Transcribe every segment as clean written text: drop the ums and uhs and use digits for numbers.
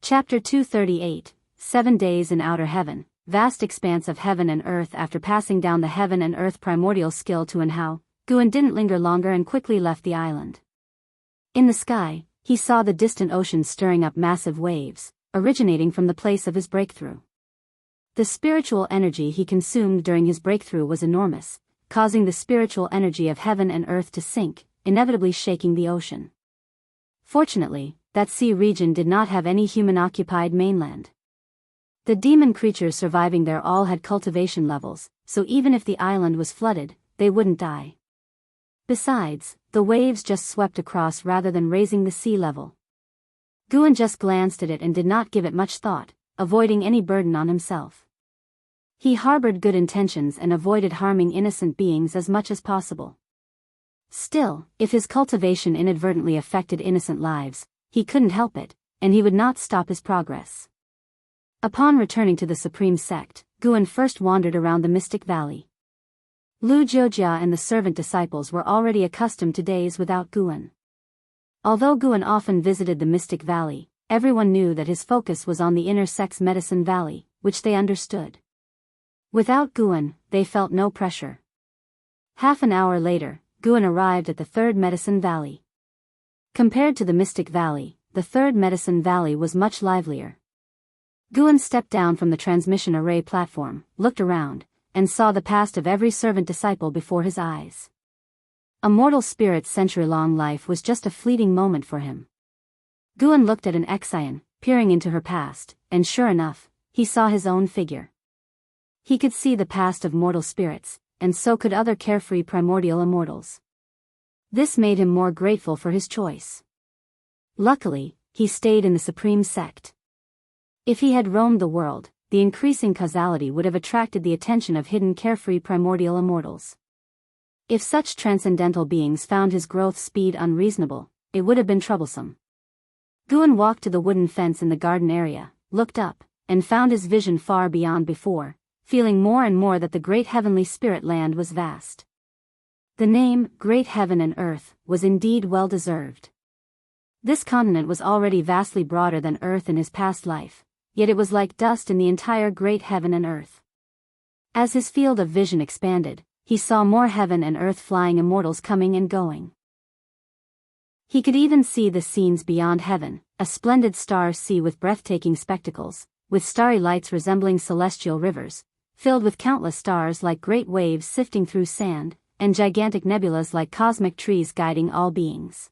Chapter 238, 7 Days in Outer Heaven, Vast expanse of heaven and earth. After passing down the heaven and earth primordial skill to Jianghu, Guan didn't linger longer and quickly left the island. In the sky, he saw the distant ocean stirring up massive waves, originating from the place of his breakthrough. The spiritual energy he consumed during his breakthrough was enormous, causing the spiritual energy of heaven and earth to sink, inevitably shaking the ocean. Fortunately, that sea region did not have any human-occupied mainland. The demon creatures surviving there all had cultivation levels, so even if the island was flooded, they wouldn't die. Besides, the waves just swept across rather than raising the sea level. Guan just glanced at it and did not give it much thought, avoiding any burden on himself. He harbored good intentions and avoided harming innocent beings as much as possible. Still, if his cultivation inadvertently affected innocent lives, he couldn't help it, and he would not stop his progress. Upon returning to the Supreme Sect, Guan first wandered around the Mystic Valley. Lu Jiojia and the servant disciples were already accustomed to days without Guan. Although Guan often visited the Mystic Valley, everyone knew that his focus was on the inner sect's Medicine Valley, which they understood. Without Guan, they felt no pressure. Half an hour later, Guan arrived at the third Medicine Valley. Compared to the Mystic Valley, the third Medicine Valley was much livelier. Guan stepped down from the transmission array platform, looked around, and saw the past of every servant disciple before his eyes. A mortal spirit's century-long life was just a fleeting moment for him. Guan looked at an Exian, peering into her past, and sure enough, he saw his own figure. He could see the past of mortal spirits, and so could other carefree primordial immortals. This made him more grateful for his choice. Luckily, he stayed in the Supreme Sect. If he had roamed the world, the increasing causality would have attracted the attention of hidden carefree primordial immortals. If such transcendental beings found his growth speed unreasonable, it would have been troublesome. Guan walked to the wooden fence in the garden area, looked up, and found his vision far beyond before, feeling more and more that the great heavenly spirit land was vast. The name, Great Heaven and Earth, was indeed well-deserved. This continent was already vastly broader than Earth in his past life, yet it was like dust in the entire great heaven and earth. As his field of vision expanded, he saw more heaven and earth flying immortals coming and going. He could even see the scenes beyond heaven, a splendid star sea with breathtaking spectacles, with starry lights resembling celestial rivers, filled with countless stars like great waves sifting through sand, and gigantic nebulas like cosmic trees guiding all beings.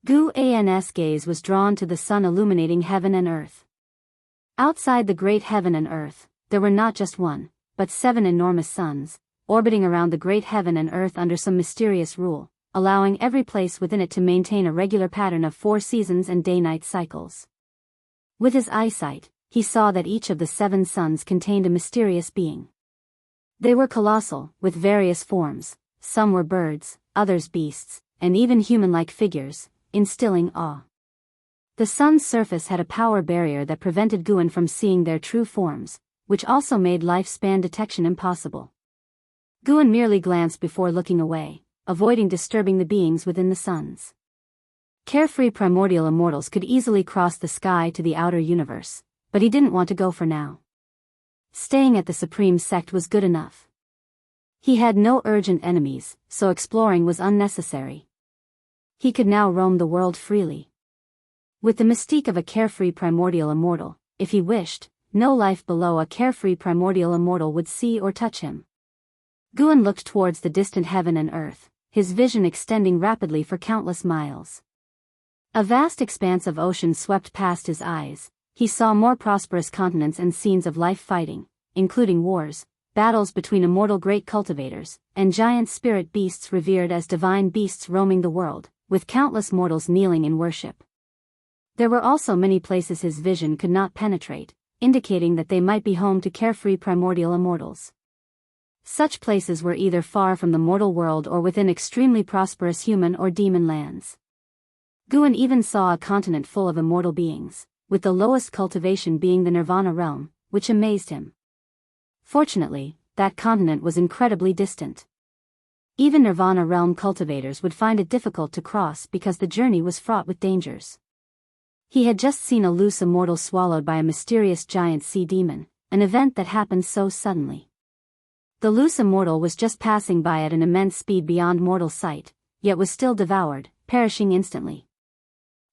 Guan's gaze was drawn to the sun illuminating heaven and earth. Outside the great heaven and earth, there were not just one, but 7 enormous suns, orbiting around the great heaven and earth under some mysterious rule, allowing every place within it to maintain a regular pattern of 4 seasons and day-night cycles. With his eyesight, he saw that each of the 7 suns contained a mysterious being. They were colossal, with various forms, some were birds, others beasts, and even human-like figures, instilling awe. The sun's surface had a power barrier that prevented Guan from seeing their true forms, which also made lifespan detection impossible. Guan merely glanced before looking away, avoiding disturbing the beings within the suns. Carefree primordial immortals could easily cross the sky to the outer universe, but he didn't want to go for now. Staying at the Supreme Sect was good enough. He had no urgent enemies, so exploring was unnecessary. He could now roam the world freely. With the mystique of a carefree primordial immortal, if he wished, no life below a carefree primordial immortal would see or touch him. Guan looked towards the distant heaven and earth, his vision extending rapidly for countless miles. A vast expanse of ocean swept past his eyes. He saw more prosperous continents and scenes of life fighting, including wars, battles between immortal great cultivators, and giant spirit beasts revered as divine beasts roaming the world, with countless mortals kneeling in worship. There were also many places his vision could not penetrate, indicating that they might be home to carefree primordial immortals. Such places were either far from the mortal world or within extremely prosperous human or demon lands. Guan even saw a continent full of immortal beings, with the lowest cultivation being the Nirvana realm, which amazed him. Fortunately, that continent was incredibly distant. Even Nirvana realm cultivators would find it difficult to cross because the journey was fraught with dangers. He had just seen a loose immortal swallowed by a mysterious giant sea demon, an event that happened so suddenly. The loose immortal was just passing by at an immense speed beyond mortal sight, yet was still devoured, perishing instantly.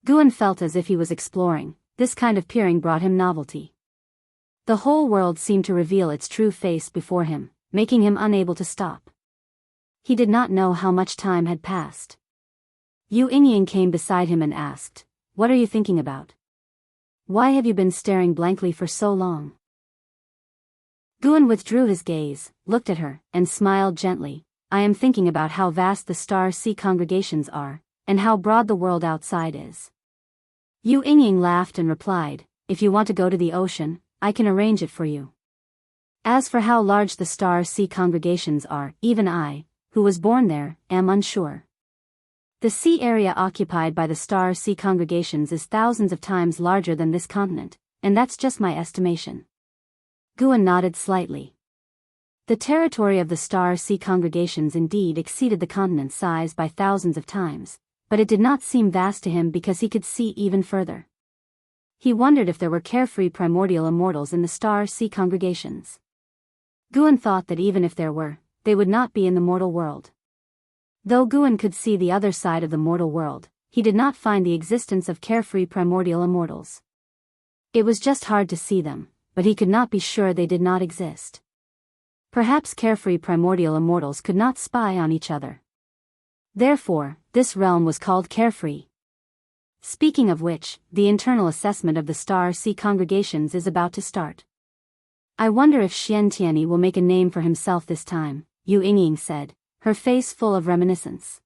Guan felt as if he was exploring. This kind of peering brought him novelty. The whole world seemed to reveal its true face before him, making him unable to stop. He did not know how much time had passed. Yu Yingying came beside him and asked, "What are you thinking about? Why have you been staring blankly for so long?" Guan withdrew his gaze, looked at her, and smiled gently. "I am thinking about how vast the star-sea congregations are, and how broad the world outside is." Yu Yingying laughed and replied, "If you want to go to the ocean, I can arrange it for you. As for how large the star-sea congregations are, even I, who was born there, am unsure. The sea area occupied by the star-sea congregations is thousands of times larger than this continent, and that's just my estimation." Guan nodded slightly. The territory of the star-sea congregations indeed exceeded the continent's size by thousands of times, but it did not seem vast to him because he could see even further. He wondered if there were carefree primordial immortals in the star-sea congregations. Guan thought that even if there were, they would not be in the mortal world. Though Guan could see the other side of the mortal world, he did not find the existence of carefree primordial immortals. It was just hard to see them, but he could not be sure they did not exist. Perhaps carefree primordial immortals could not spy on each other. Therefore, this realm was called carefree. Speaking of which, the internal assessment of the star-sea congregations is about to start. "I wonder if Xiantiani will make a name for himself this time," Yu Yingying said, her face full of reminiscence.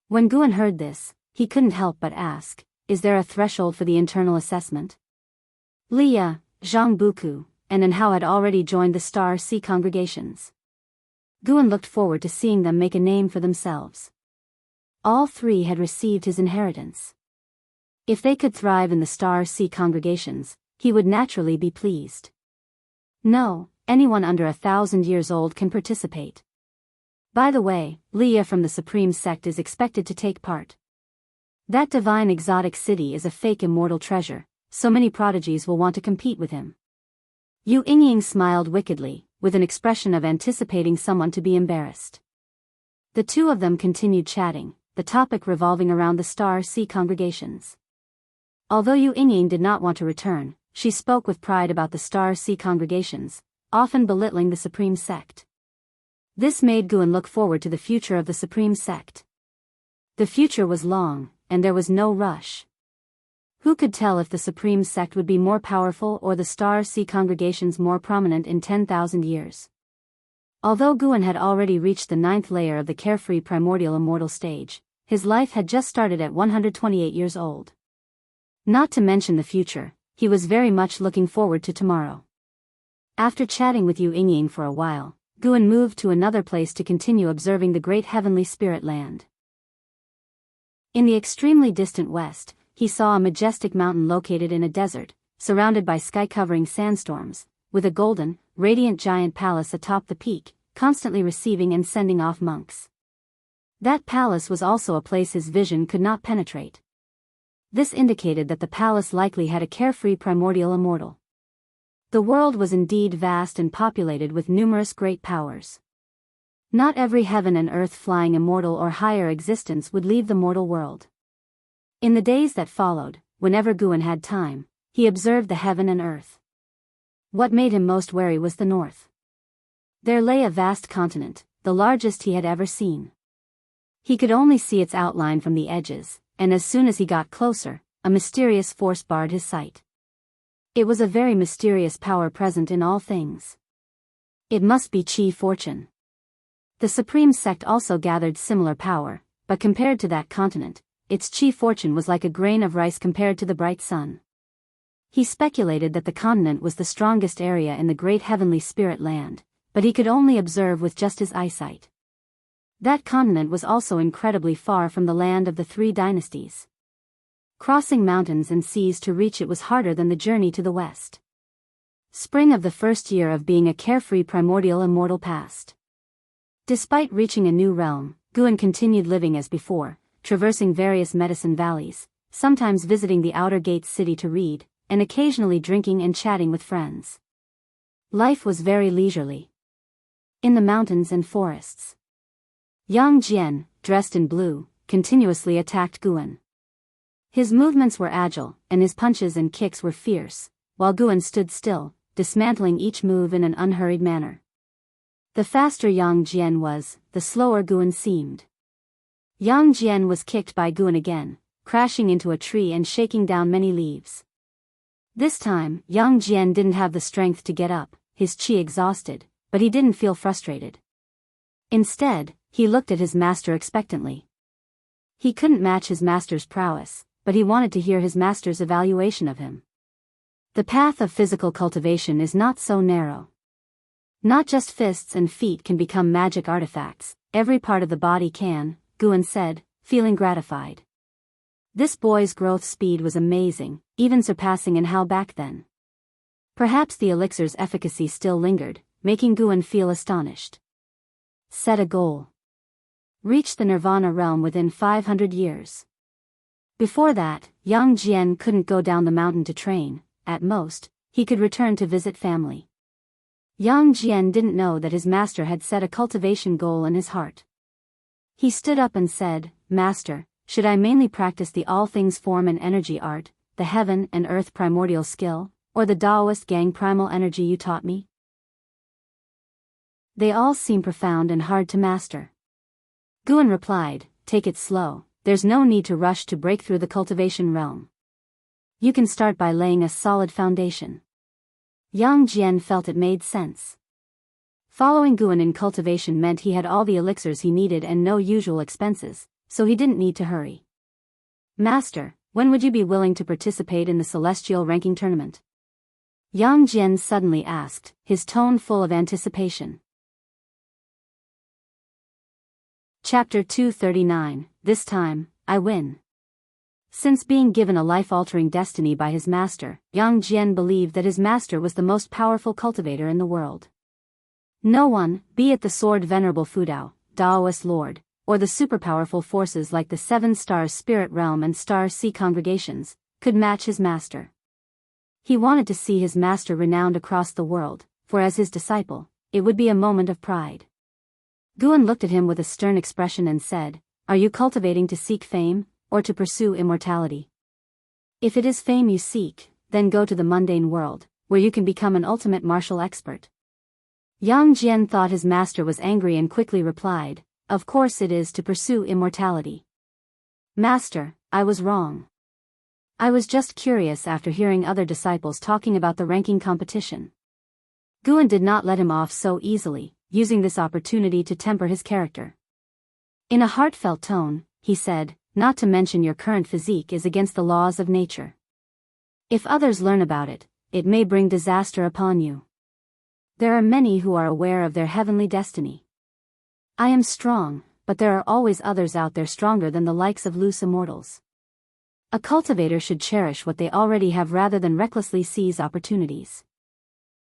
When Guan heard this, he couldn't help but ask, "Is there a threshold for the internal assessment?" Liya, Zhang Buku, and Anhao had already joined the star-sea congregations. Guan looked forward to seeing them make a name for themselves. All three had received his inheritance. If they could thrive in the star-sea congregations, he would naturally be pleased. No, anyone under 1,000 years old can participate. By the way, Liya from the Supreme Sect is expected to take part. That divine exotic city is a fake immortal treasure, so many prodigies will want to compete with him. Yu Yingying smiled wickedly, with an expression of anticipating someone to be embarrassed. The two of them continued chatting, the topic revolving around the star-sea congregations. Although Yu Yingying did not want to return, she spoke with pride about the star-sea congregations, often belittling the Supreme Sect. This made Guan look forward to the future of the Supreme Sect. The future was long, and there was no rush. Who could tell if the Supreme Sect would be more powerful or the star-sea congregations more prominent in 10,000 years? Although Guan had already reached the 9th layer of the carefree primordial immortal stage, his life had just started at 128 years old. Not to mention the future, he was very much looking forward to tomorrow. After chatting with Yu Yingying for a while, Guan moved to another place to continue observing the great heavenly spirit land. In the extremely distant west, he saw a majestic mountain located in a desert, surrounded by sky-covering sandstorms, with a golden, radiant giant palace atop the peak, constantly receiving and sending off monks. That palace was also a place his vision could not penetrate. This indicated that the palace likely had a carefree primordial immortal. The world was indeed vast and populated with numerous great powers. Not every heaven and earth flying immortal or higher existence would leave the mortal world. In the days that followed, whenever Guan had time, he observed the heaven and earth. What made him most wary was the north. There lay a vast continent, the largest he had ever seen. He could only see its outline from the edges, and as soon as he got closer, a mysterious force barred his sight. It was a very mysterious power present in all things. It must be Qi fortune. The Supreme Sect also gathered similar power, but compared to that continent, its Qi fortune was like a grain of rice compared to the bright sun. He speculated that the continent was the strongest area in the great heavenly spirit land, but he could only observe with just his eyesight. That continent was also incredibly far from the land of the 3 dynasties. Crossing mountains and seas to reach it was harder than the journey to the west. Spring of the first year of being a carefree primordial immortal passed. Despite reaching a new realm, Guan continued living as before, traversing various medicine valleys, sometimes visiting the outer gates city to read, and occasionally drinking and chatting with friends. Life was very leisurely. In the mountains and forests, Yang Jian, dressed in blue, continuously attacked Guan. His movements were agile, and his punches and kicks were fierce, while Guan stood still, dismantling each move in an unhurried manner. The faster Yang Jian was, the slower Guan seemed. Yang Jian was kicked by Guan again, crashing into a tree and shaking down many leaves. This time, Yang Jian didn't have the strength to get up, his qi exhausted, but he didn't feel frustrated. Instead, he looked at his master expectantly. He couldn't match his master's prowess, but he wanted to hear his master's evaluation of him. The path of physical cultivation is not so narrow. Not just fists and feet can become magic artifacts, every part of the body can, Guan said, feeling gratified. This boy's growth speed was amazing, even surpassing in Hao back then. Perhaps the elixir's efficacy still lingered, making Guan feel astonished. Set a goal. Reach the Nirvana realm within 500 years. Before that, Yang Jian couldn't go down the mountain to train. At most, he could return to visit family. Yang Jian didn't know that his master had set a cultivation goal in his heart. He stood up and said, "Master, should I mainly practice the all things form and energy art, the heaven and earth primordial skill, or the Daoist gang primal energy you taught me?" They all seem profound and hard to master. Guan replied, "Take it slow, there's no need to rush to break through the cultivation realm. You can start by laying a solid foundation." Yang Jian felt it made sense. Following Guan in cultivation meant he had all the elixirs he needed and no usual expenses, so he didn't need to hurry. "Master, when would you be willing to participate in the celestial ranking tournament?" Yang Jian suddenly asked, his tone full of anticipation. Chapter 239, This Time, I Win. Since being given a life-altering destiny by his master, Yang Jian believed that his master was the most powerful cultivator in the world. No one, be it the sword venerable Fudao, Daoist lord, or the superpowerful forces like the Seven Stars Spirit Realm and Star Sea congregations, could match his master. He wanted to see his master renowned across the world, for as his disciple, it would be a moment of pride. Guan looked at him with a stern expression and said, "Are you cultivating to seek fame, or to pursue immortality? If it is fame you seek, then go to the mundane world, where you can become an ultimate martial expert." Yang Jian thought his master was angry and quickly replied, "Of course it is to pursue immortality. Master, I was wrong. I was just curious after hearing other disciples talking about the ranking competition." Guan did not let him off so easily, using this opportunity to temper his character. In a heartfelt tone, he said, "Not to mention your current physique is against the laws of nature. If others learn about it, it may bring disaster upon you. There are many who are aware of their heavenly destiny. I am strong, but there are always others out there stronger than the likes of loose immortals. A cultivator should cherish what they already have rather than recklessly seize opportunities.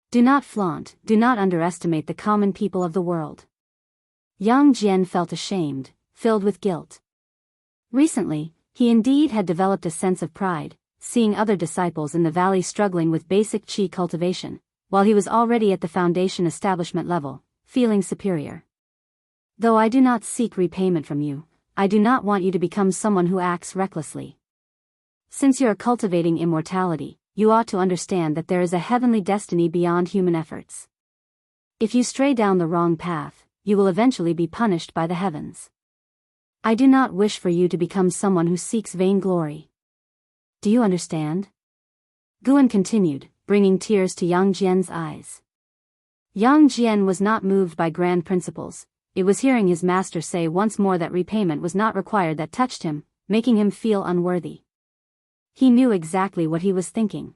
Do not flaunt, do not underestimate the common people of the world." Yang Jian felt ashamed, filled with guilt. Recently, he indeed had developed a sense of pride, seeing other disciples in the valley struggling with basic qi cultivation, while he was already at the foundation establishment level, feeling superior. "Though I do not seek repayment from you, I do not want you to become someone who acts recklessly. Since you are cultivating immortality, you ought to understand that there is a heavenly destiny beyond human efforts. If you stray down the wrong path, you will eventually be punished by the heavens. I do not wish for you to become someone who seeks vainglory. Do you understand?" Guan continued, bringing tears to Yang Jian's eyes. Yang Jian was not moved by grand principles. It was hearing his master say once more that repayment was not required that touched him, making him feel unworthy. He knew exactly what he was thinking.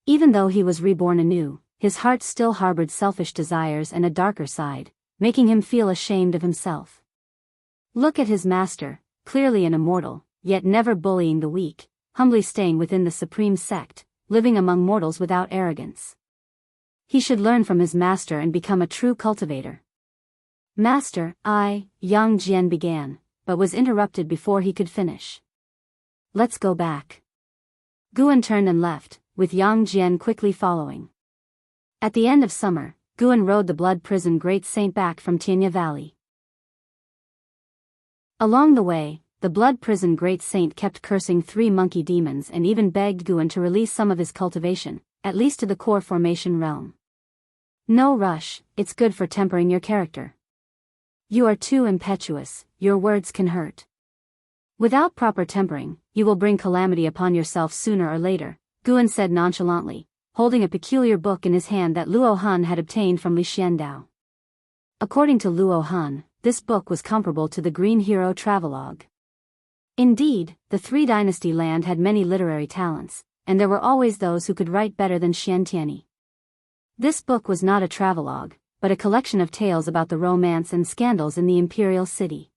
Even though he was reborn anew, his heart still harbored selfish desires and a darker side, making him feel ashamed of himself. Look at his master, clearly an immortal, yet never bullying the weak, humbly staying within the supreme sect, living among mortals without arrogance. He should learn from his master and become a true cultivator. "Master, Yang Jian began, but was interrupted before he could finish. let's go back. Guan turned and left, with Yang Jian quickly following. At the end of summer, Guan rode the blood prison Great Saint back from Tianya Valley. Along the way, the blood prison Great Saint kept cursing 3 monkey demons and even begged Guan to release some of his cultivation, at least to the core formation realm. No rush, it's good for tempering your character. You are too impetuous, your words can hurt. Without proper tempering, you will bring calamity upon yourself sooner or later, Guan said nonchalantly, holding a peculiar book in his hand that Luo Han had obtained from Li Xiandao. According to Luo Han, this book was comparable to the Green Hero Travelogue. Indeed, the Three Dynasty land had many literary talents, and there were always those who could write better than Xian Tianyi. This book was not a travelogue, but a collection of tales about the romance and scandals in the imperial city.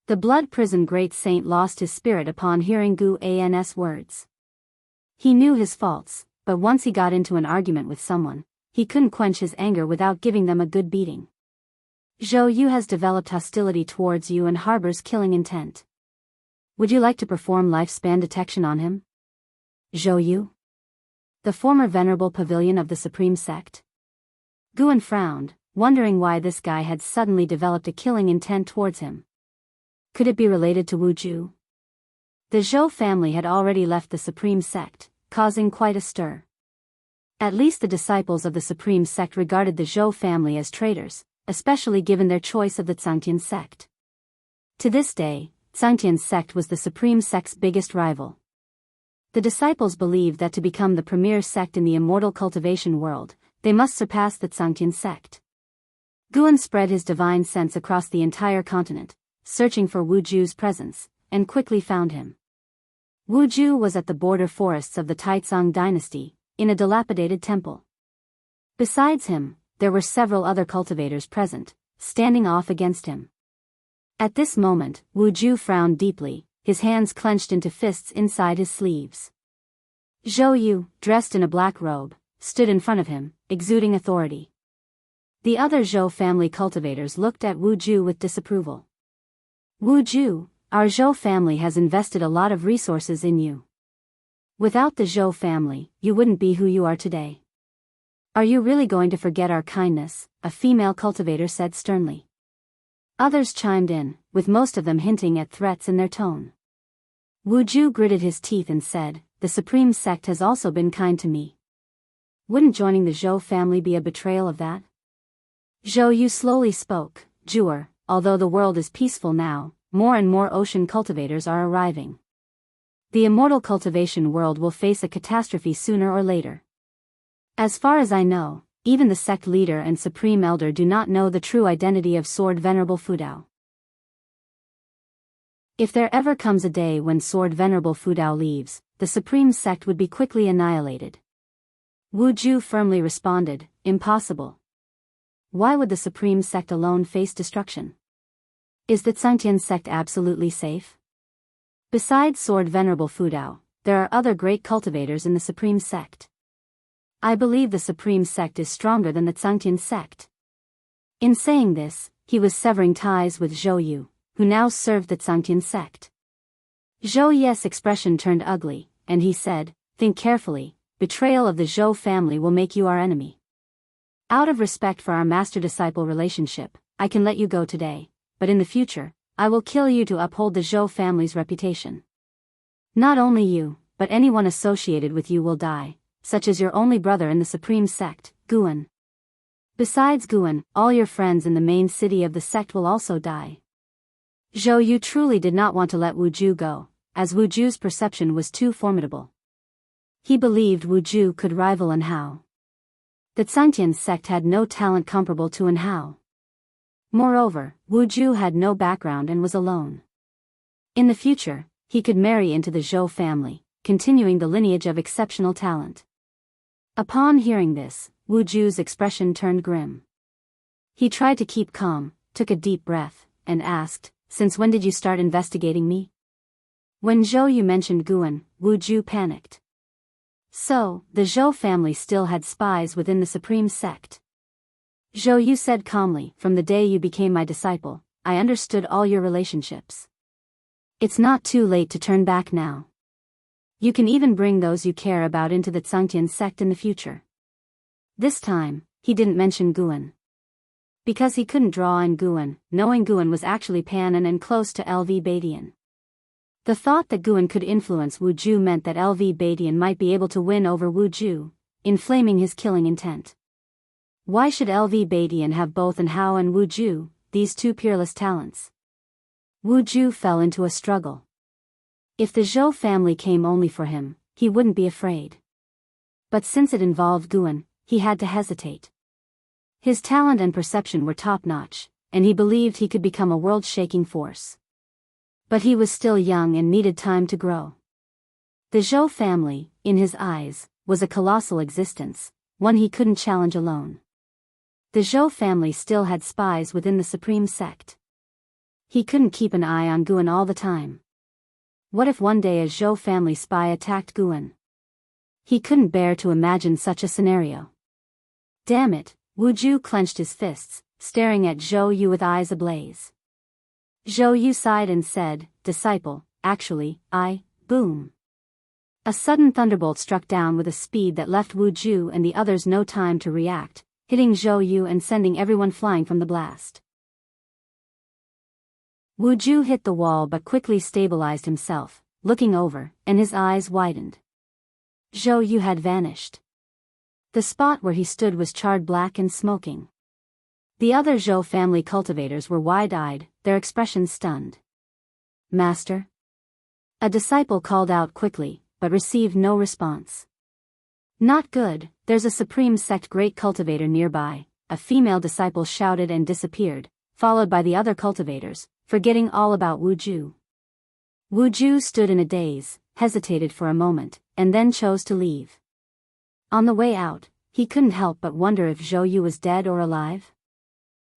The blood prison Great Saint lost his spirit upon hearing Gu An's words. He knew his faults, but once he got into an argument with someone, he couldn't quench his anger without giving them a good beating. Zhou Yu has developed hostility towards you and harbors killing intent. Would you like to perform lifespan detection on him? Zhou Yu? The former venerable pavilion of the Supreme Sect? Guan frowned, wondering why this guy had suddenly developed a killing intent towards him. Could it be related to Wu Ju? The Zhou family had already left the Supreme Sect, causing quite a stir. At least the disciples of the Supreme Sect regarded the Zhou family as traitors, especially given their choice of the Zhangtian sect. To this day, Zhangtian sect was the Supreme Sect's biggest rival. The disciples believed that to become the premier sect in the immortal cultivation world, they must surpass the Zhangtian sect. Guan spread his divine sense across the entire continent, searching for Wu Ju's presence, and quickly found him. Wu Ju was at the border forests of the Taizong dynasty, in a dilapidated temple. Besides him, there were several other cultivators present, standing off against him. At this moment, Wu Ju frowned deeply, his hands clenched into fists inside his sleeves. Zhou Yu, dressed in a black robe, stood in front of him, exuding authority. The other Zhou family cultivators looked at Wu Ju with disapproval. Wu Ju, our Zhou family has invested a lot of resources in you. Without the Zhou family, you wouldn't be who you are today. Are you really going to forget our kindness? A female cultivator said sternly. Others chimed in, with most of them hinting at threats in their tone. Wu Ju gritted his teeth and said, the Supreme Sect has also been kind to me. Wouldn't joining the Zhou family be a betrayal of that? Zhou Yu slowly spoke, Juer, although the world is peaceful now, more and more ocean cultivators are arriving. The immortal cultivation world will face a catastrophe sooner or later. As far as I know, even the sect leader and supreme elder do not know the true identity of Sword Venerable Fudao. If there ever comes a day when Sword Venerable Fudao leaves, the supreme sect would be quickly annihilated. Wu Ju firmly responded, impossible. Why would the supreme sect alone face destruction? Is the Zhangtian sect absolutely safe? Besides Sword Venerable Fudao, there are other great cultivators in the supreme sect. I believe the Supreme Sect is stronger than the Zhangtian sect. In saying this, he was severing ties with Zhou Yu, who now served the Zhangtian sect. Zhou Yu's expression turned ugly, and he said, think carefully, betrayal of the Zhou family will make you our enemy. Out of respect for our master-disciple relationship, I can let you go today, but in the future, I will kill you to uphold the Zhou family's reputation. Not only you, but anyone associated with you will die, such as your only brother in the Supreme Sect, Guan. Besides Guan, all your friends in the main city of the sect will also die. Zhou Yu truly did not want to let Wu Ju go, as Wu Ju's perception was too formidable. He believed Wu Ju could rival An Hao. The Zhangtian sect had no talent comparable to An Hao. Moreover, Wu Ju had no background and was alone. In the future, he could marry into the Zhou family, continuing the lineage of exceptional talent. Upon hearing this, Wu Ju's expression turned grim. He tried to keep calm, took a deep breath, and asked, since when did you start investigating me? When Zhou Yu mentioned Guan, Wu Ju panicked. So, the Zhou family still had spies within the Supreme Sect. Zhou Yu said calmly, from the day you became my disciple, I understood all your relationships. It's not too late to turn back now. You can even bring those you care about into the Zhangtian sect in the future. This time, he didn't mention Guan. Because he couldn't draw in Guan, knowing Guan was actually Panan and close to LV Badian. The thought that Guan could influence Wu Ju meant that LV Badian might be able to win over Wu Ju, inflaming his killing intent. Why should LV Badian have both An Hao and Wu Ju, these two peerless talents? Wu Ju fell into a struggle. If the Zhou family came only for him, he wouldn't be afraid. But since it involved Guan, he had to hesitate. His talent and perception were top-notch, and he believed he could become a world-shaking force. But he was still young and needed time to grow. The Zhou family, in his eyes, was a colossal existence, one he couldn't challenge alone. The Zhou family still had spies within the supreme sect. He couldn't keep an eye on Guan all the time. What if one day a Zhou family spy attacked Guan? He couldn't bear to imagine such a scenario. Damn it, Wu Ju clenched his fists, staring at Zhou Yu with eyes ablaze. Zhou Yu sighed and said, "Disciple, actually, boom." A sudden thunderbolt struck down with a speed that left Wu Ju and the others no time to react, hitting Zhou Yu and sending everyone flying from the blast. Wu Ju hit the wall but quickly stabilized himself, looking over, and his eyes widened. Zhou Yu had vanished. The spot where he stood was charred black and smoking. The other Zhou family cultivators were wide-eyed, their expressions stunned. "Master?" A disciple called out quickly, but received no response. "Not good, there's a supreme sect great cultivator nearby," a female disciple shouted and disappeared, followed by the other cultivators, forgetting all about Wu Ju. Wu Ju stood in a daze, hesitated for a moment, and then chose to leave. On the way out, he couldn't help but wonder if Zhou Yu was dead or alive.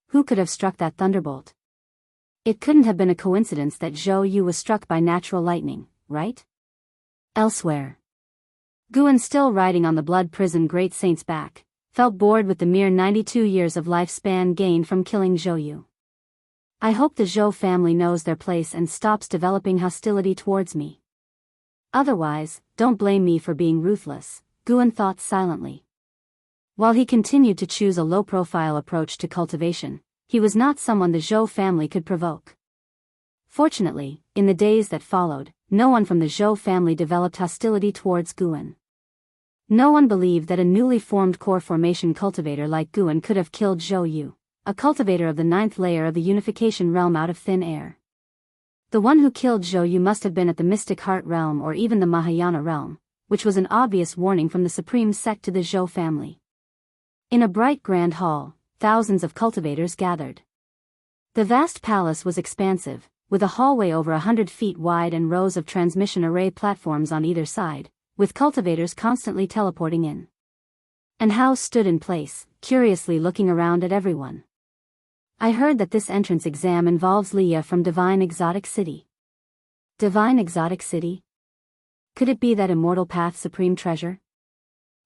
Who could have struck that thunderbolt? It couldn't have been a coincidence that Zhou Yu was struck by natural lightning, right? Elsewhere, Guan, still riding on the blood prison great saint's back, felt bored with the mere 92 years of lifespan gained from killing Zhou Yu. "I hope the Zhou family knows their place and stops developing hostility towards me. Otherwise, don't blame me for being ruthless," Guan thought silently. While he continued to choose a low-profile approach to cultivation, he was not someone the Zhou family could provoke. Fortunately, in the days that followed, no one from the Zhou family developed hostility towards Guan. No one believed that a newly formed core formation cultivator like Guan could have killed Zhou Yu, a cultivator of the 9th layer of the unification realm, out of thin air. The one who killed Zhou Yu must have been at the Mystic Heart realm or even the Mahayana realm, which was an obvious warning from the supreme sect to the Zhou family. In a bright grand hall, thousands of cultivators gathered. The vast palace was expansive, with a hallway over 100 feet wide and rows of transmission array platforms on either side, with cultivators constantly teleporting in. And Hao stood in place, curiously looking around at everyone. "I heard that this entrance exam involves Leah from Divine Exotic City." Divine Exotic City? Could it be that Immortal Path Supreme Treasure?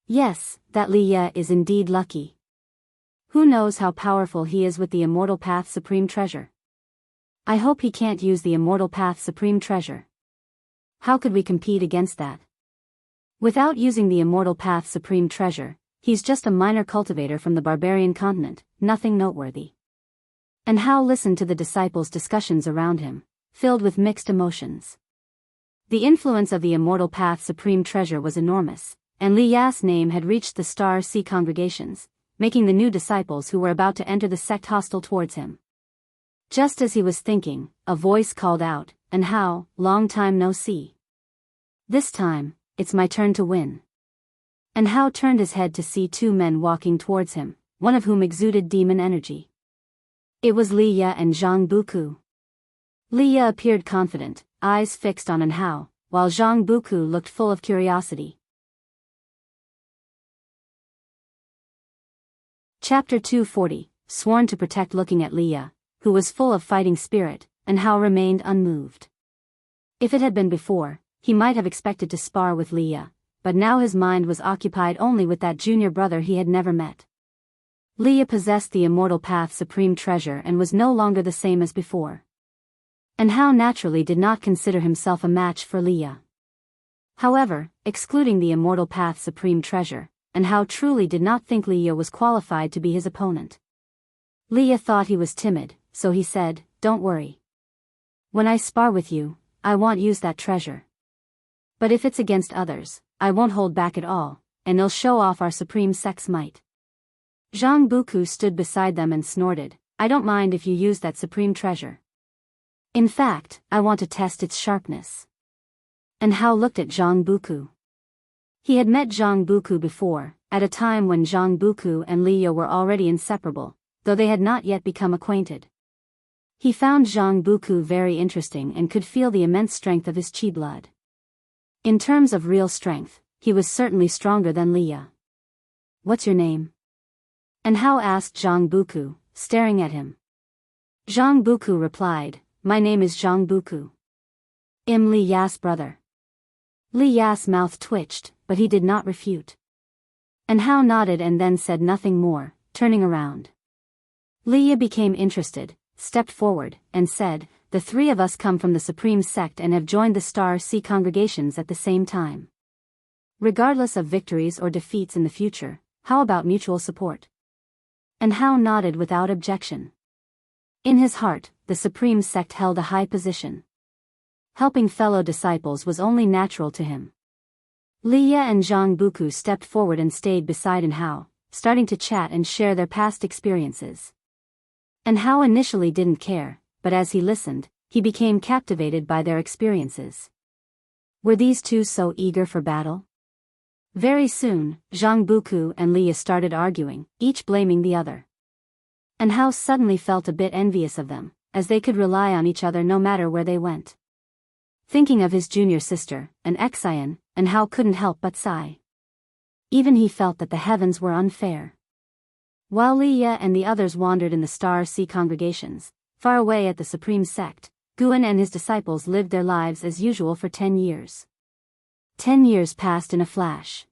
Yes, that Leah is indeed lucky. Who knows how powerful he is with the Immortal Path Supreme Treasure? I hope he can't use the Immortal Path Supreme Treasure. How could we compete against that? Without using the Immortal Path Supreme Treasure, he's just a minor cultivator from the barbarian continent, nothing noteworthy. And Hao listened to the disciples' discussions around him, filled with mixed emotions. The influence of the Immortal Path Supreme Treasure was enormous, and Li Ya's name had reached the Star Sea congregations, making the new disciples who were about to enter the sect hostile towards him. Just as he was thinking, a voice called out, "And Hao, long time no see. This time, it's my turn to win." And Hao turned his head to see two men walking towards him, one of whom exuded demon energy. It was Li Ya and Zhang Buku. Li Ya appeared confident, eyes fixed on An Hao, while Zhang Buku looked full of curiosity. Chapter 240, sworn to protect. Looking at Li Ya, who was full of fighting spirit, An Hao remained unmoved. If it had been before, he might have expected to spar with Li Ya, but now his mind was occupied only with that junior brother he had never met. Li Ya possessed the Immortal Path Supreme Treasure and was no longer the same as before. and Hao naturally did not consider himself a match for Liya. However, excluding the Immortal Path's supreme treasure, and Hao truly did not think Liya was qualified to be his opponent. Liya thought he was timid, so he said, "Don't worry. When I spar with you, I won't use that treasure. But if it's against others, I won't hold back at all, and I'll show off our supreme sex might." Zhang Buku stood beside them and snorted, "I don't mind if you use that supreme treasure. In fact, I want to test its sharpness." And Hao looked at Zhang Buku. He had met Zhang Buku before, at a time when Zhang Buku and Liya were already inseparable, though they had not yet become acquainted. He found Zhang Buku very interesting and could feel the immense strength of his qi blood. In terms of real strength, he was certainly stronger than Liya. "What's your name?" And Hao asked Zhang Buku, staring at him. Zhang Buku replied, "My name is Zhang Buku. I'm Li Ya's brother." Li Ya's mouth twitched, but he did not refute. And Hao nodded and then said nothing more, turning around. Liya became interested, stepped forward, and said, "The three of us come from the Supreme Sect and have joined the Star Sea congregations at the same time. Regardless of victories or defeats in the future, how about mutual support?" And Hao nodded without objection. In his heart, the Supreme Sect held a high position. Helping fellow disciples was only natural to him. Liya and Zhang Buku stepped forward and stayed beside Hao, starting to chat and share their past experiences. And Hao initially didn't care, but as he listened, he became captivated by their experiences. Were these two so eager for battle? Very soon, Zhang Buku and Liya started arguing, each blaming the other. And Hao suddenly felt a bit envious of them, as they could rely on each other no matter where they went. Thinking of his junior sister, an Xian, and Hao couldn't help but sigh. Even he felt that the heavens were unfair. While Liya and the others wandered in the Star Sea congregations, far away at the Supreme Sect, Guan and his disciples lived their lives as usual for 10 years. 10 years passed in a flash.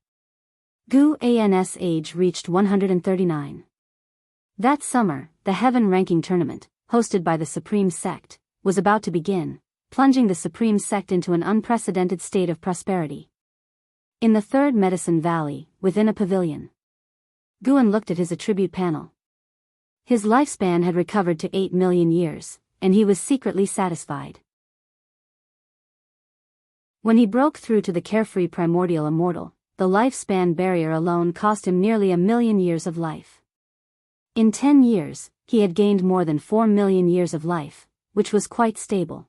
Guan's age reached 139. That summer, the Heaven Ranking Tournament, hosted by the Supreme Sect, was about to begin, plunging the Supreme Sect into an unprecedented state of prosperity. In the third Medicine Valley, within a pavilion, Guan looked at his attribute panel. His lifespan had recovered to 8 million years, and he was secretly satisfied. When he broke through to the Carefree Primordial Immortal, the lifespan barrier alone cost him nearly 1,000,000 years of life. In 10 years, he had gained more than 4 million years of life, which was quite stable.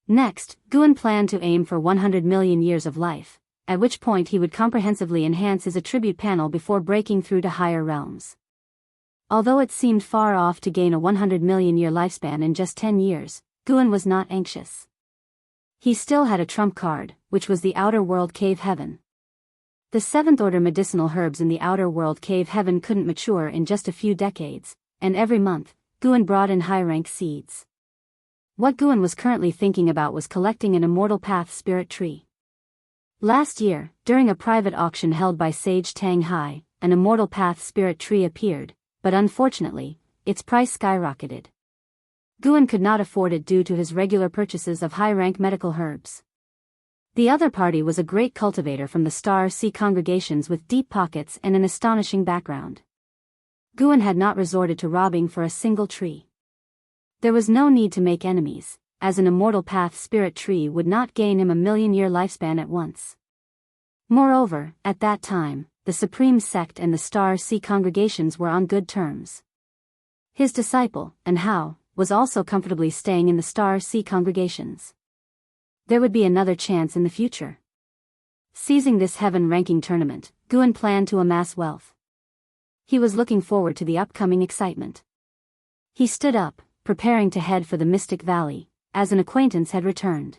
Next, Guan planned to aim for 100 million years of life, at which point he would comprehensively enhance his attribute panel before breaking through to higher realms. Although it seemed far off to gain a 100 million year lifespan in just 10 years, Guan was not anxious. He still had a trump card, which was the Outer World Cave Heaven. The 7th order medicinal herbs in the Outer World Cave Heaven couldn't mature in just a few decades, and every month, Guan brought in high-rank seeds. What Guan was currently thinking about was collecting an Immortal Path spirit tree. Last year, during a private auction held by Sage Tang Hai, an Immortal Path spirit tree appeared, but unfortunately, its price skyrocketed. Guan could not afford it due to his regular purchases of high-rank medical herbs. The other party was a great cultivator from the Star Sea congregations with deep pockets and an astonishing background. Guan had not resorted to robbing for a single tree. There was no need to make enemies, as an Immortal Path spirit tree would not gain him 1,000,000 year lifespan at once. Moreover, at that time, the Supreme Sect and the Star Sea congregations were on good terms. His disciple, and Hao, was also comfortably staying in the Star Sea congregations. There would be another chance in the future. Seizing this heaven ranking tournament, Guan planned to amass wealth. He was looking forward to the upcoming excitement. He stood up, preparing to head for the Mystic Valley, as an acquaintance had returned.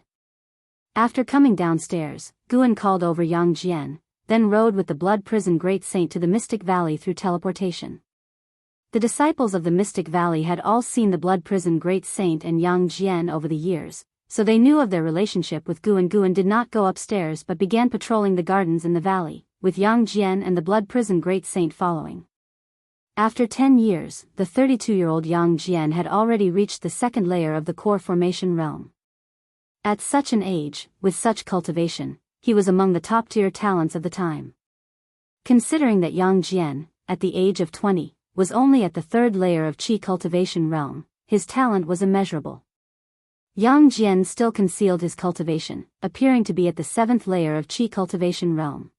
After coming downstairs, Guan called over Yang Jian, then rode with the Blood Prison Great Saint to the Mystic Valley through teleportation. The disciples of the Mystic Valley had all seen the Blood Prison Great Saint and Yang Jian over the years, so they knew of their relationship with Guan. Guan did not go upstairs but began patrolling the gardens in the valley, with Yang Jian and the Blood Prison Great Saint following. After 10 years, the 32-year-old Yang Jian had already reached the second layer of the core formation realm. At such an age, with such cultivation, he was among the top-tier talents of the time. Considering that Yang Jian, at the age of 20, was only at the third layer of qi cultivation realm, his talent was immeasurable. Yang Jian still concealed his cultivation, appearing to be at the seventh layer of qi cultivation realm.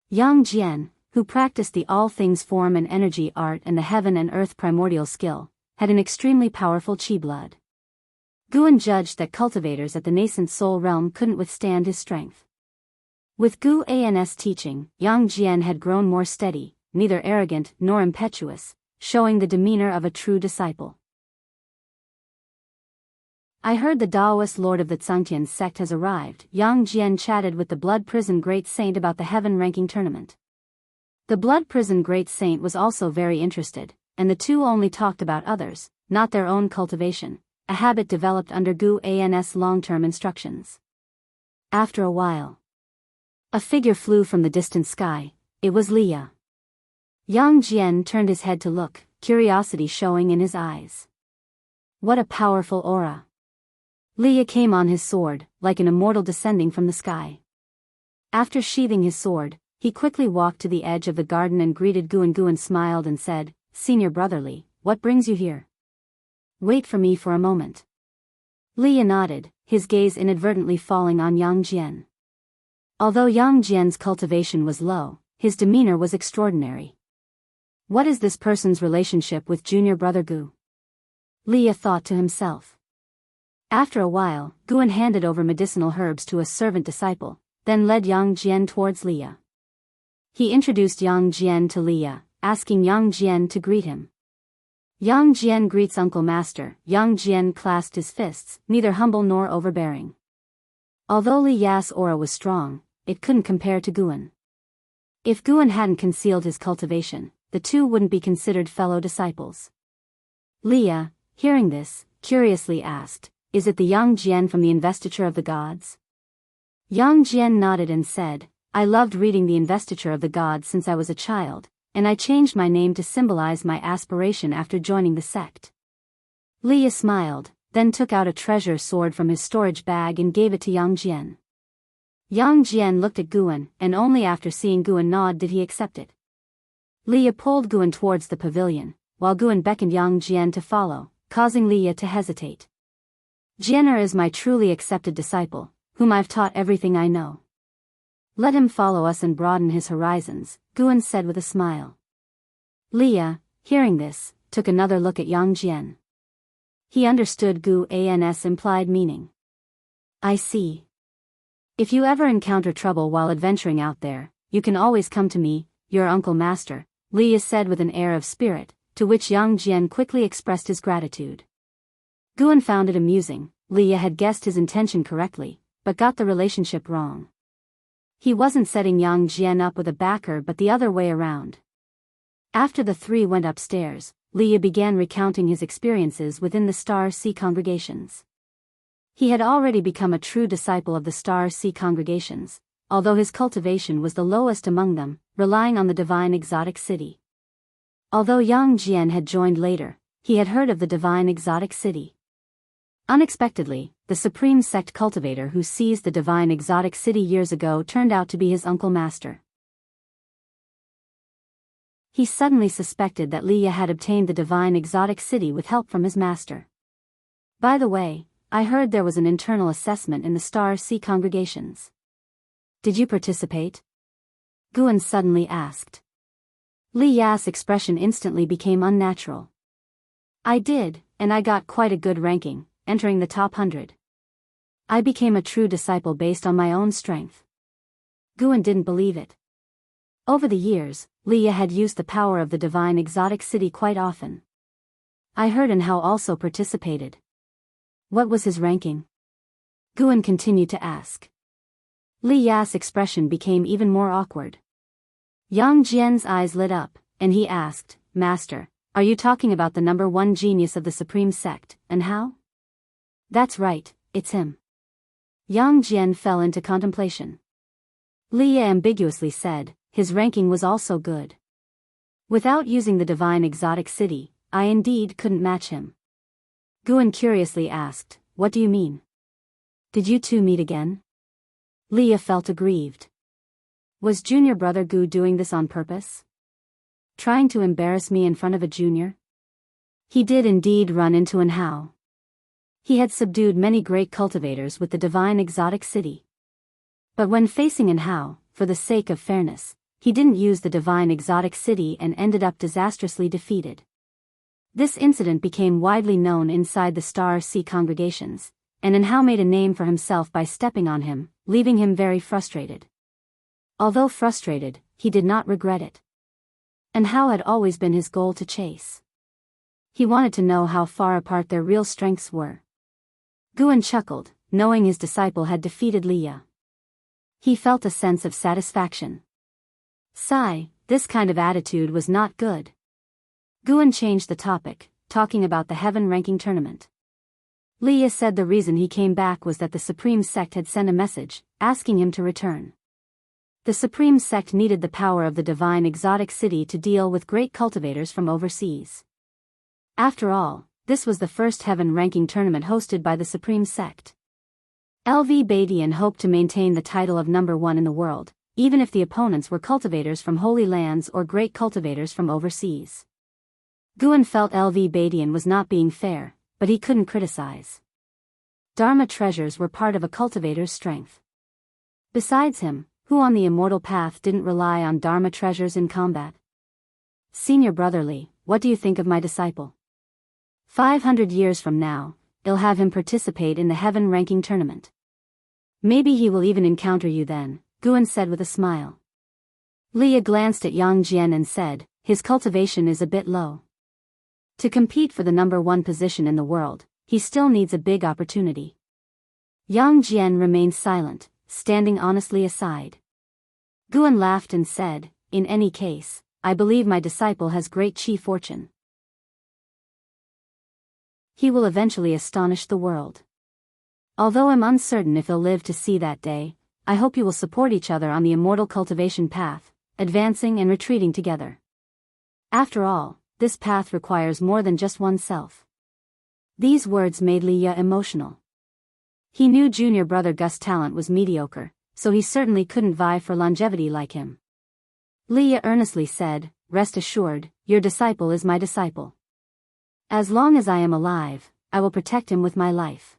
Yang Jian, who practiced the all things form and energy art and the heaven and earth primordial skill, had an extremely powerful qi blood. Guan judged that cultivators at the nascent soul realm couldn't withstand his strength. With Gu An's teaching, Yang Jian had grown more steady, neither arrogant nor impetuous, showing the demeanor of a true disciple. I heard the Daoist lord of the Sainthood sect has arrived. Yang Jian chatted with the Blood Prison Great Saint about the Heaven Ranking Tournament. The Blood Prison Great Saint was also very interested, and the two only talked about others, not their own cultivation, a habit developed under Gu An's long-term instructions. After a while, a figure flew from the distant sky. It was Leah. Yang Jian turned his head to look, curiosity showing in his eyes. What a powerful aura! Leah came on his sword, like an immortal descending from the sky. After sheathing his sword, he quickly walked to the edge of the garden and greeted Guan. Guan smiled and said, "Senior brotherly, what brings you here?" "Wait for me for a moment." Leah nodded, his gaze inadvertently falling on Yang Jian. Although Yang Jian's cultivation was low, his demeanor was extraordinary. What is this person's relationship with junior brother Gu? Leah thought to himself. After a while, Guan handed over medicinal herbs to a servant disciple, then led Yang Jian towards Leah. He introduced Yang Jian to Leah, asking Yang Jian to greet him. Yang Jian greets Uncle Master. Yang Jian clasped his fists, neither humble nor overbearing. Although Li Ya's aura was strong, it couldn't compare to Guan. If Guan hadn't concealed his cultivation, the two wouldn't be considered fellow disciples. Leah, hearing this, curiously asked, "Is it the Yang Jian from the Investiture of the Gods?" Yang Jian nodded and said, "I loved reading the Investiture of the Gods since I was a child, and I changed my name to symbolize my aspiration after joining the sect." Leah smiled, then took out a treasure sword from his storage bag and gave it to Yang Jian. Yang Jian looked at Guan, and only after seeing Guan nod did he accept it. Leah pulled Guan towards the pavilion, while Guan beckoned Yang Jian to follow, causing Leah to hesitate. "Jianer is my truly accepted disciple, whom I've taught everything I know. Let him follow us and broaden his horizons," Guan said with a smile. Leah, hearing this, took another look at Yang Jian. He understood Gu An's implied meaning. "I see. If you ever encounter trouble while adventuring out there, you can always come to me, your Uncle Master," Leah said with an air of spirit, to which Yang Jian quickly expressed his gratitude. Guan found it amusing. Leah had guessed his intention correctly, but got the relationship wrong. He wasn't setting Yang Jian up with a backer but the other way around. After the three went upstairs, Leah began recounting his experiences within the Star Sea congregations. He had already become a true disciple of the Star Sea congregations, although his cultivation was the lowest among them, relying on the divine exotic city. Although Yang Jian had joined later, he had heard of the divine exotic city. Unexpectedly, the supreme sect cultivator who seized the divine exotic city years ago turned out to be his Uncle Master. He suddenly suspected that Leah had obtained the divine exotic city with help from his master. "By the way, I heard there was an internal assessment in the Star Sea congregations. Did you participate?" Guan suddenly asked. Li Ya's expression instantly became unnatural. "I did, and I got quite a good ranking, entering the top 100. I became a true disciple based on my own strength." Guan didn't believe it. Over the years, Leah had used the power of the divine exotic city quite often. "I heard and how also participated. What was his ranking?" Guan continued to ask. Li Ya's expression became even more awkward. Yang Jian's eyes lit up, and he asked, "Master, are you talking about the number one genius of the supreme sect, and how?" "That's right, it's him." Yang Jian fell into contemplation. Leah ambiguously said, "His ranking was also good." Without using the divine exotic city, I indeed couldn't match him. Guan curiously asked, "What do you mean? Did you two meet again?" Leah felt aggrieved. Was junior brother Gu doing this on purpose? Trying to embarrass me in front of a junior? He did indeed run into An Hao. He had subdued many great cultivators with the divine exotic city. But when facing An Hao, for the sake of fairness, he didn't use the divine exotic city and ended up disastrously defeated. This incident became widely known inside the Star Sea congregations, and An Hao made a name for himself by stepping on him, leaving him very frustrated. Although frustrated, he did not regret it. An Hao had always been his goal to chase. He wanted to know how far apart their real strengths were. Guan chuckled, knowing his disciple had defeated Leah. He felt a sense of satisfaction. Sigh, this kind of attitude was not good. Guan changed the topic, talking about the heaven ranking tournament. Leah said the reason he came back was that the Supreme Sect had sent a message, asking him to return. The Supreme Sect needed the power of the divine exotic city to deal with great cultivators from overseas. After all, this was the first heaven ranking tournament hosted by the Supreme Sect. LV Badian hoped to maintain the title of number 1 in the world, even if the opponents were cultivators from Holy Lands or great cultivators from overseas. Guan felt LV Badian was not being fair, but he couldn't criticize. Dharma treasures were part of a cultivator's strength. Besides him, who on the immortal path didn't rely on Dharma treasures in combat? Senior brotherly, what do you think of my disciple? 500 years from now, I'll have him participate in the heaven ranking tournament. Maybe he will even encounter you then, Guan said with a smile. Leah glanced at Yang Jian and said, his cultivation is a bit low. To compete for the number 1 position in the world, he still needs a big opportunity. Yang Jian remained silent, standing honestly aside. Guan laughed and said, in any case, I believe my disciple has great chi fortune. He will eventually astonish the world. Although I'm uncertain if he'll live to see that day, I hope you will support each other on the immortal cultivation path, advancing and retreating together. After all, this path requires more than just oneself. These words made Leah emotional. He knew junior brother Gus' talent was mediocre, so he certainly couldn't vie for longevity like him. Leah earnestly said, rest assured, your disciple is my disciple. As long as I am alive, I will protect him with my life.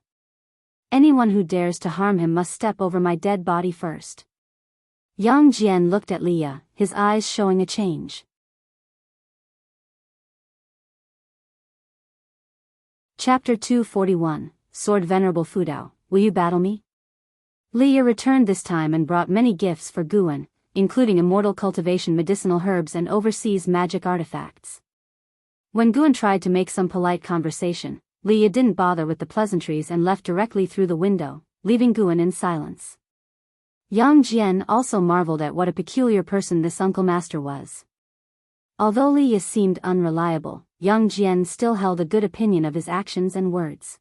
Anyone who dares to harm him must step over my dead body first. Yang Jian looked at Leah, his eyes showing a change. Chapter 241, Sword Venerable Fudao, will you battle me? Leah returned this time and brought many gifts for Guan, including immortal cultivation medicinal herbs and overseas magic artifacts. When Guan tried to make some polite conversation, Leah didn't bother with the pleasantries and left directly through the window, leaving Guan in silence. Yang Jian also marveled at what a peculiar person this uncle master was. Although Leah seemed unreliable, Yang Jian still held a good opinion of his actions and words.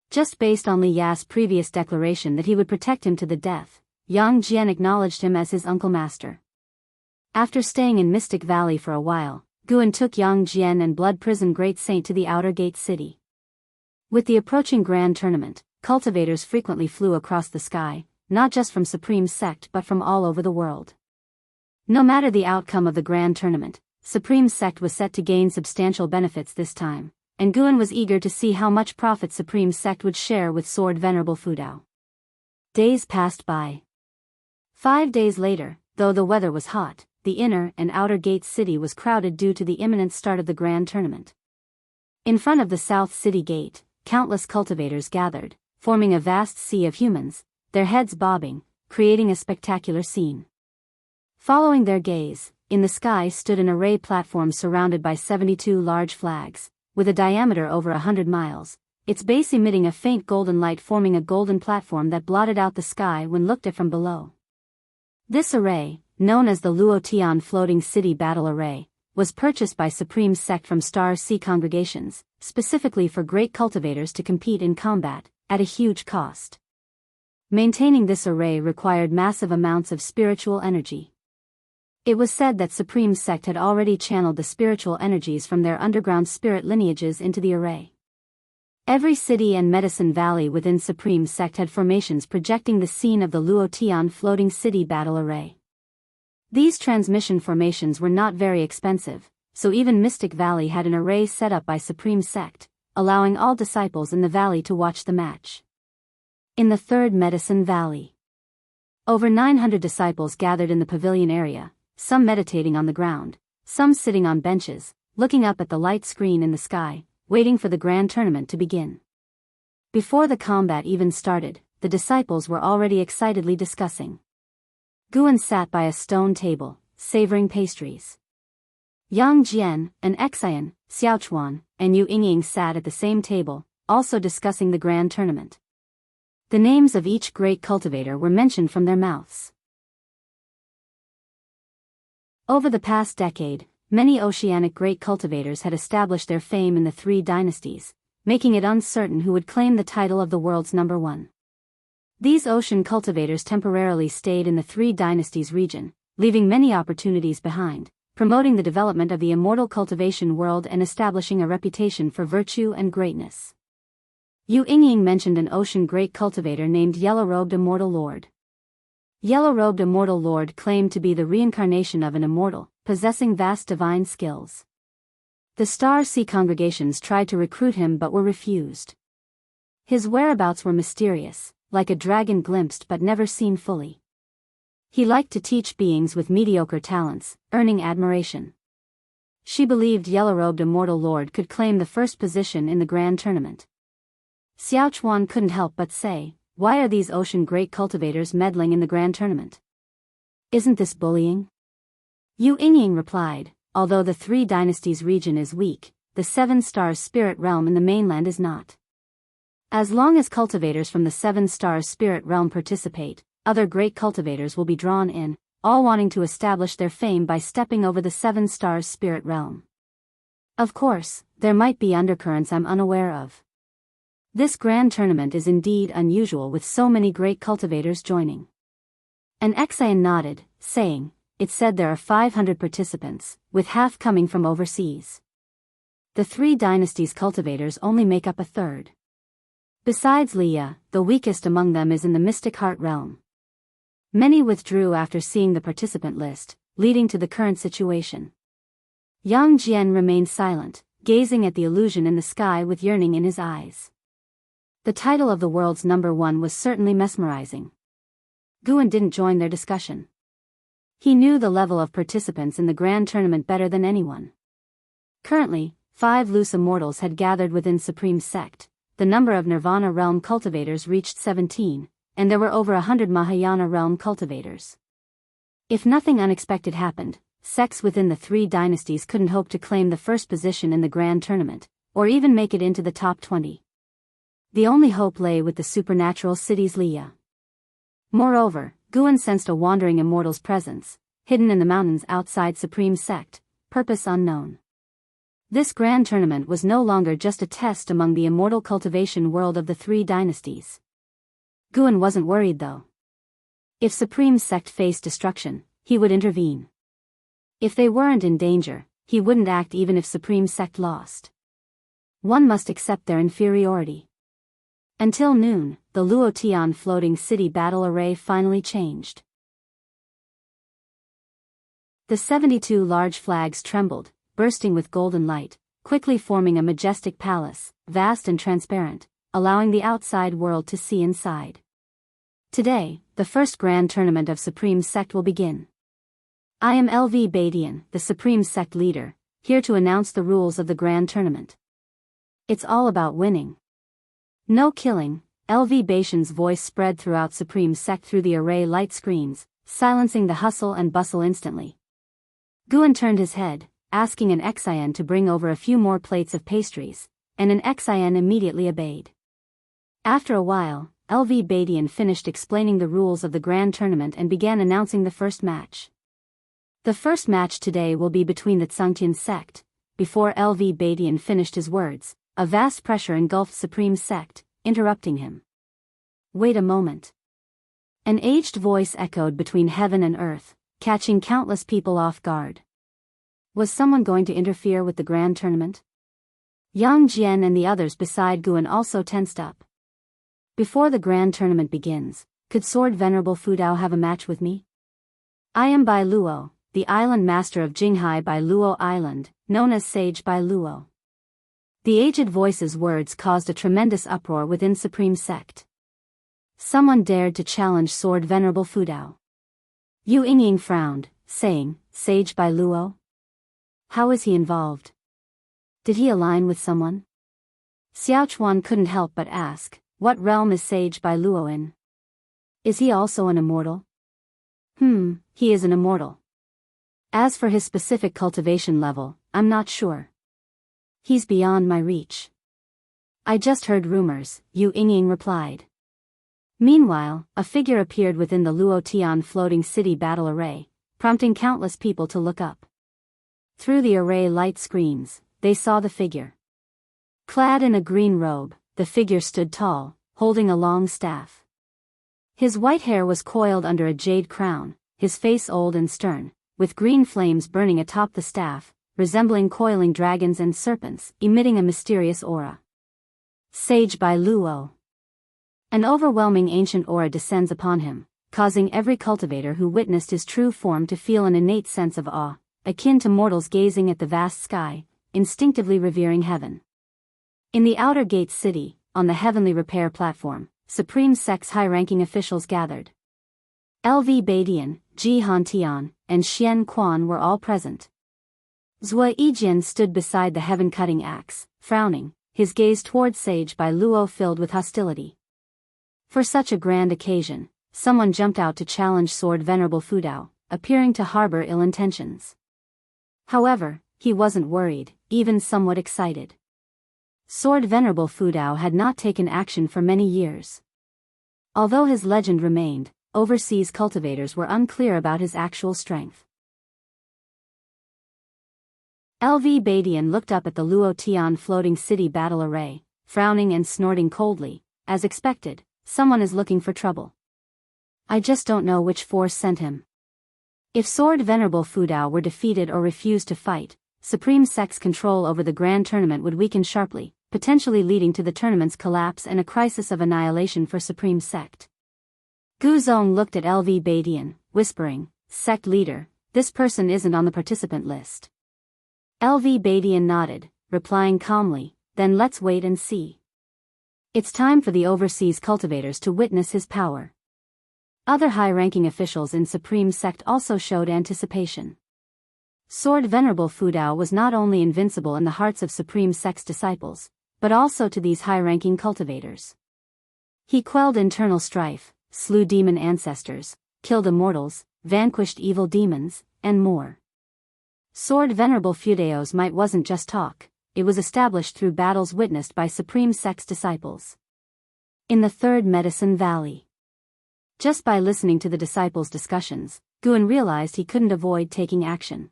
Just based on Li Ya's previous declaration that he would protect him to the death, Yang Jian acknowledged him as his uncle master. After staying in Mystic Valley for a while, Guan took Yang Jian and Blood Prison Great Saint to the Outer Gate City. With the approaching Grand Tournament, cultivators frequently flew across the sky, not just from Supreme Sect but from all over the world. No matter the outcome of the Grand Tournament, Supreme Sect was set to gain substantial benefits this time, and Guan was eager to see how much profit Supreme Sect would share with Sword Venerable Fudao. Days passed by. 5 days later, though the weather was hot, the inner and outer gate city was crowded due to the imminent start of the Grand Tournament. In front of the South City Gate, countless cultivators gathered, forming a vast sea of humans, their heads bobbing, creating a spectacular scene. Following their gaze, in the sky stood an array platform surrounded by 72 large flags, with a diameter over 100 miles, its base emitting a faint golden light forming a golden platform that blotted out the sky when looked at from below. This array, known as the Luotian Floating City Battle Array, was purchased by Supreme Sect from Star Sea congregations, specifically for great cultivators to compete in combat, at a huge cost. Maintaining this array required massive amounts of spiritual energy. It was said that Supreme Sect had already channeled the spiritual energies from their underground spirit lineages into the array. Every city and medicine valley within Supreme Sect had formations projecting the scene of the Luotian floating city battle array. These transmission formations were not very expensive, so even Mystic Valley had an array set up by Supreme Sect, allowing all disciples in the valley to watch the match. In the third Medicine Valley, over 900 disciples gathered in the pavilion area, some meditating on the ground, some sitting on benches, looking up at the light screen in the sky, waiting for the grand tournament to begin. Before the combat even started, the disciples were already excitedly discussing. Guan sat by a stone table, savoring pastries. Yang Jian, an Xian, Xiaochuan, and Yu Yingying sat at the same table, also discussing the grand tournament. The names of each great cultivator were mentioned from their mouths. Over the past decade, many oceanic great cultivators had established their fame in the three dynasties, making it uncertain who would claim the title of the world's number one. These ocean cultivators temporarily stayed in the three dynasties region, leaving many opportunities behind, promoting the development of the immortal cultivation world and establishing a reputation for virtue and greatness. Yu Yingying mentioned an ocean great cultivator named Yellow-Robed Immortal Lord. Yellow-Robed Immortal Lord claimed to be the reincarnation of an immortal, possessing vast divine skills. The Star Sea congregations tried to recruit him but were refused. His whereabouts were mysterious, like a dragon glimpsed but never seen fully. He liked to teach beings with mediocre talents, earning admiration. She believed Yellow-Robed Immortal Lord could claim the first position in the grand tournament. Xiaochuan couldn't help but say, "Why are these ocean great cultivators meddling in the grand tournament? Isn't this bullying?" Yu Yingying replied, "Although the three dynasties region is weak, the seven stars spirit realm in the mainland is not. As long as cultivators from the seven stars spirit realm participate, other great cultivators will be drawn in, all wanting to establish their fame by stepping over the seven stars spirit realm. Of course, there might be undercurrents I'm unaware of. This grand tournament is indeed unusual with so many great cultivators joining." An Xian nodded, saying, "It said there are 500 participants, with half coming from overseas. The three dynasties cultivators only make up a third. Besides Leah, the weakest among them is in the Mystic Heart realm." Many withdrew after seeing the participant list, leading to the current situation. Yang Jian remained silent, gazing at the illusion in the sky with yearning in his eyes. The title of the world's number one was certainly mesmerizing. Guan didn't join their discussion. He knew the level of participants in the grand tournament better than anyone. Currently, 5 loose immortals had gathered within Supreme Sect, the number of Nirvana realm cultivators reached 17, and there were over 100 Mahayana realm cultivators. If nothing unexpected happened, sects within the three dynasties couldn't hope to claim the first position in the grand tournament, or even make it into the top 20. The only hope lay with the supernatural cities Leah. Moreover, Guan sensed a wandering immortal's presence, hidden in the mountains outside Supreme Sect, purpose unknown. This grand tournament was no longer just a test among the immortal cultivation world of the three dynasties. Guan wasn't worried though. If Supreme Sect faced destruction, he would intervene. If they weren't in danger, he wouldn't act even if Supreme Sect lost. One must accept their inferiority. Until noon, the Luotian floating city battle array finally changed. The 72 large flags trembled, bursting with golden light, quickly forming a majestic palace, vast and transparent, allowing the outside world to see inside. Today, the first grand tournament of Supreme Sect will begin. I am LV Badian, the Supreme Sect leader, here to announce the rules of the grand tournament. It's all about winning. No killing. LV Badian's voice spread throughout Supreme Sect through the array light screens, silencing the hustle and bustle instantly. Guan turned his head, asking an Xian to bring over a few more plates of pastries, and an Xian immediately obeyed. After a while, LV Badian finished explaining the rules of the grand tournament and began announcing the first match. The first match today will be between the Zhangtian sect. Before LV Badian finished his words, a vast pressure engulfed Supreme Sect, interrupting him. Wait a moment. An aged voice echoed between heaven and earth. catching countless people off guard. Was someone going to interfere with the grand tournament? Yang Jian and the others beside Guan also tensed up. Before the grand tournament begins, could Sword Venerable Fudao have a match with me? I am Bai Luo, the island master of Jinghai Bai Luo Island, known as Sage Bai Luo. The aged voice's words caused a tremendous uproar within Supreme Sect. Someone dared to challenge Sword Venerable Fudao. Yu Yingying frowned, saying, Sage Bai Luo? How is he involved? Did he align with someone? Xiaochuan couldn't help but ask, what realm is Sage Bai Luo in? Is he also an immortal? He is an immortal. As for his specific cultivation level, I'm not sure. He's beyond my reach. I just heard rumors, Yu Yingying replied. Meanwhile, a figure appeared within the Luo Tian floating city battle array, prompting countless people to look up. Through the array light screens, they saw the figure. Clad in a green robe, the figure stood tall, holding a long staff. His white hair was coiled under a jade crown, his face old and stern, with green flames burning atop the staff, resembling coiling dragons and serpents, emitting a mysterious aura. Sage Bai Luo. An overwhelming ancient aura descends upon him, causing every cultivator who witnessed his true form to feel an innate sense of awe, akin to mortals gazing at the vast sky, instinctively revering heaven. In the outer gate city, on the heavenly repair platform, Supreme Sect's high-ranking officials gathered. LV Badian, Ji Hantian, and Xian Quan were all present. Zhua Yijian stood beside the heaven-cutting axe, frowning, his gaze toward Sage Bai Luo filled with hostility. For such a grand occasion, someone jumped out to challenge Sword Venerable Fudao, appearing to harbor ill intentions. However, he wasn't worried, even somewhat excited. Sword Venerable Fudao had not taken action for many years. Although his legend remained, overseas cultivators were unclear about his actual strength. LV Badian looked up at the Luo Tian floating city battle array, frowning and snorting coldly. As expected, someone is looking for trouble. I just don't know which force sent him. If Sword Venerable Fudao were defeated or refused to fight, Supreme Sect's control over the grand tournament would weaken sharply, potentially leading to the tournament's collapse and a crisis of annihilation for Supreme Sect. Gu Zong looked at LV Badian, whispering, Sect leader, this person isn't on the participant list. LV Badian nodded, replying calmly, then let's wait and see. It's time for the overseas cultivators to witness his power. Other high-ranking officials in Supreme Sect also showed anticipation. Sword Venerable Fudao was not only invincible in the hearts of Supreme Sect's disciples, but also to these high-ranking cultivators. He quelled internal strife, slew demon ancestors, killed immortals, vanquished evil demons, and more. Sword Venerable Fudao's might wasn't just talk, it was established through battles witnessed by Supreme Sect's disciples. In the Third Medicine Valley. Just by listening to the disciples' discussions, Guan realized he couldn't avoid taking action.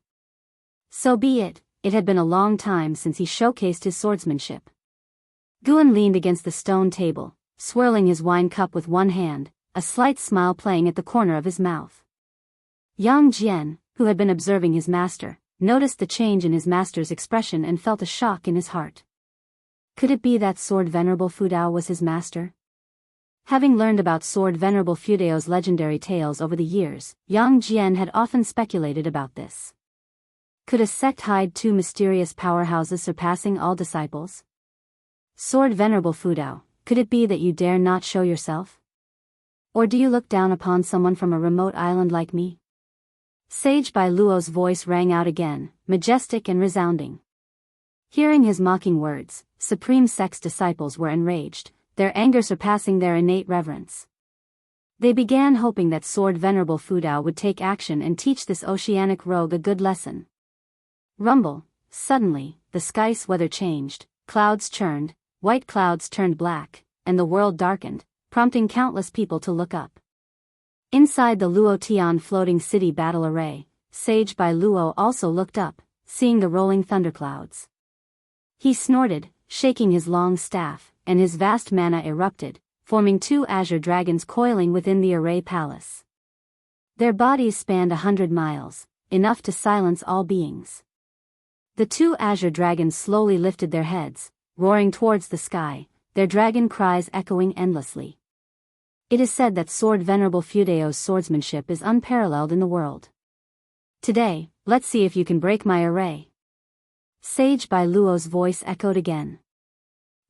So be it, it had been a long time since he showcased his swordsmanship. Guan leaned against the stone table, swirling his wine cup with one hand, a slight smile playing at the corner of his mouth. Yang Jian, who had been observing his master, noticed the change in his master's expression and felt a shock in his heart. Could it be that Sword Venerable Fudao was his master? Having learned about Sword Venerable Fudao's legendary tales over the years, Yang Jian had often speculated about this. Could a sect hide two mysterious powerhouses surpassing all disciples? Sword Venerable Fudao, could it be that you dare not show yourself? Or do you look down upon someone from a remote island like me? Sage Bai Luo's voice rang out again, majestic and resounding. Hearing his mocking words, Supreme Sect's disciples were enraged, their anger surpassing their innate reverence. They began hoping that Sword Venerable Fudao would take action and teach this oceanic rogue a good lesson. Rumble, suddenly, the sky's weather changed, clouds churned, white clouds turned black, and the world darkened, prompting countless people to look up. Inside the Luo Tian floating city battle array, Sage Bai Luo also looked up, seeing the rolling thunderclouds. He snorted, shaking his long staff, and his vast mana erupted, forming two azure dragons coiling within the array palace. Their bodies spanned 100 miles, enough to silence all beings. The two azure dragons slowly lifted their heads, roaring towards the sky, their dragon cries echoing endlessly. It is said that Sword Venerable Fudao's swordsmanship is unparalleled in the world. Today, let's see if you can break my array. Sage Bai Luo's voice echoed again.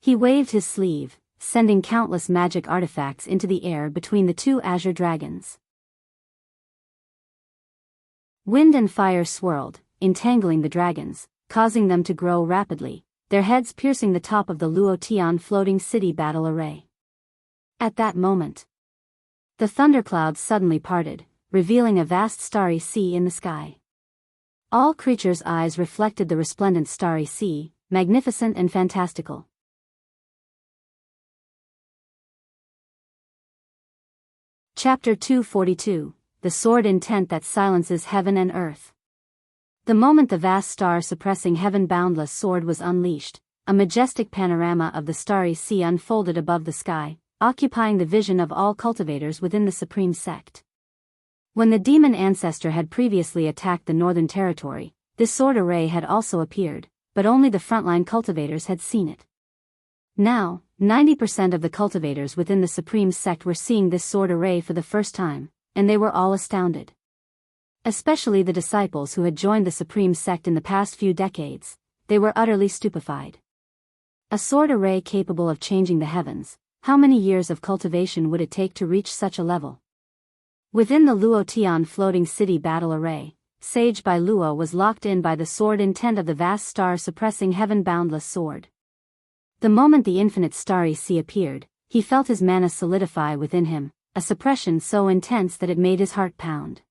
He waved his sleeve, sending countless magic artifacts into the air between the two azure dragons. Wind and fire swirled, entangling the dragons, causing them to grow rapidly, their heads piercing the top of the Luo Tian floating city battle array. At that moment, the thunderclouds suddenly parted, revealing a vast starry sea in the sky. All creatures' eyes reflected the resplendent starry sea, magnificent and fantastical. Chapter 242, The Sword Intent That Silences Heaven and Earth. The moment the vast star-suppressing heaven-boundless sword was unleashed, a majestic panorama of the starry sea unfolded above the sky, occupying the vision of all cultivators within the supreme sect. When the demon ancestor had previously attacked the northern territory, this sword array had also appeared, but only the frontline cultivators had seen it. Now, 90% of the cultivators within the supreme sect were seeing this sword array for the first time, and they were all astounded. Especially the disciples who had joined the supreme sect in the past few decades, they were utterly stupefied. A sword array capable of changing the heavens, how many years of cultivation would it take to reach such a level? Within the Luo Tian floating city battle array, Sage Bai Luo was locked in by the sword intent of the vast star-suppressing heaven-boundless sword. The moment the infinite starry sea appeared, he felt his mana solidify within him, a suppression so intense that it made his heart pound.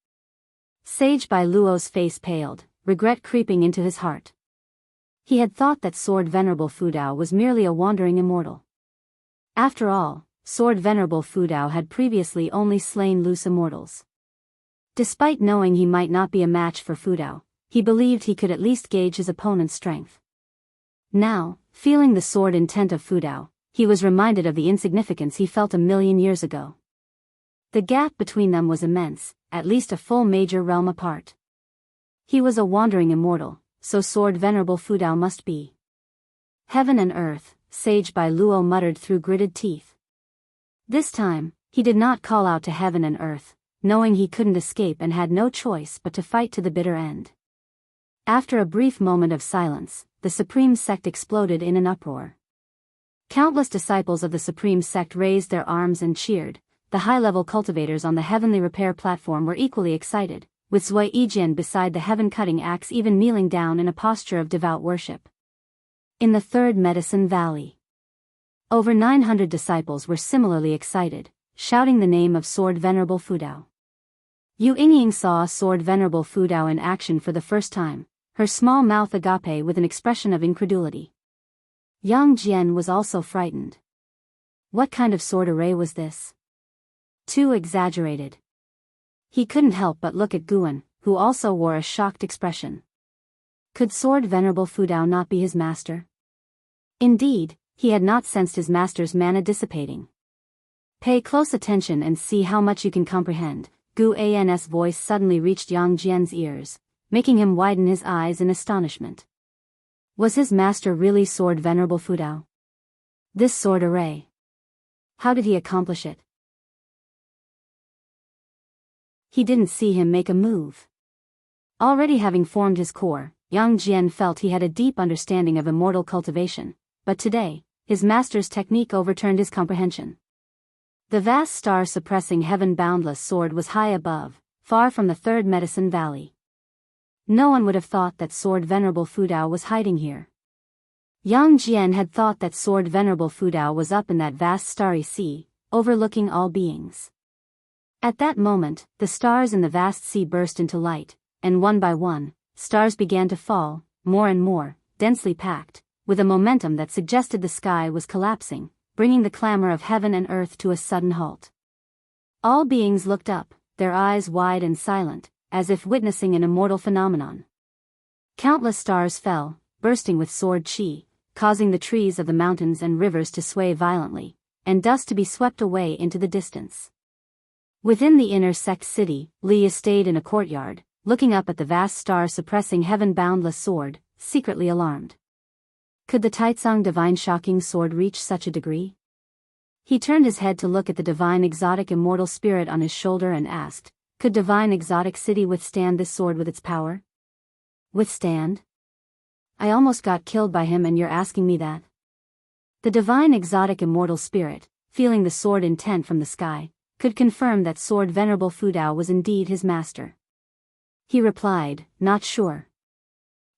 Sage Bai Luo's face paled, regret creeping into his heart. He had thought that Sword Venerable Fudao was merely a wandering immortal. After all, Sword Venerable Fudao had previously only slain loose immortals. Despite knowing he might not be a match for Fudao, he believed he could at least gauge his opponent's strength. Now, feeling the sword intent of Fudao, he was reminded of the insignificance he felt 1,000,000 years ago. The gap between them was immense, at least a full major realm apart. He was a wandering immortal, so Sword Venerable Fudao must be. Heaven and earth, Sage Bai Luo muttered through gritted teeth. This time, he did not call out to heaven and earth, knowing he couldn't escape and had no choice but to fight to the bitter end. After a brief moment of silence, the Supreme Sect exploded in an uproar. Countless disciples of the Supreme Sect raised their arms and cheered. The high-level cultivators on the heavenly repair platform were equally excited, with Zui Yijian beside the heaven-cutting axe even kneeling down in a posture of devout worship. In the Third Medicine Valley, over 900 disciples were similarly excited, shouting the name of Sword Venerable Fudao. Yu Yingying saw Sword Venerable Fudao in action for the first time, her small mouth agape with an expression of incredulity. Yang Jian was also frightened. What kind of sword array was this? Too exaggerated. He couldn't help but look at Guan, who also wore a shocked expression. Could Sword Venerable Fudao not be his master? Indeed, he had not sensed his master's mana dissipating. Pay close attention and see how much you can comprehend. Gu An's voice suddenly reached Yang Jian's ears, making him widen his eyes in astonishment. Was his master really Sword Venerable Fudao? This sword array. How did he accomplish it? He didn't see him make a move. Already having formed his core, Yang Jian felt he had a deep understanding of immortal cultivation, but today, his master's technique overturned his comprehension. The vast star-suppressing heaven-boundless sword was high above, far from the Third Medicine Valley. No one would have thought that Sword Venerable Fudao was hiding here. Yang Jian had thought that Sword Venerable Fudao was up in that vast starry sea, overlooking all beings. At that moment, the stars in the vast sea burst into light, and one by one, stars began to fall, more and more, densely packed, with a momentum that suggested the sky was collapsing, bringing the clamor of heaven and earth to a sudden halt. All beings looked up, their eyes wide and silent, as if witnessing an immortal phenomenon. Countless stars fell, bursting with sword chi, causing the trees of the mountains and rivers to sway violently, and dust to be swept away into the distance. Within the inner sect city, Leah stayed in a courtyard, looking up at the vast star-suppressing heaven-boundless sword, secretly alarmed. Could the Taizong divine shocking sword reach such a degree? He turned his head to look at the divine exotic immortal spirit on his shoulder and asked, could divine exotic city withstand this sword with its power? Withstand? I almost got killed by him and you're asking me that? The divine exotic immortal spirit, feeling the sword intent from the sky, could confirm that sword Venerable Fudao was indeed his master. He replied, not sure.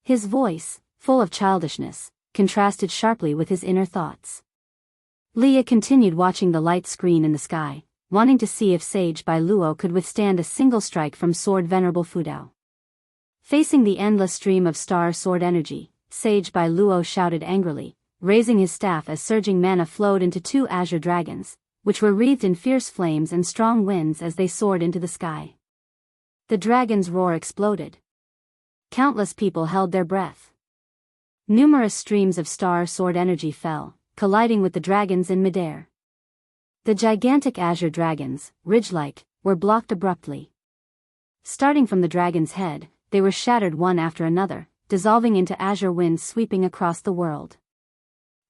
His voice, full of childishness, contrasted sharply with his inner thoughts. Leah continued watching the light screen in the sky, wanting to see if Sage Bai Luo could withstand a single strike from sword Venerable Fudao. Facing the endless stream of star sword energy, Sage Bai Luo shouted angrily, raising his staff as surging mana flowed into two azure dragons, which were wreathed in fierce flames and strong winds as they soared into the sky. The dragon's roar exploded. Countless people held their breath. Numerous streams of star sword energy fell, colliding with the dragons in midair. The gigantic azure dragons, ridge-like, were blocked abruptly. Starting from the dragon's head, they were shattered one after another, dissolving into azure winds sweeping across the world.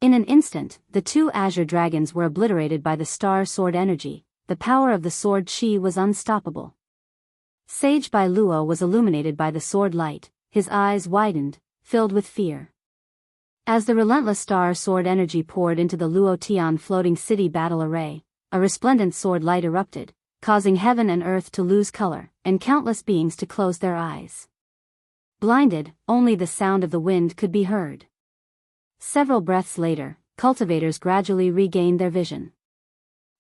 In an instant, the two azure dragons were obliterated by the star sword energy. The power of the sword chi was unstoppable. Sage Bai Luo was illuminated by the sword light, his eyes widened, filled with fear. As the relentless star sword energy poured into the Luo Tian floating city battle array, a resplendent sword light erupted, causing heaven and earth to lose color, and countless beings to close their eyes. Blinded, only the sound of the wind could be heard. Several breaths later, cultivators gradually regained their vision.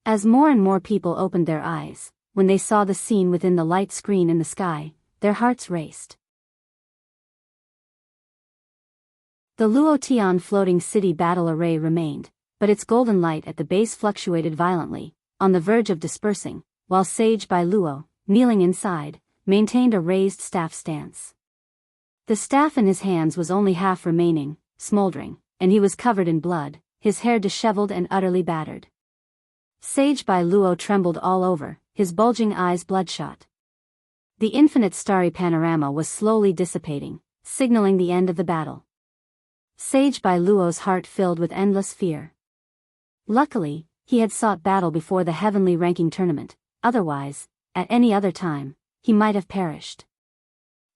As more and more people opened their eyes, when they saw the scene within the light screen in the sky, their hearts raced. The Luo Tian floating city battle array remained, but its golden light at the base fluctuated violently, on the verge of dispersing, while Sage Bai Luo, kneeling inside, maintained a raised staff stance. The staff in his hands was only half remaining, smoldering, and he was covered in blood, his hair disheveled and utterly battered. Sage Bai Luo trembled all over, his bulging eyes bloodshot. The infinite starry panorama was slowly dissipating, signaling the end of the battle. Sage Bai Luo's heart filled with endless fear. Luckily, he had sought battle before the heavenly ranking tournament, otherwise, at any other time, he might have perished.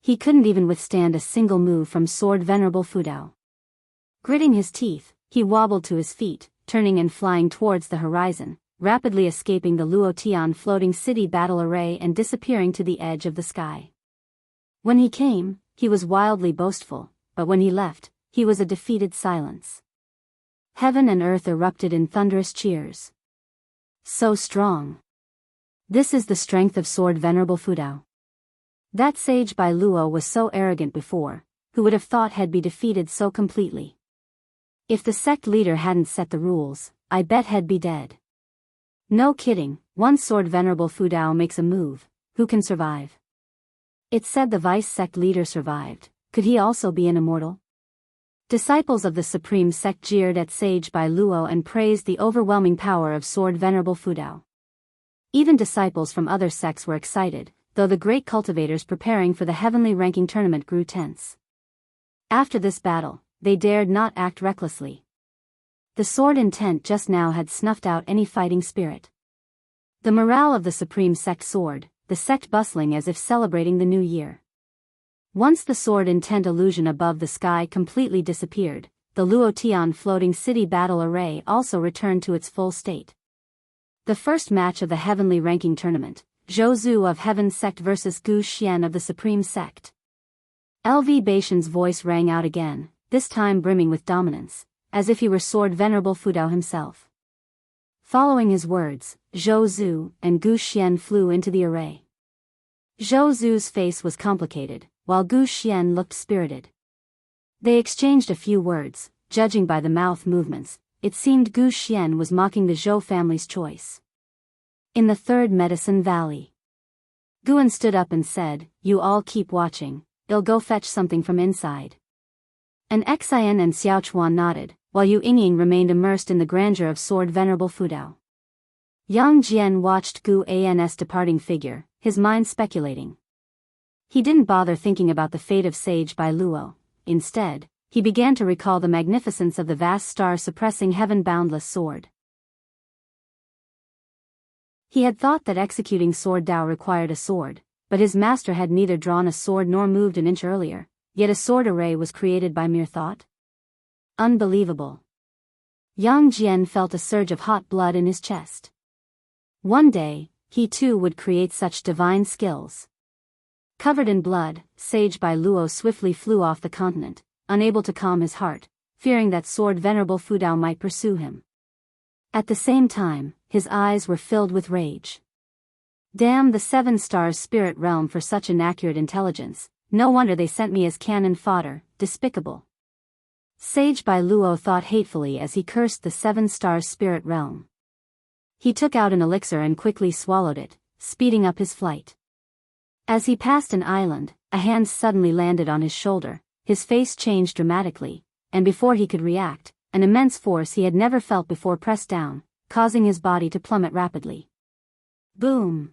He couldn't even withstand a single move from sword Venerable Fudao. Gritting his teeth, he wobbled to his feet, turning and flying towards the horizon, rapidly escaping the Luo Tian floating city battle array and disappearing to the edge of the sky. When he came, he was wildly boastful, but when he left, he was a defeated silence. Heaven and earth erupted in thunderous cheers. So strong. This is the strength of sword Venerable Fudao. That Sage Bai Luo was so arrogant before, who would have thought he'd be defeated so completely? If the sect leader hadn't set the rules, I bet he'd be dead. No kidding, once sword Venerable Fudao makes a move, who can survive? It said the vice sect leader survived, could he also be an immortal? Disciples of the Supreme Sect jeered at Sage Bai Luo and praised the overwhelming power of sword Venerable Fudao. Even disciples from other sects were excited, though the great cultivators preparing for the heavenly ranking tournament grew tense. After this battle, they dared not act recklessly. The sword intent just now had snuffed out any fighting spirit. The morale of the Supreme Sect soared, the sect bustling as if celebrating the new year. Once the sword intent illusion above the sky completely disappeared, the Luo Tian floating city battle array also returned to its full state. The first match of the heavenly ranking tournament, Zhou Zhu of Heaven Sect vs Gu Xian of the Supreme Sect. LV Baishan's voice rang out again, this time brimming with dominance, as if he were sword Venerable Fudao himself. Following his words, Zhou Zhu and Gu Xian flew into the array. Zhou Zhu's face was complicated, while Gu Xian looked spirited. They exchanged a few words, judging by the mouth movements. It seemed Gu Xian was mocking the Zhou family's choice. In the third Medicine Valley, Guan stood up and said, "You all keep watching, I'll go fetch something from inside." And Xian and Xiaochuan nodded, while Yu Yingying remained immersed in the grandeur of sword Venerable Fudao. Yang Jian watched Gu An's departing figure, his mind speculating. He didn't bother thinking about the fate of Sage Bai Luo. Instead, he began to recall the magnificence of the vast star-suppressing heaven-boundless sword. He had thought that executing sword Dao required a sword, but his master had neither drawn a sword nor moved an inch earlier, yet a sword array was created by mere thought? Unbelievable. Yang Jian felt a surge of hot blood in his chest. One day, he too would create such divine skills. Covered in blood, Sage Bai Luo swiftly flew off the continent, unable to calm his heart, fearing that sword Venerable Fu Dao might pursue him. At the same time, his eyes were filled with rage. Damn the 7 stars spirit realm for such inaccurate intelligence, no wonder they sent me as cannon fodder, despicable. Sage Bai Luo thought hatefully as he cursed the 7 stars spirit realm. He took out an elixir and quickly swallowed it, speeding up his flight. As he passed an island, a hand suddenly landed on his shoulder, his face changed dramatically, and before he could react, an immense force he had never felt before pressed down, causing his body to plummet rapidly. Boom!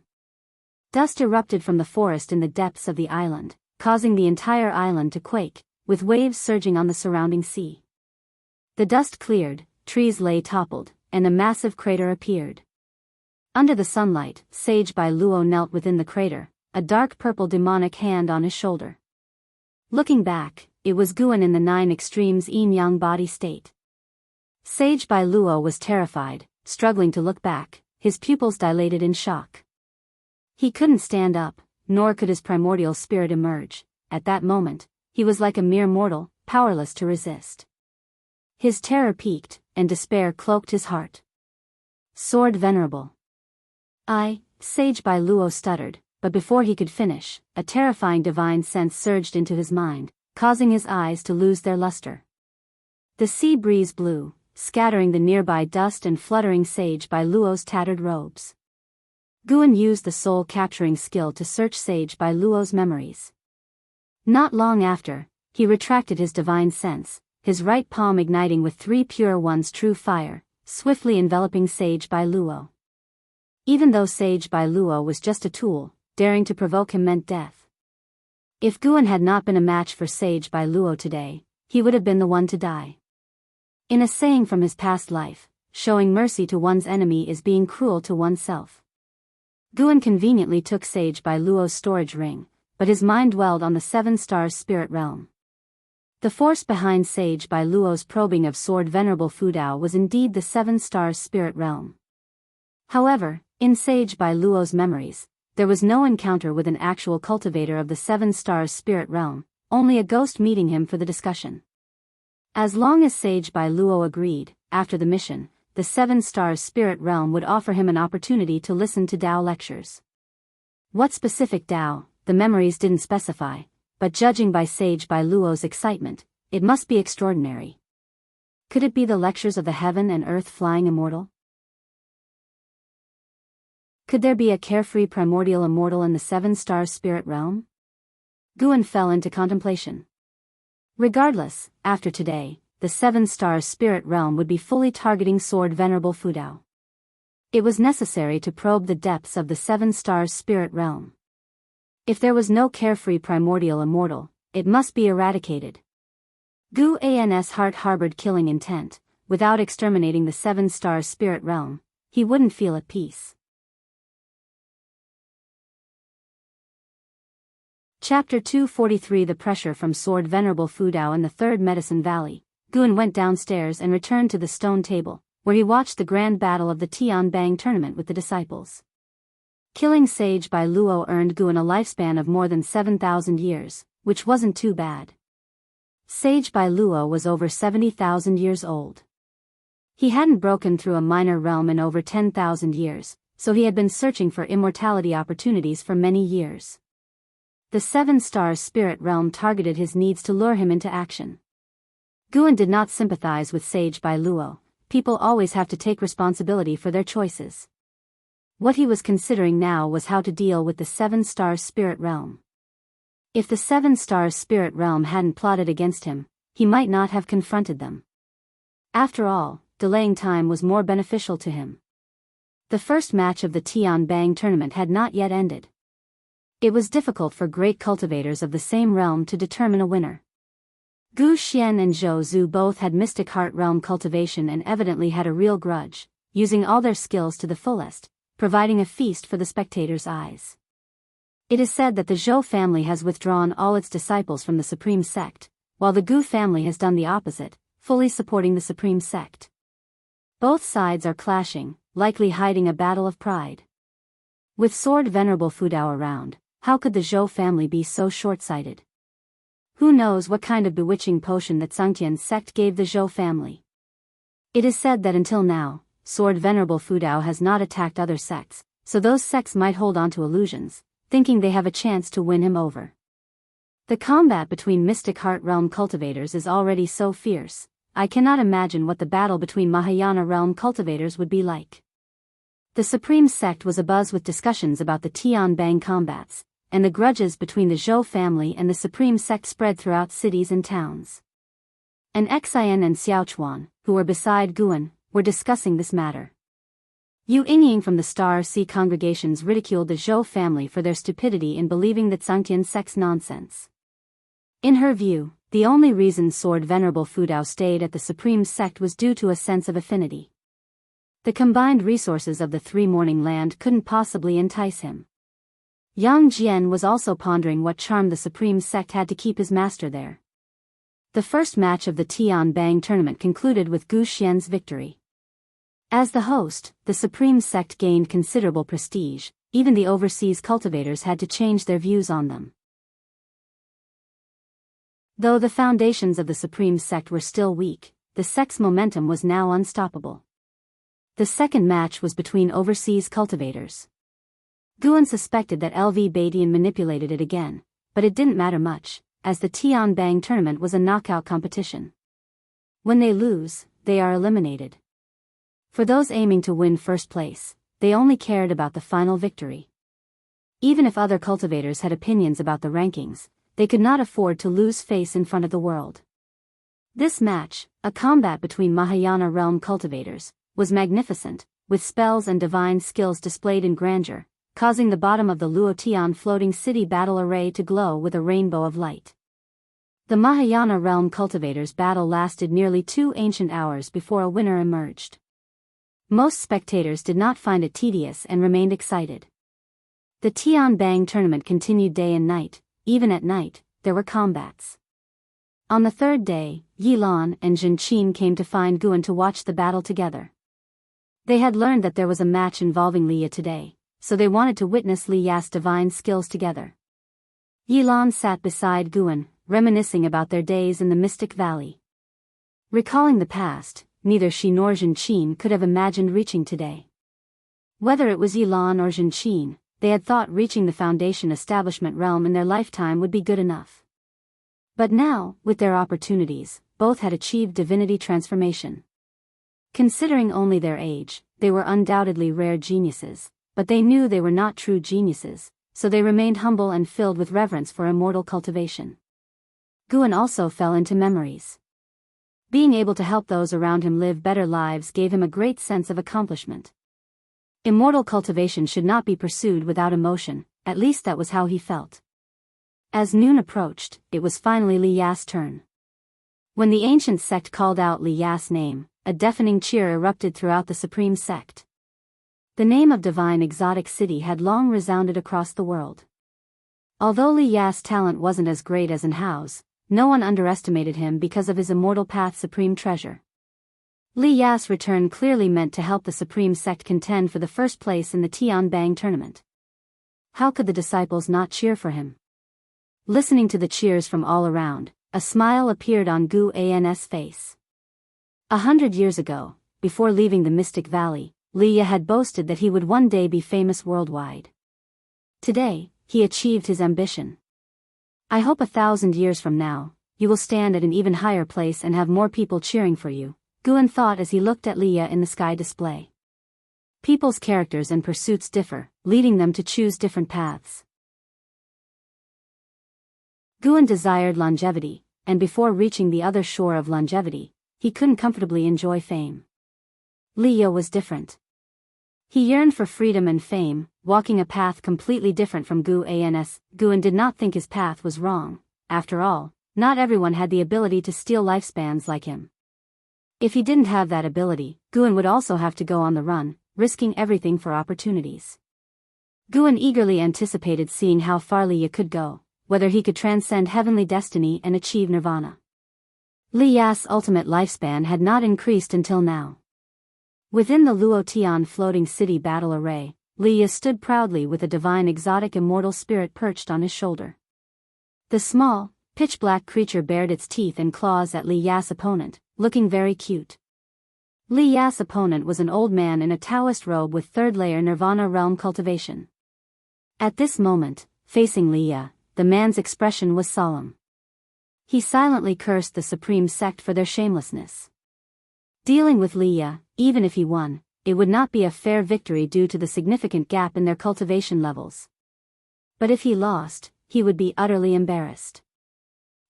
Dust erupted from the forest in the depths of the island, causing the entire island to quake, with waves surging on the surrounding sea. The dust cleared, trees lay toppled, and a massive crater appeared. Under the sunlight, Sage Bai Luo knelt within the crater, a dark purple demonic hand on his shoulder. Looking back, it was Guan in the 9 extremes yin-yang body state. Sage Bai Luo was terrified, struggling to look back, his pupils dilated in shock. He couldn't stand up, nor could his primordial spirit emerge. At that moment, he was like a mere mortal, powerless to resist. His terror peaked, and despair cloaked his heart. Sword Venerable. Sage Bai Luo stuttered, but before he could finish, a terrifying divine sense surged into his mind, causing his eyes to lose their luster. The sea breeze blew, scattering the nearby dust and fluttering Sage Bai Luo's tattered robes. Guan used the soul-capturing skill to search Sage Bai Luo's memories. Not long after, he retracted his divine sense, his right palm igniting with 3 pure ones true fire, swiftly enveloping Sage Bai Luo. Even though Sage Bai Luo was just a tool, daring to provoke him meant death. If Guan had not been a match for Sage Bai Luo today, he would have been the one to die. In a saying from his past life, showing mercy to one's enemy is being cruel to oneself. Guan conveniently took Sage Bai Luo's storage ring, but his mind dwelled on the 7 stars spirit realm. The force behind Sage Bai Luo's probing of sword Venerable Fu Dao was indeed the 7 stars spirit realm. However, in Sage Bai Luo's memories, there was no encounter with an actual cultivator of the 7 stars spirit realm, only a ghost meeting him for the discussion. As long as Sage Bai Luo agreed, after the mission, the 7 stars spirit realm would offer him an opportunity to listen to Dao lectures. What specific Dao, the memories didn't specify, but judging by Sage Bai Luo's excitement, it must be extraordinary. Could it be the lectures of the heaven and earth flying immortal? Could there be a carefree primordial immortal in the 7 stars spirit realm? Guan fell into contemplation. Regardless, after today, the 7 stars spirit realm would be fully targeting sword Venerable Fu Dao. It was necessary to probe the depths of the 7 stars spirit realm. If there was no carefree primordial immortal, it must be eradicated. Gu An's heart harbored killing intent. Without exterminating the 7 stars spirit realm, he wouldn't feel at peace. Chapter 243 The pressure from sword Venerable Fu Dao in the 3rd Medicine Valley. Guan went downstairs and returned to the stone table, where he watched the grand battle of the Tian Bang tournament with the disciples. Killing Sage Bai Luo earned Guan a lifespan of more than 7,000 years, which wasn't too bad. Sage Bai Luo was over 70,000 years old. He hadn't broken through a minor realm in over 10,000 years, so he had been searching for immortality opportunities for many years. The 7 stars spirit realm targeted his needs to lure him into action. Guan did not sympathize with Sage Bai Luo. People always have to take responsibility for their choices. What he was considering now was how to deal with the 7 stars spirit realm. If the 7 stars spirit realm hadn't plotted against him, he might not have confronted them. After all, delaying time was more beneficial to him. The first match of the Tianbang tournament had not yet ended. It was difficult for great cultivators of the same realm to determine a winner. Gu Xian and Zhou Zhu both had Mystic Heart Realm cultivation and evidently had a real grudge, using all their skills to the fullest, providing a feast for the spectators' eyes. It is said that the Zhou family has withdrawn all its disciples from the Supreme Sect, while the Gu family has done the opposite, fully supporting the Supreme Sect. Both sides are clashing, likely hiding a battle of pride. With Sword Venerable Fudao around, how could the Zhou family be so short-sighted? Who knows what kind of bewitching potion that Sainthood sect gave the Zhou family? It is said that until now, Sword Venerable Fudao has not attacked other sects, so those sects might hold on to illusions, thinking they have a chance to win him over. The combat between Mystic Heart Realm cultivators is already so fierce, I cannot imagine what the battle between Mahayana Realm cultivators would be like. The Supreme Sect was abuzz with discussions about the Tianbang combats, and the grudges between the Zhou family and the Supreme Sect spread throughout cities and towns. And Xian and Xiaochuan, who were beside Guan, were discussing this matter. Yu Yingying from the Star Sea congregations ridiculed the Zhou family for their stupidity in believing that Sainthood sect's nonsense. In her view, the only reason Sword Venerable Fudao stayed at the Supreme Sect was due to a sense of affinity. The combined resources of the Three Morning Land couldn't possibly entice him. Yang Jian was also pondering what charm the Supreme Sect had to keep his master there. The first match of the Tianbang tournament concluded with Gu Xian's victory. As the host, the Supreme Sect gained considerable prestige, even the overseas cultivators had to change their views on them. Though the foundations of the Supreme Sect were still weak, the sect's momentum was now unstoppable. The second match was between overseas cultivators. Guan suspected that LV Badian manipulated it again, but it didn't matter much, as the Tianbang tournament was a knockout competition. When they lose, they are eliminated. For those aiming to win first place, they only cared about the final victory. Even if other cultivators had opinions about the rankings, they could not afford to lose face in front of the world. This match, a combat between Mahayana Realm cultivators, was magnificent, with spells and divine skills displayed in grandeur, causing the bottom of the Luotian floating city battle array to glow with a rainbow of light. The Mahayana Realm cultivators' battle lasted nearly 2 ancient hours before a winner emerged. Most spectators did not find it tedious and remained excited. The Tianbang tournament continued day and night. Even at night, there were combats. On the third day, Yilan and Zhenqin came to find Guan to watch the battle together. They had learned that there was a match involving Liya today, so they wanted to witness Li Ya's divine skills together. Yilan sat beside Guan, reminiscing about their days in the Mystic Valley. Recalling the past, neither she nor Zhenqin could have imagined reaching today. Whether it was Yilan or Zhenqin, they had thought reaching the Foundation establishment realm in their lifetime would be good enough. But now, with their opportunities, both had achieved divinity transformation. Considering only their age, they were undoubtedly rare geniuses, but they knew they were not true geniuses, so they remained humble and filled with reverence for immortal cultivation. Guan also fell into memories. Being able to help those around him live better lives gave him a great sense of accomplishment. Immortal cultivation should not be pursued without emotion, at least that was how he felt. As noon approached, it was finally Li Ya's turn. When the ancient sect called out Li Ya's name, a deafening cheer erupted throughout the Supreme Sect. The name of divine exotic city had long resounded across the world. Although Li Ya's talent wasn't as great as in Hao's, no one underestimated him because of his immortal path supreme treasure. Li Ya's return clearly meant to help the Supreme Sect contend for the first place in the Tianbang tournament. How could the disciples not cheer for him? Listening to the cheers from all around, a smile appeared on Gu An's face. 100 years ago, before leaving the Mystic Valley, Li Ya had boasted that he would one day be famous worldwide. Today, he achieved his ambition. I hope 1,000 years from now, you will stand at an even higher place and have more people cheering for you, Guan thought as he looked at Li Ya in the sky display. People's characters and pursuits differ, leading them to choose different paths. Guan desired longevity, and before reaching the other shore of longevity, he couldn't comfortably enjoy fame. Li Ya was different. He yearned for freedom and fame, walking a path completely different from Guan's. Guan did not think his path was wrong. After all, not everyone had the ability to steal lifespans like him. If he didn't have that ability, Guan would also have to go on the run, risking everything for opportunities. Guan eagerly anticipated seeing how far Liya could go, whether he could transcend heavenly destiny and achieve nirvana. Liya's ultimate lifespan had not increased until now. Within the Luotian floating city battle array, Liya stood proudly with a divine exotic immortal spirit perched on his shoulder. The small, pitch-black creature bared its teeth and claws at Liya's opponent, looking very cute. Liya's opponent was an old man in a Daoist robe with third-layer Nirvana realm cultivation. At this moment, facing Liya, the man's expression was solemn. He silently cursed the supreme sect for their shamelessness. Dealing with Liya, even if he won, it would not be a fair victory due to the significant gap in their cultivation levels. But if he lost, he would be utterly embarrassed.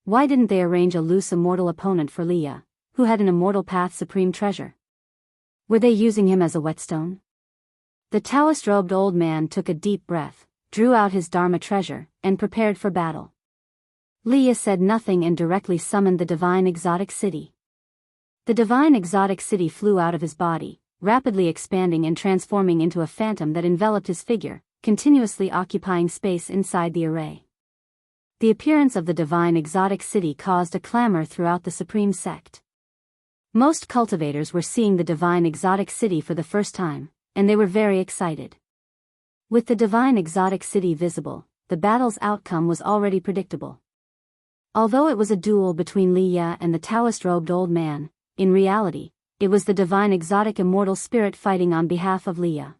Why didn't they arrange a loose immortal opponent for Liya, who had an immortal path supreme treasure? Were they using him as a whetstone? The Daoist-robed old man took a deep breath, drew out his Dharma treasure, and prepared for battle. Liya said nothing and directly summoned the divine exotic city. The divine exotic city flew out of his body, rapidly expanding and transforming into a phantom that enveloped his figure, continuously occupying space inside the array. The appearance of the divine exotic city caused a clamor throughout the supreme sect. Most cultivators were seeing the divine exotic city for the first time, and they were very excited. With the divine exotic city visible, the battle's outcome was already predictable. Although it was a duel between Liya and the Daoist-robed old man, in reality, it was the divine exotic immortal spirit fighting on behalf of Liya.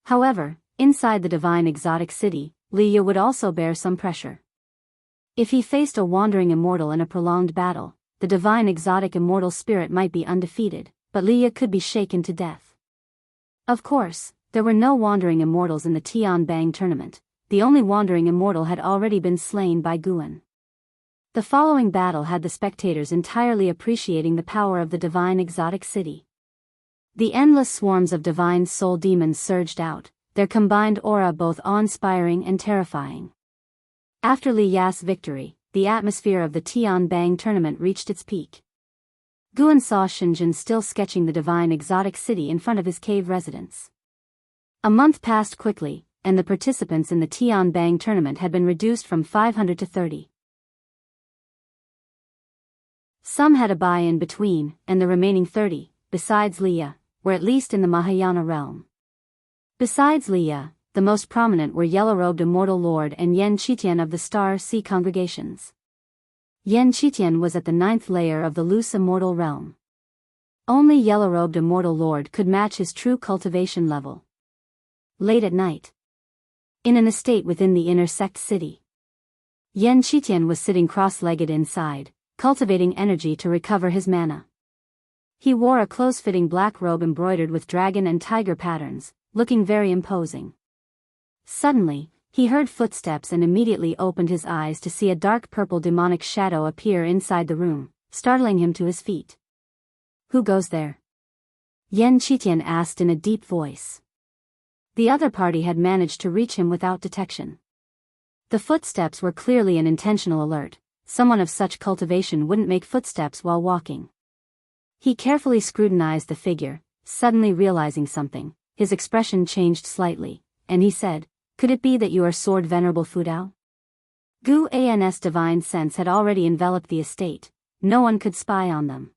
However, inside the divine exotic city, Liya would also bear some pressure. If he faced a wandering immortal in a prolonged battle, the divine exotic immortal spirit might be undefeated, but Liya could be shaken to death. Of course, there were no wandering immortals in the Tianbang tournament. The only wandering immortal had already been slain by Guan. The following battle had the spectators entirely appreciating the power of the divine exotic city. The endless swarms of divine soul demons surged out, their combined aura both awe-inspiring and terrifying. After Liya's victory, the atmosphere of the Tianbang tournament reached its peak. Guan saw Shenzhen still sketching the divine exotic city in front of his cave residence. A month passed quickly, and the participants in the Tianbang tournament had been reduced from 500 to 30. Some had a buy-in between, and the remaining 30, besides Liya, were at least in the Mahayana realm. Besides Liya, the most prominent were Yellow-robed Immortal Lord and Yan Qitian of the Star Sea congregations. Yan Qitian was at the 9th layer of the loose immortal realm. Only Yellow-robed Immortal Lord could match his true cultivation level. Late at night, in an estate within the inner sect city, Yan Qitian was sitting cross-legged inside, cultivating energy to recover his mana. He wore a close-fitting black robe embroidered with dragon and tiger patterns, looking very imposing. Suddenly, he heard footsteps and immediately opened his eyes to see a dark purple demonic shadow appear inside the room, startling him to his feet. "Who goes there?" Yan Qitian asked in a deep voice. The other party had managed to reach him without detection. The footsteps were clearly an intentional alert. Someone of such cultivation wouldn't make footsteps while walking. He carefully scrutinized the figure, suddenly realizing something. His expression changed slightly, and he said, "Could it be that you are Sword Venerable Fudao?" Gu An's divine sense had already enveloped the estate. No one could spy on them.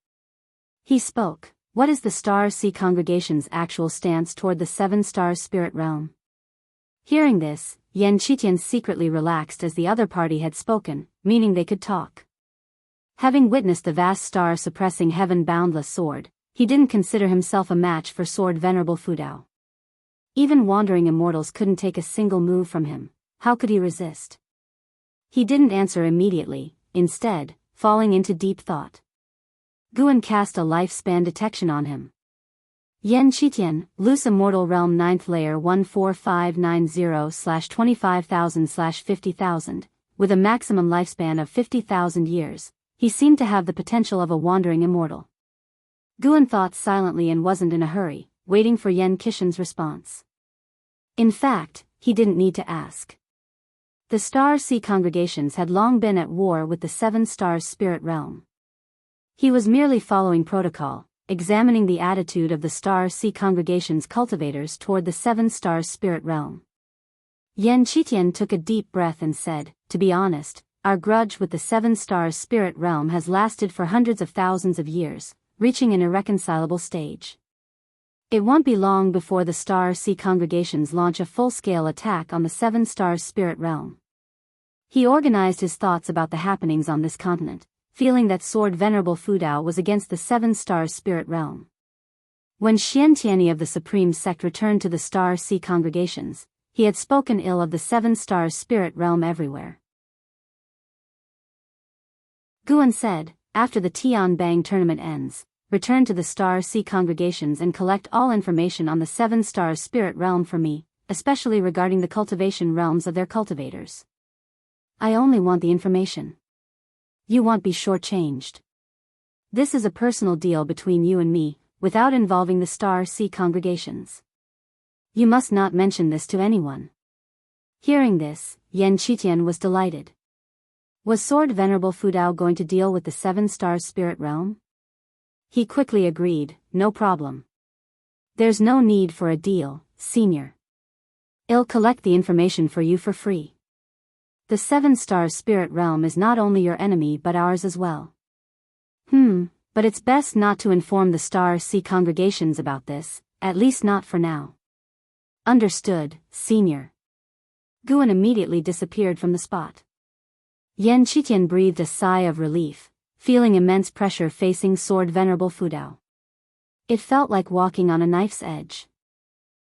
He spoke. "What is the Star Sea congregation's actual stance toward the 7 stars spirit realm?" Hearing this, Yan Qitian secretly relaxed as the other party had spoken, meaning they could talk. Having witnessed the vast star-suppressing heaven-boundless sword, he didn't consider himself a match for Sword Venerable Fudao. Even wandering immortals couldn't take a single move from him. How could he resist? He didn't answer immediately, instead, falling into deep thought. Guan cast a lifespan detection on him. Yan Qitian, Loose Immortal Realm 9th Layer 14590/25,000/50,000, with a maximum lifespan of 50,000 years, he seemed to have the potential of a wandering immortal. Guan thought silently and wasn't in a hurry, waiting for Yan Qixin's response. In fact, he didn't need to ask. The Star Sea congregations had long been at war with the Seven Stars spirit realm. He was merely following protocol, examining the attitude of the Star Sea congregation's cultivators toward the Seven Stars spirit realm. Yan Qitian took a deep breath and said, "To be honest, our grudge with the Seven Stars spirit realm has lasted for hundreds of thousands of years, reaching an irreconcilable stage. It won't be long before the Star Sea congregations launch a full-scale attack on the Seven Stars spirit realm." He organized his thoughts about the happenings on this continent, feeling that Sword Venerable Fudao was against the Seven Stars spirit realm. When Xiantiani of the Supreme Sect returned to the Star Sea congregations, he had spoken ill of the Seven Stars spirit realm everywhere. Guan said, "After the Tian Bang tournament ends, return to the Star Sea congregations and collect all information on the Seven Stars spirit realm for me, especially regarding the cultivation realms of their cultivators. I only want the information. You won't be shortchanged. This is a personal deal between you and me, without involving the Star Sea congregations. You must not mention this to anyone." Hearing this, Yan Qitian was delighted. Was Sword Venerable Fudao going to deal with the Seven Stars spirit realm? He quickly agreed, "No problem. There's no need for a deal, Senior. I'll collect the information for you for free. The Seven Stars spirit realm is not only your enemy but ours as well. But it's best not to inform the Star Sea congregations about this, at least not for now." "Understood, Senior." Guan immediately disappeared from the spot. Yan Qitian breathed a sigh of relief, feeling immense pressure facing Sword Venerable Fudao. It felt like walking on a knife's edge.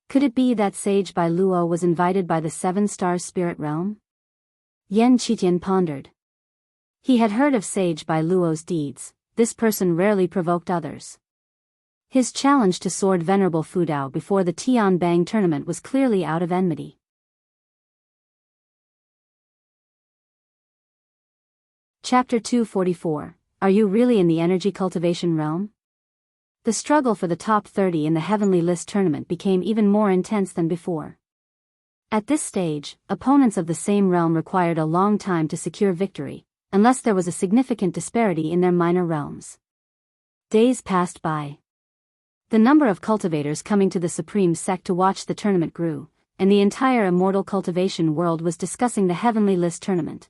Could it be that Sage Bai Luo was invited by the Seven Stars spirit realm? Yan Qitian pondered. He had heard of Sage Bai Luo's deeds. This person rarely provoked others. His challenge to Sword Venerable Fudao before the Tian Bang tournament was clearly out of enmity. Chapter 244. Are you really in the energy cultivation realm? The struggle for the top 30 in the Heavenly List tournament became even more intense than before. At this stage, opponents of the same realm required a long time to secure victory, unless there was a significant disparity in their minor realms. Days passed by. The number of cultivators coming to the Supreme Sect to watch the tournament grew, and the entire immortal cultivation world was discussing the Heavenly List tournament.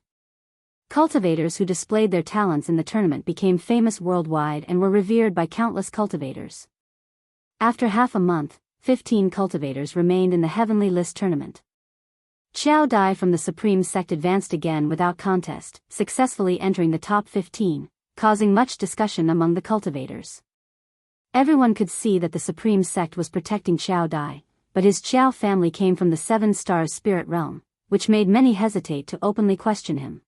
Cultivators who displayed their talents in the tournament became famous worldwide and were revered by countless cultivators. After half a month, 15 cultivators remained in the Heavenly List tournament. Xiao Dai from the Supreme Sect advanced again without contest, successfully entering the top 15, causing much discussion among the cultivators. Everyone could see that the Supreme Sect was protecting Xiao Dai, but his Xiao family came from the Seven Stars spirit realm, which made many hesitate to openly question him.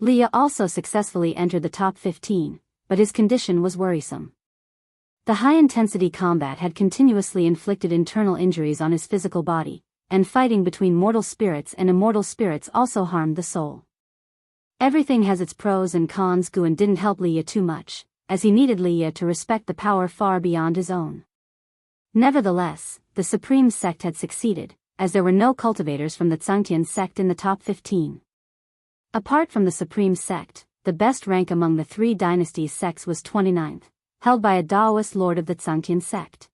Leah also successfully entered the top 15, but his condition was worrisome. The high-intensity combat had continuously inflicted internal injuries on his physical body, and fighting between mortal spirits and immortal spirits also harmed the soul. Everything has its pros and cons. Guan didn't help Leah too much, as he needed Leah to respect the power far beyond his own. Nevertheless, the Supreme Sect had succeeded, as there were no cultivators from the Zhangtian sect in the top 15. Apart from the Supreme Sect, the best rank among the three dynasties sects was 29th, held by a Daoist lord of the Zhangtian sect.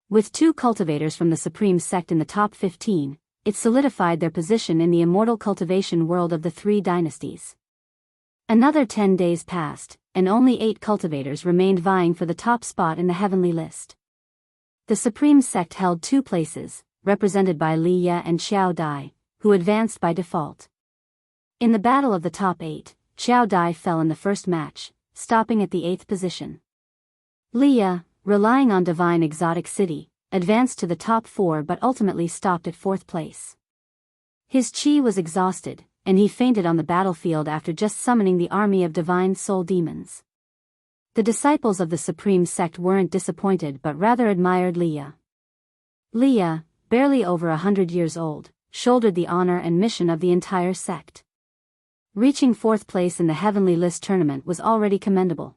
With 2 cultivators from the Supreme Sect in the top 15, it solidified their position in the immortal cultivation world of the 3 dynasties. Another 10 days passed, and only 8 cultivators remained vying for the top spot in the Heavenly List. The Supreme Sect held 2 places, represented by Li Ye and Xiao Dai, who advanced by default. In the battle of the top 8, Xiao Dai fell in the first match, stopping at the 8th position. Li Ye, relying on Divine Exotic City, advanced to the top 4 but ultimately stopped at 4th place. His chi was exhausted, and he fainted on the battlefield after just summoning the army of divine soul demons. The disciples of the Supreme Sect weren't disappointed but rather admired Li Ye. Li Ye, barely over 100 years old, shouldered the honor and mission of the entire sect. Reaching 4th place in the Heavenly List tournament was already commendable.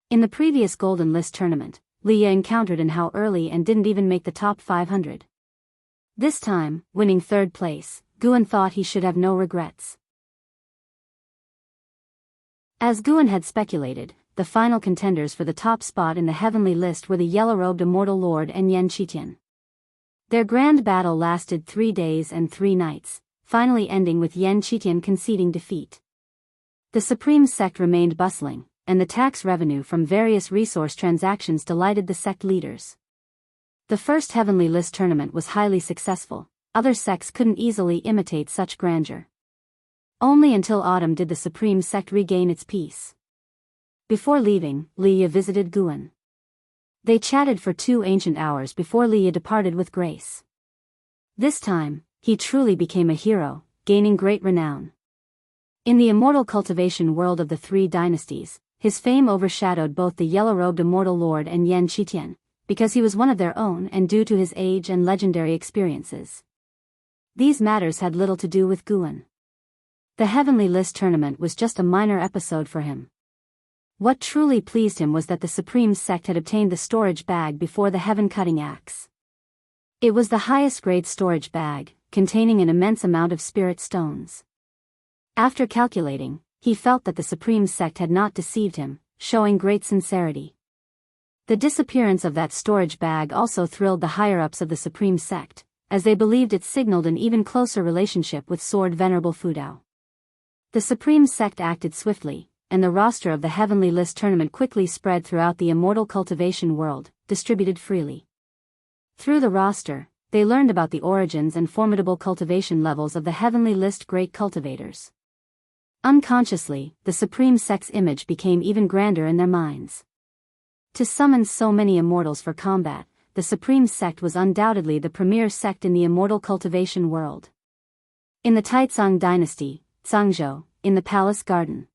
In the previous Golden List tournament, Liya encountered and how early and didn't even make the top 500. This time, winning third place, Guan thought he should have no regrets. As Guan had speculated, the final contenders for the top spot in the heavenly list were the yellow-robed immortal lord and Yan Qitian. Their grand battle lasted 3 days and 3 nights, finally ending with Yan Qitian conceding defeat. The supreme sect remained bustling, and the tax revenue from various resource transactions delighted the sect leaders. The first heavenly list tournament was highly successful. Other sects couldn't easily imitate such grandeur. Only until autumn did the supreme sect regain its peace. Before leaving, Liya visited Guan. They chatted for 2 ancient hours before Liya departed with grace. This time, he truly became a hero, gaining great renown. In the immortal cultivation world of the 3 dynasties, his fame overshadowed both the yellow-robed immortal lord and Yan Qitian, because he was one of their own and due to his age and legendary experiences. These matters had little to do with Guan. The heavenly list tournament was just a minor episode for him. What truly pleased him was that the supreme sect had obtained the storage bag before the heaven-cutting axe. It was the highest-grade storage bag, containing an immense amount of spirit stones. After calculating, he felt that the supreme sect had not deceived him, showing great sincerity. The disappearance of that storage bag also thrilled the higher-ups of the supreme sect, as they believed it signaled an even closer relationship with Sword Venerable Fudao. The supreme sect acted swiftly, and the roster of the heavenly list tournament quickly spread throughout the immortal cultivation world, distributed freely. Through the roster, they learned about the origins and formidable cultivation levels of the heavenly list great cultivators. Unconsciously, the supreme sect's image became even grander in their minds. To summon so many immortals for combat, the supreme sect was undoubtedly the premier sect in the immortal cultivation world. In the Taizong dynasty, Zhangzhou, in the palace garden,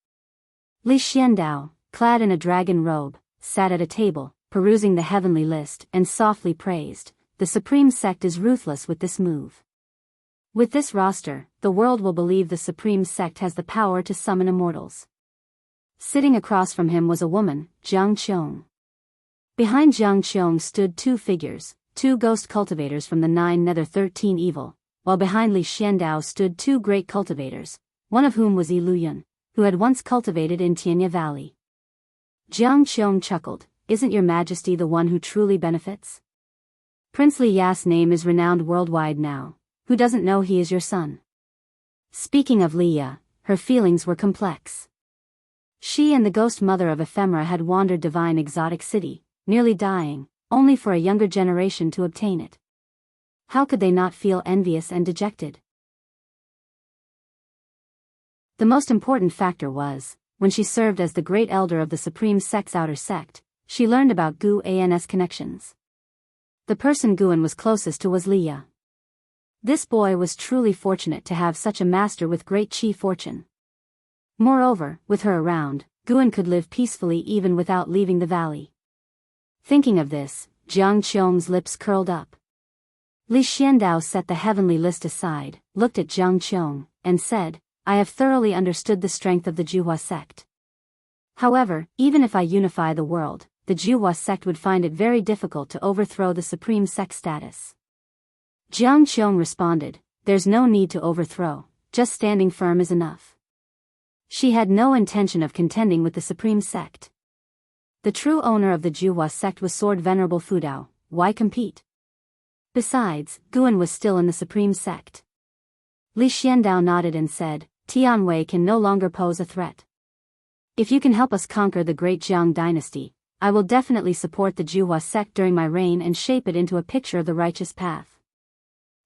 Li Xiandao, clad in a dragon robe, sat at a table, perusing the heavenly list, and softly praised, "The supreme sect is ruthless with this move. With this roster, the world will believe the supreme sect has the power to summon immortals." Sitting across from him was a woman, Jiang Qiong. Behind Jiang Qiong stood 2 figures, 2 ghost cultivators from the 9 Nether 13 Evil, while behind Li Xiandao stood 2 great cultivators, one of whom was Yi Luyun, who had once cultivated in Tianya Valley. Jiang Qiong chuckled, "Isn't your majesty the one who truly benefits? Prince Li Ya's name is renowned worldwide now. Who doesn't know he is your son?" Speaking of Li Ya, her feelings were complex. She and the ghost mother of Ephemera had wandered divine exotic city, nearly dying, only for a younger generation to obtain it. How could they not feel envious and dejected? The most important factor was, when she served as the great elder of the supreme sect's outer sect, she learned about Gu An's connections. The person Guan was closest to was Liya. This boy was truly fortunate to have such a master with great chi fortune. Moreover, with her around, Guan could live peacefully even without leaving the valley. Thinking of this, Jiang Qiong's lips curled up. Li Xiandao set the heavenly list aside, looked at Jiang Qiong, and said, "I have thoroughly understood the strength of the Juhua sect. However, even if I unify the world, the Juhua sect would find it very difficult to overthrow the supreme sect status." Jiang Qiong responded, "There's no need to overthrow, just standing firm is enough." She had no intention of contending with the supreme sect. The true owner of the Juhua sect was Sword Venerable Fudao. Why compete? Besides, Guan was still in the supreme sect. Li Xiandao nodded and said, "Tianwei can no longer pose a threat. If you can help us conquer the great Jiang dynasty, I will definitely support the Juhua sect during my reign and shape it into a picture of the righteous path."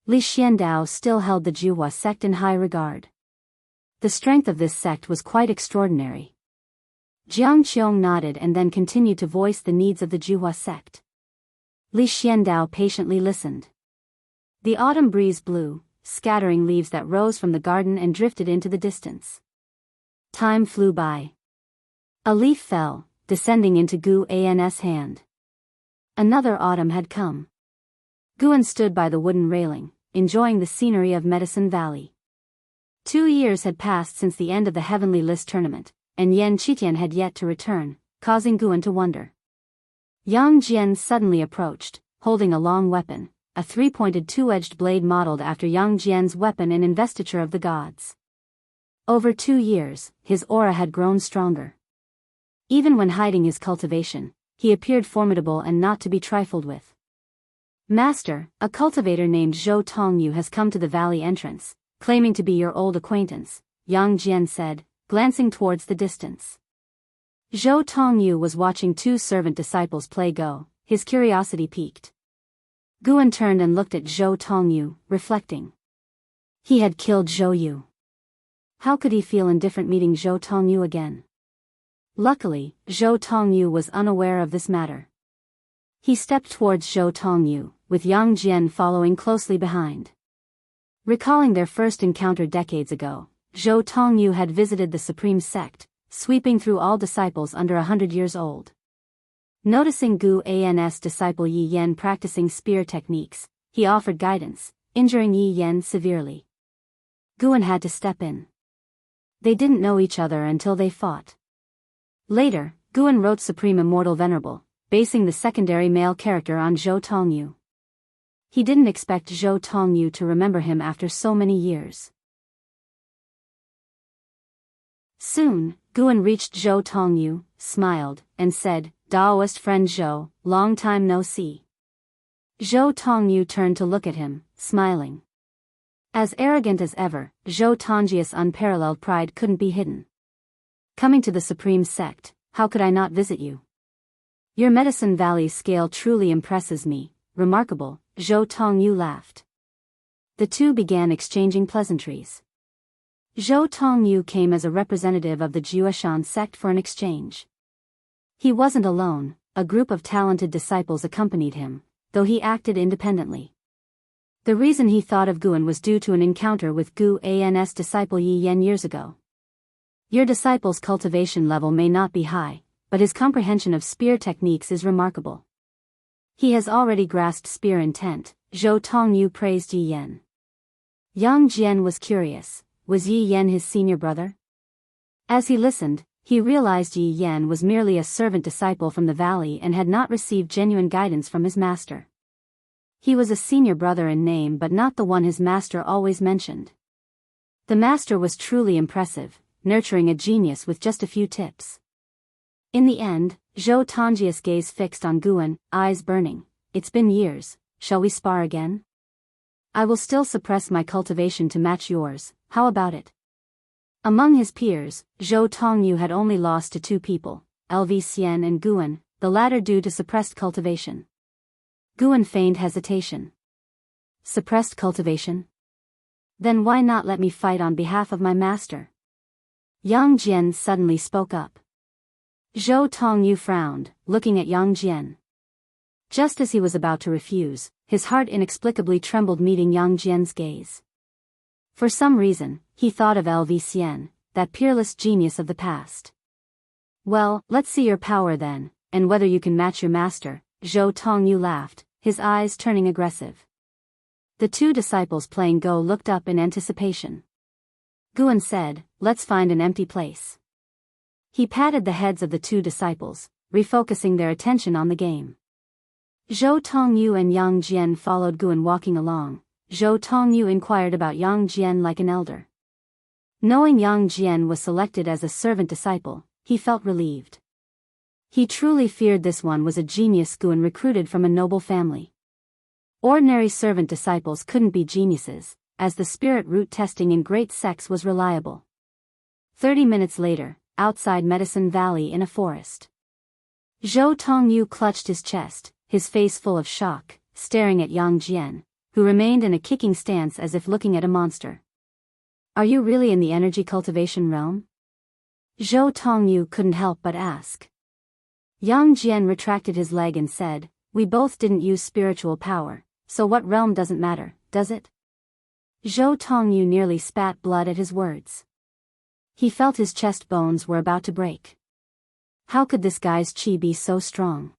Li Xiandao still held the Juhua sect in high regard. The strength of this sect was quite extraordinary. Jiang Qiong nodded and then continued to voice the needs of the Juhua sect. Li Xiandao patiently listened. The autumn breeze blew, scattering leaves that rose from the garden and drifted into the distance. Time flew by. A leaf fell, descending into Gu An's hand. Another autumn had come. Guan stood by the wooden railing, enjoying the scenery of Medicine Valley. 2 years had passed since the end of the Heavenly List tournament, and Yan Qitian had yet to return, causing Guan to wonder. Yang Jian suddenly approached, holding a long weapon, a three-pointed two-edged blade modeled after Yang Jian's weapon in investiture of the gods. Over 2 years, his aura had grown stronger. Even when hiding his cultivation, he appeared formidable and not to be trifled with. Master, a cultivator named Zhou Tongyu has come to the valley entrance, claiming to be your old acquaintance, Yang Jian said, glancing towards the distance. Zhou Tongyu was watching 2 servant disciples play Go, his curiosity piqued. Guan turned and looked at Zhou Tongyu, reflecting. He had killed Zhou Yu. How could he feel indifferent meeting Zhou Tongyu again? Luckily, Zhou Tongyu was unaware of this matter. He stepped towards Zhou Tongyu, with Yang Jian following closely behind. Recalling their first encounter decades ago, Zhou Tongyu had visited the Supreme Sect, sweeping through all disciples under 100 years old. Noticing Gu An's disciple Yi Yan practicing spear techniques, he offered guidance, injuring Yi Yan severely. Guan had to step in. They didn't know each other until they fought. Later, Guan wrote Supreme Immortal Venerable, basing the secondary male character on Zhou Tongyu. He didn't expect Zhou Tongyu to remember him after so many years. Soon, Guan reached Zhou Tongyu, smiled, and said, Daoist friend Zhou, long time no see. Zhou Tongyu turned to look at him, smiling. As arrogant as ever, Zhou Tongji's unparalleled pride couldn't be hidden. Coming to the Supreme Sect, how could I not visit you? Your Medicine Valley scale truly impresses me, remarkable, Zhou Tongyu laughed. The two began exchanging pleasantries. Zhou Tongyu came as a representative of the Jiuashan sect for an exchange. He wasn't alone, a group of talented disciples accompanied him, though he acted independently. The reason he thought of Guan was due to an encounter with Gu An's disciple Yi Yan years ago. Your disciple's cultivation level may not be high, but his comprehension of spear techniques is remarkable. He has already grasped spear intent, Zhou Tongyu praised Yi Yan. Yang Jian was curious. Was Yi Yan his senior brother? As he listened, he realized Yi Yan was merely a servant disciple from the valley and had not received genuine guidance from his master. He was a senior brother in name but not the one his master always mentioned. The master was truly impressive, nurturing a genius with just a few tips. In the end, Zhou Tongji's gaze fixed on Guan, eyes burning. It's been years, shall we spar again? I will still suppress my cultivation to match yours, how about it? Among his peers, Zhou Tongyu had only lost to 2 people, Lv and Guan, the latter due to suppressed cultivation. Guan feigned hesitation. Suppressed cultivation? Then why not let me fight on behalf of my master? Yang Jian suddenly spoke up. Zhou Tongyu frowned, looking at Yang Jian. Just as he was about to refuse, his heart inexplicably trembled meeting Yang Jian's gaze. For some reason, he thought of Lv, that peerless genius of the past. Well, let's see your power then, and whether you can match your master, Zhou Tongyu laughed, his eyes turning aggressive. The 2 disciples playing Go looked up in anticipation. Guan said, let's find an empty place. He patted the heads of the 2 disciples, refocusing their attention on the game. Zhou Tongyu and Yang Jian followed Guan walking along. Zhou Tongyu inquired about Yang Jian like an elder. Knowing Yang Jian was selected as a servant disciple, he felt relieved. He truly feared this one was a genius Guan recruited from a noble family. Ordinary servant disciples couldn't be geniuses, as the spirit root testing in great sects was reliable. 30 minutes later, outside Medicine Valley in a forest. Zhou Tongyu clutched his chest, his face full of shock, staring at Yang Jian, who remained in a kicking stance as if looking at a monster. Are you really in the energy cultivation realm? Zhou Tongyu couldn't help but ask. Yang Jian retracted his leg and said, we both didn't use spiritual power, so what realm doesn't matter, does it? Zhou Tongyu nearly spat blood at his words. He felt his chest bones were about to break. How could this guy's chi be so strong?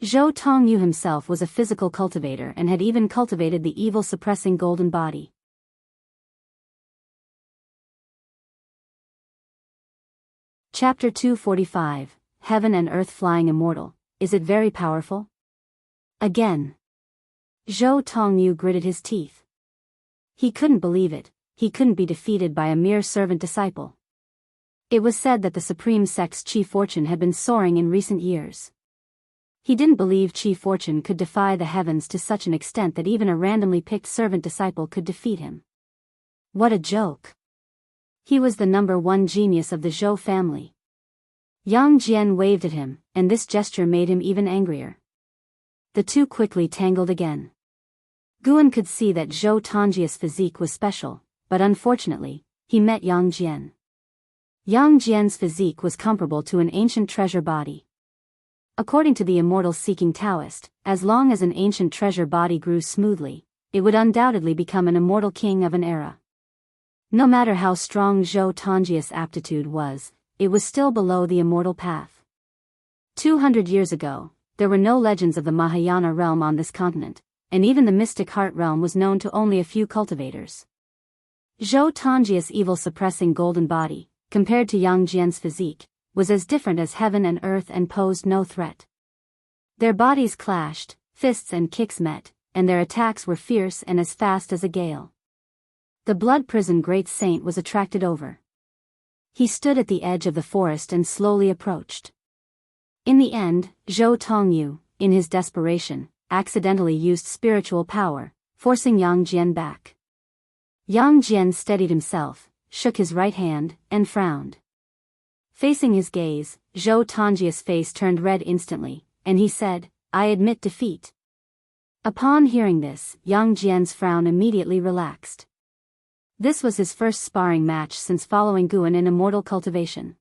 Zhou Tongyu himself was a physical cultivator and had even cultivated the evil-suppressing golden body. Chapter 245, heaven and earth flying immortal, is it very powerful? Again. Zhou Tongyu gritted his teeth. He couldn't believe it, he couldn't be defeated by a mere servant disciple. It was said that the Supreme Sect's Chi fortune had been soaring in recent years. He didn't believe Chi fortune could defy the heavens to such an extent that even a randomly picked servant disciple could defeat him. What a joke. He was the #1 genius of the Zhou family. Yang Jian waved at him, and this gesture made him even angrier. The two quickly tangled again. Guan could see that Zhou Tongjia's physique was special, but unfortunately, he met Yang Jian. Yang Jian's physique was comparable to an ancient treasure body. According to the immortal-seeking Daoist, as long as an ancient treasure body grew smoothly, it would undoubtedly become an immortal king of an era. No matter how strong Zhou Tongjia's aptitude was, it was still below the immortal path. 200 years ago, there were no legends of the Mahayana realm on this continent, and even the mystic heart realm was known to only a few cultivators. Zhou Tongjia's evil-suppressing golden body, compared to Yang Jian's physique, was as different as heaven and earth and posed no threat. Their bodies clashed, fists and kicks met, and their attacks were fierce and as fast as a gale. The blood prison great saint was attracted over. He stood at the edge of the forest and slowly approached. In the end, Zhou Tongyu, in his desperation, accidentally used spiritual power, forcing Yang Jian back. Yang Jian steadied himself, shook his right hand, and frowned. Facing his gaze, Zhou Tongjia's face turned red instantly, and he said, "I admit defeat." Upon hearing this, Yang Jian's frown immediately relaxed. This was his first sparring match since following Guan in immortal cultivation.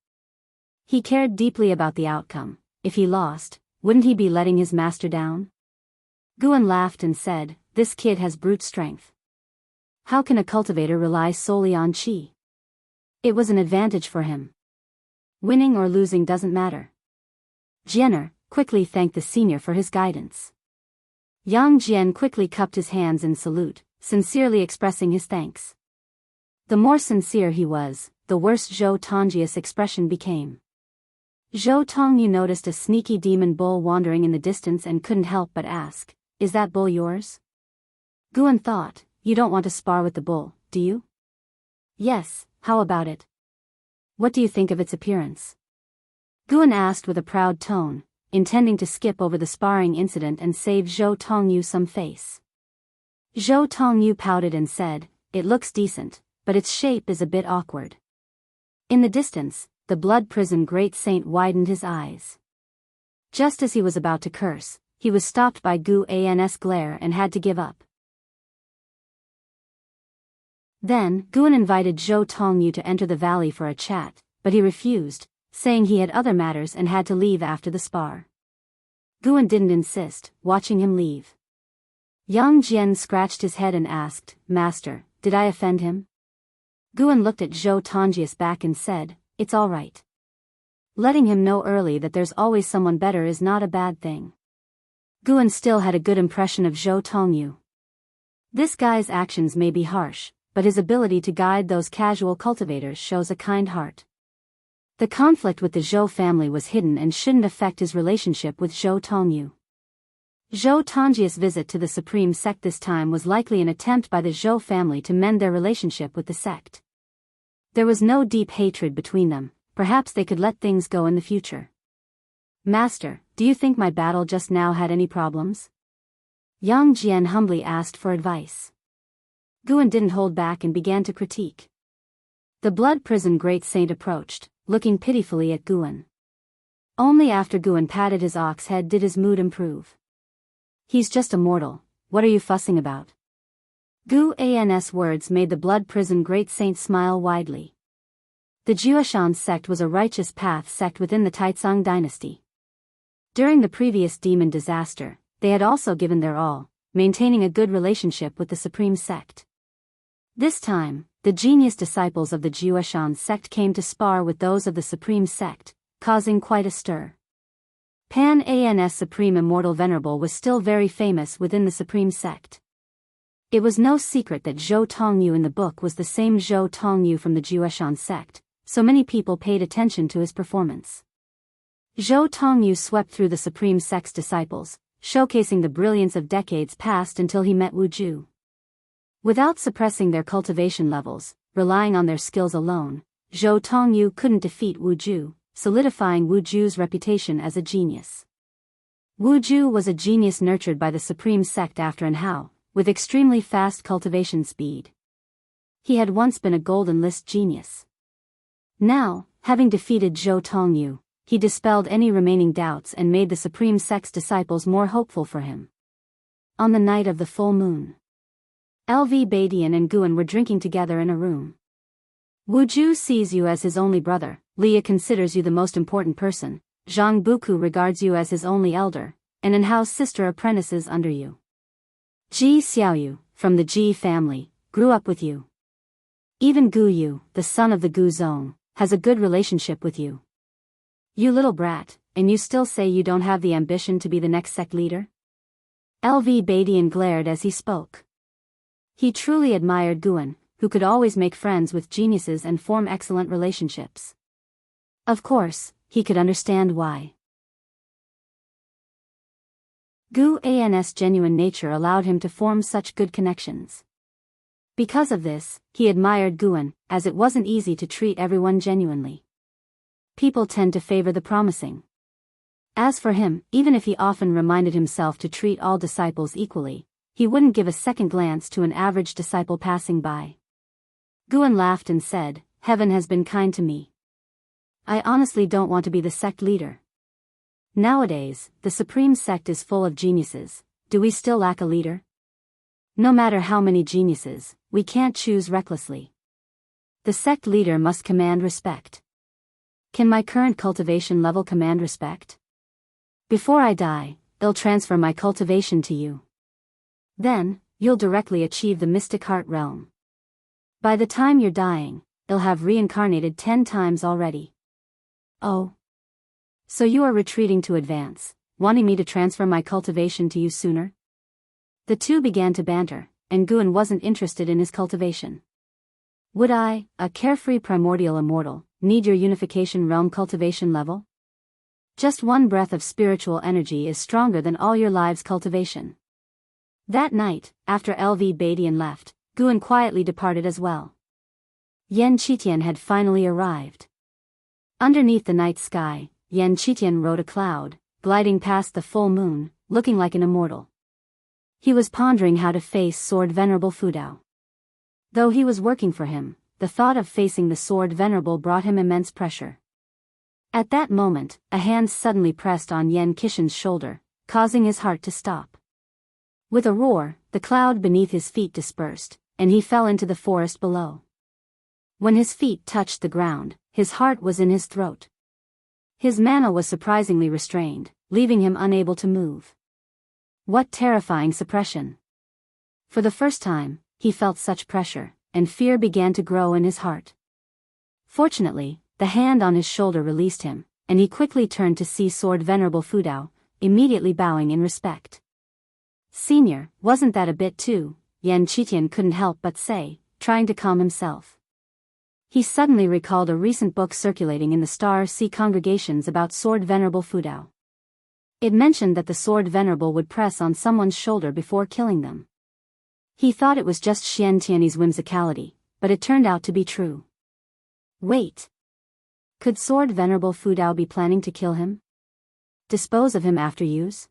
He cared deeply about the outcome. If he lost, wouldn't he be letting his master down? Guan laughed and said, "This kid has brute strength. How can a cultivator rely solely on qi?" It was an advantage for him. Winning or losing doesn't matter. Jianer quickly thanked the senior for his guidance. Yang Jian quickly cupped his hands in salute, sincerely expressing his thanks. The more sincere he was, the worse Zhou Tongjia's expression became. Zhou Tongyu noticed a sneaky demon bull wandering in the distance and couldn't help but ask, "Is that bull yours?" Guan thought, "You don't want to spar with the bull, do you?" "Yes, how about it? What do you think of its appearance?" Guan asked with a proud tone, intending to skip over the sparring incident and save Zhou Tongyu some face. Zhou Tongyu pouted and said, "It looks decent, but its shape is a bit awkward." In the distance, the blood prison great saint widened his eyes. Just as he was about to curse, he was stopped by Gu An's glare and had to give up. Then, Guan invited Zhou Tongyu to enter the valley for a chat, but he refused, saying he had other matters and had to leave after the spar. Guan didn't insist, watching him leave. Yang Jian scratched his head and asked, "Master, did I offend him?" Guan looked at Zhou Tongjia's back and said, "It's all right. Letting him know early that there's always someone better is not a bad thing." Guan still had a good impression of Zhou Tongyu. This guy's actions may be harsh, but his ability to guide those casual cultivators shows a kind heart. The conflict with the Zhou family was hidden and shouldn't affect his relationship with Zhou Tongyu. Zhou Tongjia's visit to the Supreme Sect this time was likely an attempt by the Zhou family to mend their relationship with the sect. There was no deep hatred between them, perhaps they could let things go in the future. "Master, do you think my battle just now had any problems?" Yang Jian humbly asked for advice. Guan didn't hold back and began to critique. The blood prison great saint approached, looking pitifully at Guan. Only after Guan patted his ox head did his mood improve. "He's just a mortal, what are you fussing about?" Gu An's words made the blood prison great saint smile widely. The Jiuxian sect was a righteous path sect within the Taizong dynasty. During the previous demon disaster, they had also given their all, maintaining a good relationship with the Supreme Sect. This time, the genius disciples of the Jiuxian sect came to spar with those of the Supreme Sect, causing quite a stir. Pan An's Supreme Immortal Venerable was still very famous within the Supreme Sect. It was no secret that Zhou Tongyu in the book was the same Zhou Tongyu from the Jiuxian sect, so many people paid attention to his performance. Zhou Tongyu swept through the Supreme Sect's disciples, showcasing the brilliance of decades past until he met Wu Ju. Without suppressing their cultivation levels, relying on their skills alone, Zhou Tongyu couldn't defeat Wu Ju, solidifying Wu Ju's reputation as a genius. Wu Ju was a genius nurtured by the Supreme Sect after Anhao, with extremely fast cultivation speed. He had once been a golden list genius. Now, having defeated Zhou Tongyu, he dispelled any remaining doubts and made the Supreme Sect's disciples more hopeful for him. On the night of the full moon, LV Badian and Guan were drinking together in a room. Wu Ju sees you as his only brother, Lia considers you the most important person, Zhang Buku regards you as his only elder, and Anhao's sister apprentices under you. Ji Xiaoyu, from the Ji family, grew up with you. Even Gu Yu, the son of the Gu Zong, has a good relationship with you. You little brat, and you still say you don't have the ambition to be the next sect leader? LV Badian glared as he spoke. He truly admired Guan, who could always make friends with geniuses and form excellent relationships. Of course, he could understand why. Gu An's genuine nature allowed him to form such good connections. Because of this, he admired Guan, as it wasn't easy to treat everyone genuinely. People tend to favor the promising. As for him, even if he often reminded himself to treat all disciples equally, he wouldn't give a second glance to an average disciple passing by. Guan laughed and said, "Heaven has been kind to me. I honestly don't want to be the sect leader. Nowadays, the Supreme Sect is full of geniuses. Do we still lack a leader? No matter how many geniuses, we can't choose recklessly. The sect leader must command respect. Can my current cultivation level command respect? Before I die, they'll transfer my cultivation to you. Then, you'll directly achieve the mystic heart realm. By the time you're dying, they'll have reincarnated 10 times already." "Oh. So you are retreating to advance, wanting me to transfer my cultivation to you sooner?" The two began to banter, and Guan wasn't interested in his cultivation. "Would I, a carefree primordial immortal, need your unification realm cultivation level? Just one breath of spiritual energy is stronger than all your lives' cultivation." That night, after LV Badian left, Guan quietly departed as well. Yan Qitian had finally arrived. Underneath the night sky, Yan Qitian rode a cloud, gliding past the full moon, looking like an immortal. He was pondering how to face Sword Venerable Fudao. Though he was working for him, the thought of facing the Sword Venerable brought him immense pressure. At that moment, a hand suddenly pressed on Yan Qitian's shoulder, causing his heart to stop. With a roar, the cloud beneath his feet dispersed, and he fell into the forest below. When his feet touched the ground, his heart was in his throat. His mana was surprisingly restrained, leaving him unable to move. What terrifying suppression! For the first time, he felt such pressure, and fear began to grow in his heart. Fortunately, the hand on his shoulder released him, and he quickly turned to see Sword Venerable Fudao, immediately bowing in respect. "Senior, wasn't that a bit too?" Yan Qitian couldn't help but say, trying to calm himself. He suddenly recalled a recent book circulating in the Star Sea congregations about Sword Venerable Fudao. It mentioned that the Sword Venerable would press on someone's shoulder before killing them. He thought it was just Xian Tianyi's whimsicality, but it turned out to be true. Wait. Could Sword Venerable Fudao be planning to kill him? Dispose of him after use?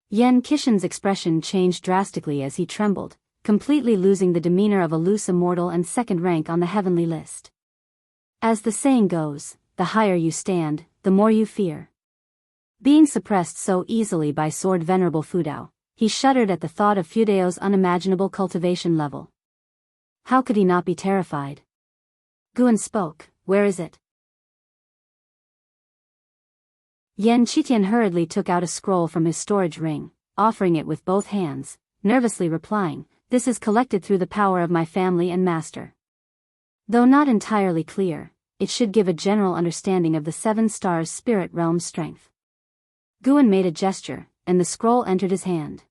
Yan Qitian's expression changed drastically as he trembled, completely losing the demeanor of a loose immortal and second rank on the heavenly list. As the saying goes, the higher you stand, the more you fear. Being suppressed so easily by Sword Venerable Fudao, he shuddered at the thought of Fudao's unimaginable cultivation level. How could he not be terrified? Guan spoke, "Where is it?" Yan Qitian hurriedly took out a scroll from his storage ring, offering it with both hands, nervously replying, "This is collected through the power of my family and master." Though not entirely clear, it should give a general understanding of the 7 stars spirit realm's strength. Guan made a gesture, and the scroll entered his hand.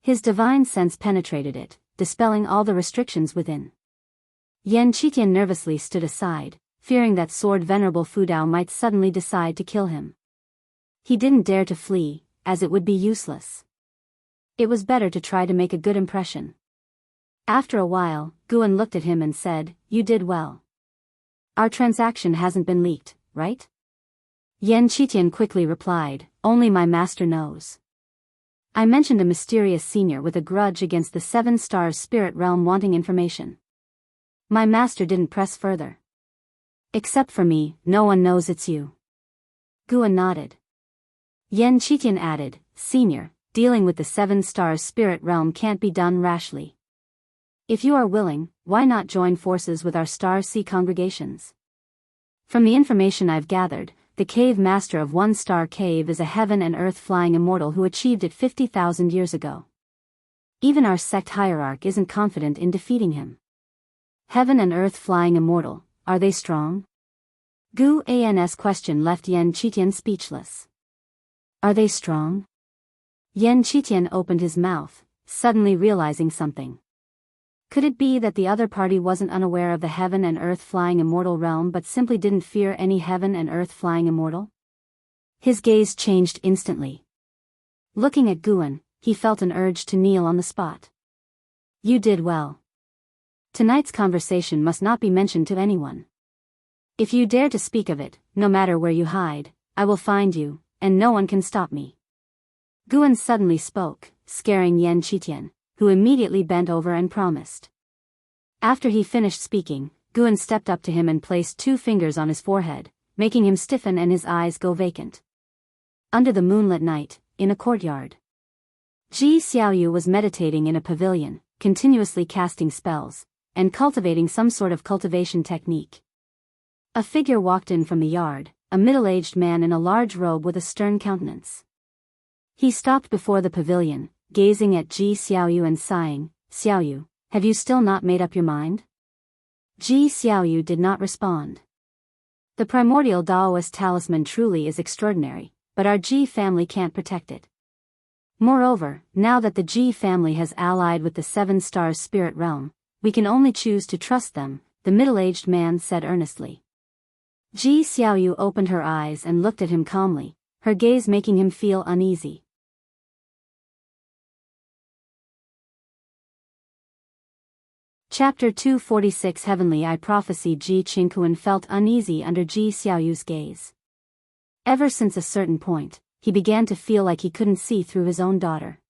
His divine sense penetrated it, dispelling all the restrictions within. Yan Qitian nervously stood aside, fearing that sword venerable Fu Dao might suddenly decide to kill him. He didn't dare to flee, as it would be useless. It was better to try to make a good impression. After a while, Guan looked at him and said, "You did well. Our transaction hasn't been leaked, right?" Yan Qitian quickly replied, "Only my master knows. I mentioned a mysterious senior with a grudge against the 7 stars spirit realm wanting information. My master didn't press further. Except for me, no one knows it's you." Guan nodded. Yan Qitian added, "Senior, dealing with the 7 stars spirit realm can't be done rashly. If you are willing, why not join forces with our Star Sea congregations? From the information I've gathered, the cave master of 1 star cave is a heaven and earth flying immortal who achieved it 50,000 years ago. Even our sect hierarch isn't confident in defeating him. Heaven and earth flying immortal, are they strong?" Gu An's question left Yan Qitian speechless. Are they strong? Yan Qitian opened his mouth, suddenly realizing something. Could it be that the other party wasn't unaware of the heaven and earth flying immortal realm but simply didn't fear any heaven and earth flying immortal? His gaze changed instantly. Looking at Guan, he felt an urge to kneel on the spot. "You did well. Tonight's conversation must not be mentioned to anyone. If you dare to speak of it, no matter where you hide, I will find you, and no one can stop me." Guan suddenly spoke, scaring Yan Qitian, who immediately bent over and promised. After he finished speaking, Guan stepped up to him and placed 2 fingers on his forehead, making him stiffen and his eyes go vacant. Under the moonlit night, in a courtyard, Ji Xiaoyu was meditating in a pavilion, continuously casting spells, and cultivating some sort of cultivation technique. A figure walked in from the yard, a middle-aged man in a large robe with a stern countenance. He stopped before the pavilion, gazing at Ji Xiaoyu and sighing, "Xiaoyu, have you still not made up your mind?" Ji Xiaoyu did not respond. The primordial Daoist talisman truly is extraordinary, but our Ji family can't protect it. Moreover, now that the Ji family has allied with the 7 stars spirit realm, we can only choose to trust them, the middle-aged man said earnestly. Ji Xiaoyu opened her eyes and looked at him calmly, her gaze making him feel uneasy. Chapter 246 Heavenly Eye Prophecy. Ji Qingkuan felt uneasy under Ji Xiaoyu's gaze. Ever since a certain point, he began to feel like he couldn't see through his own daughter.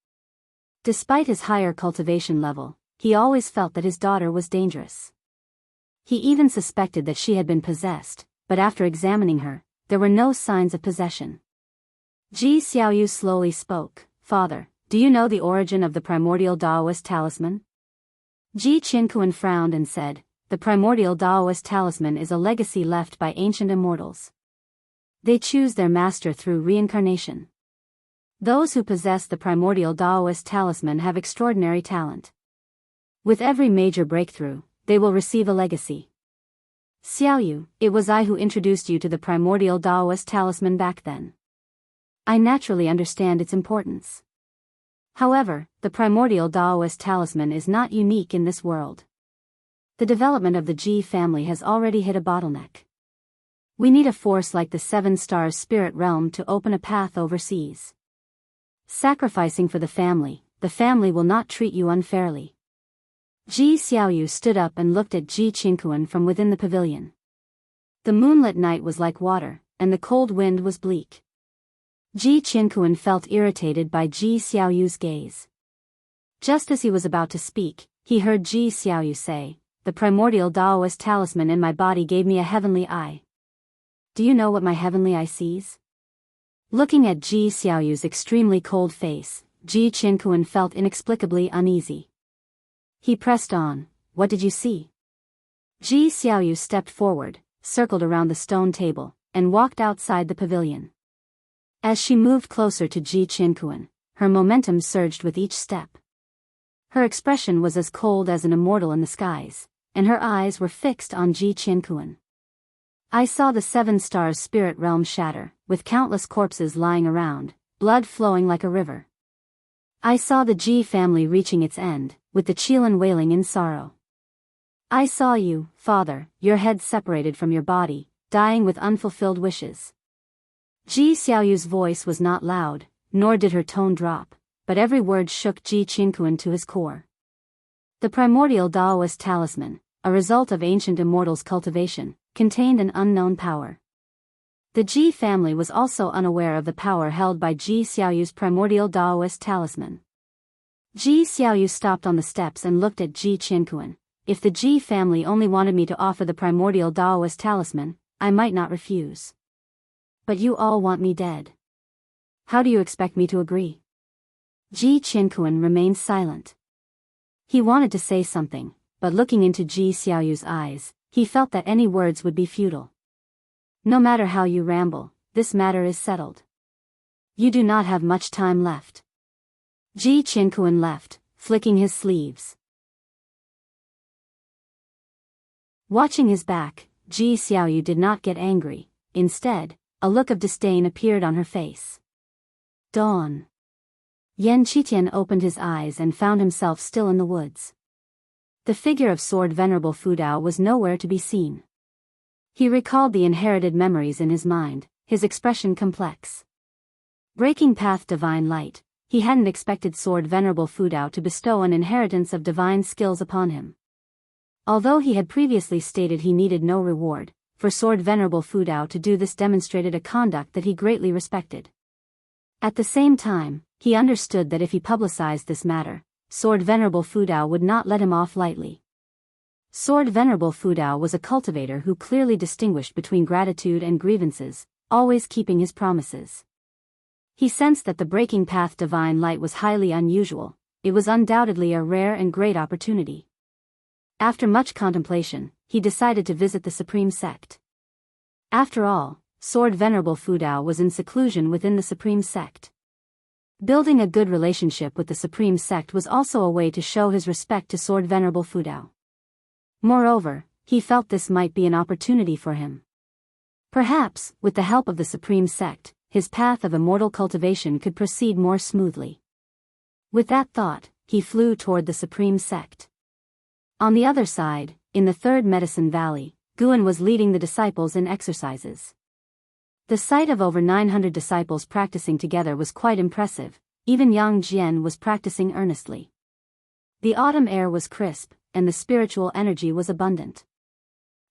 Despite his higher cultivation level, he always felt that his daughter was dangerous. He even suspected that she had been possessed, but after examining her, there were no signs of possession. Ji Xiaoyu slowly spoke, "Father, do you know the origin of the primordial Daoist talisman?" Ji Qingkuan frowned and said, "The primordial Daoist talisman is a legacy left by ancient immortals. They choose their master through reincarnation. Those who possess the primordial Daoist talisman have extraordinary talent. With every major breakthrough, they will receive a legacy. Xiaoyu, it was I who introduced you to the primordial Daoist talisman back then. I naturally understand its importance. However, the primordial Daoist talisman is not unique in this world. The development of the Ji family has already hit a bottleneck. We need a force like the 7 stars spirit realm to open a path overseas. Sacrificing for the family will not treat you unfairly." Ji Xiaoyu stood up and looked at Ji Qingkuan from within the pavilion. The moonlit night was like water, and the cold wind was bleak. Ji Qingkuan felt irritated by Ji Xiaoyu's gaze. Just as he was about to speak, he heard Ji Xiaoyu say, "The primordial Daoist talisman in my body gave me a heavenly eye. Do you know what my heavenly eye sees?" Looking at Ji Xiaoyu's extremely cold face, Ji Qingkuan felt inexplicably uneasy. He pressed on, "What did you see?" Ji Xiaoyu stepped forward, circled around the stone table, and walked outside the pavilion. As she moved closer to Ji Qingkuan, her momentum surged with each step. Her expression was as cold as an immortal in the skies, and her eyes were fixed on Ji Qingkuan. "I saw the 7 stars spirit realm shatter, with countless corpses lying around, blood flowing like a river. I saw the Ji family reaching its end, with the Qilin wailing in sorrow. I saw you, father, your head separated from your body, dying with unfulfilled wishes. Ji Xiaoyu's voice was not loud, nor did her tone drop, but every word shook Ji Qinkuan to his core. The primordial Daoist talisman, a result of ancient immortals' cultivation, contained an unknown power. The Ji family was also unaware of the power held by Ji Xiaoyu's primordial Daoist talisman. Ji Xiaoyu stopped on the steps and looked at Ji Qinkuan. If the Ji family only wanted me to offer the primordial Daoist talisman, I might not refuse. But you all want me dead. How do you expect me to agree? Ji Qinkuan remained silent. He wanted to say something, but looking into Ji Xiaoyu's eyes, he felt that any words would be futile. No matter how you ramble, this matter is settled. You do not have much time left. Ji Qinkuan left, flicking his sleeves. Watching his back, Ji Xiaoyu did not get angry. Instead, a look of disdain appeared on her face. Dawn. Yan Qitian opened his eyes and found himself still in the woods. The figure of Sword Venerable Fudao was nowhere to be seen. He recalled the inherited memories in his mind, his expression complex. Breaking path divine light, he hadn't expected Sword Venerable Fudao to bestow an inheritance of divine skills upon him. Although he had previously stated he needed no reward, for Sword Venerable Fudao to do this demonstrated a conduct that he greatly respected. At the same time, he understood that if he publicized this matter, Sword Venerable Fudao would not let him off lightly. Sword Venerable Fudao was a cultivator who clearly distinguished between gratitude and grievances, always keeping his promises. He sensed that the breaking path divine light was highly unusual. It was undoubtedly a rare and great opportunity. After much contemplation, he decided to visit the Supreme Sect. After all, Sword Venerable Fudao was in seclusion within the Supreme Sect. Building a good relationship with the Supreme Sect was also a way to show his respect to Sword Venerable Fudao. Moreover, he felt this might be an opportunity for him. Perhaps, with the help of the Supreme Sect, his path of immortal cultivation could proceed more smoothly. With that thought, he flew toward the Supreme Sect. On the other side, in the Third Medicine Valley, Guan was leading the disciples in exercises. The sight of over 900 disciples practicing together was quite impressive. Even Yang Jian was practicing earnestly. The autumn air was crisp, and the spiritual energy was abundant.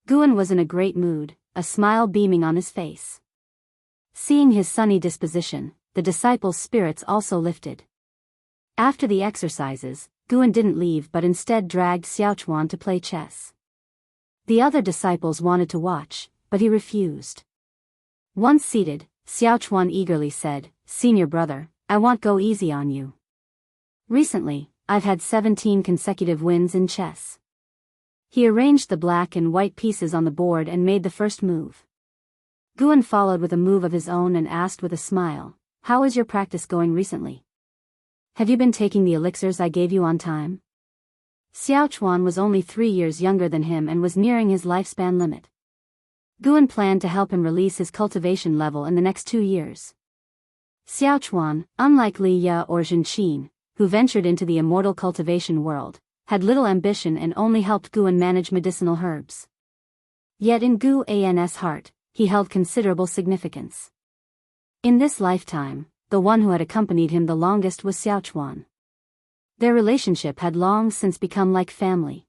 Guan was in a great mood, a smile beaming on his face. Seeing his sunny disposition, the disciples' spirits also lifted. After the exercises, Guan didn't leave but instead dragged Xiaochuan to play chess. The other disciples wanted to watch, but he refused. Once seated, Xiaochuan eagerly said, "Senior brother, I won't go easy on you. Recently, I've had 17 consecutive wins in chess." He arranged the black and white pieces on the board and made the first move. Guan followed with a move of his own and asked with a smile, "How is your practice going recently? Have you been taking the elixirs I gave you on time?" Xiaochuan was only 3 years younger than him and was nearing his lifespan limit. Guan planned to help him release his cultivation level in the next 2 years. Xiaochuan, unlike Li Ya or Zhenqin, who ventured into the immortal cultivation world, had little ambition and only helped Guan manage medicinal herbs. Yet in Guan's heart, he held considerable significance. In this lifetime, the one who had accompanied him the longest was Xiaochuan. Their relationship had long since become like family.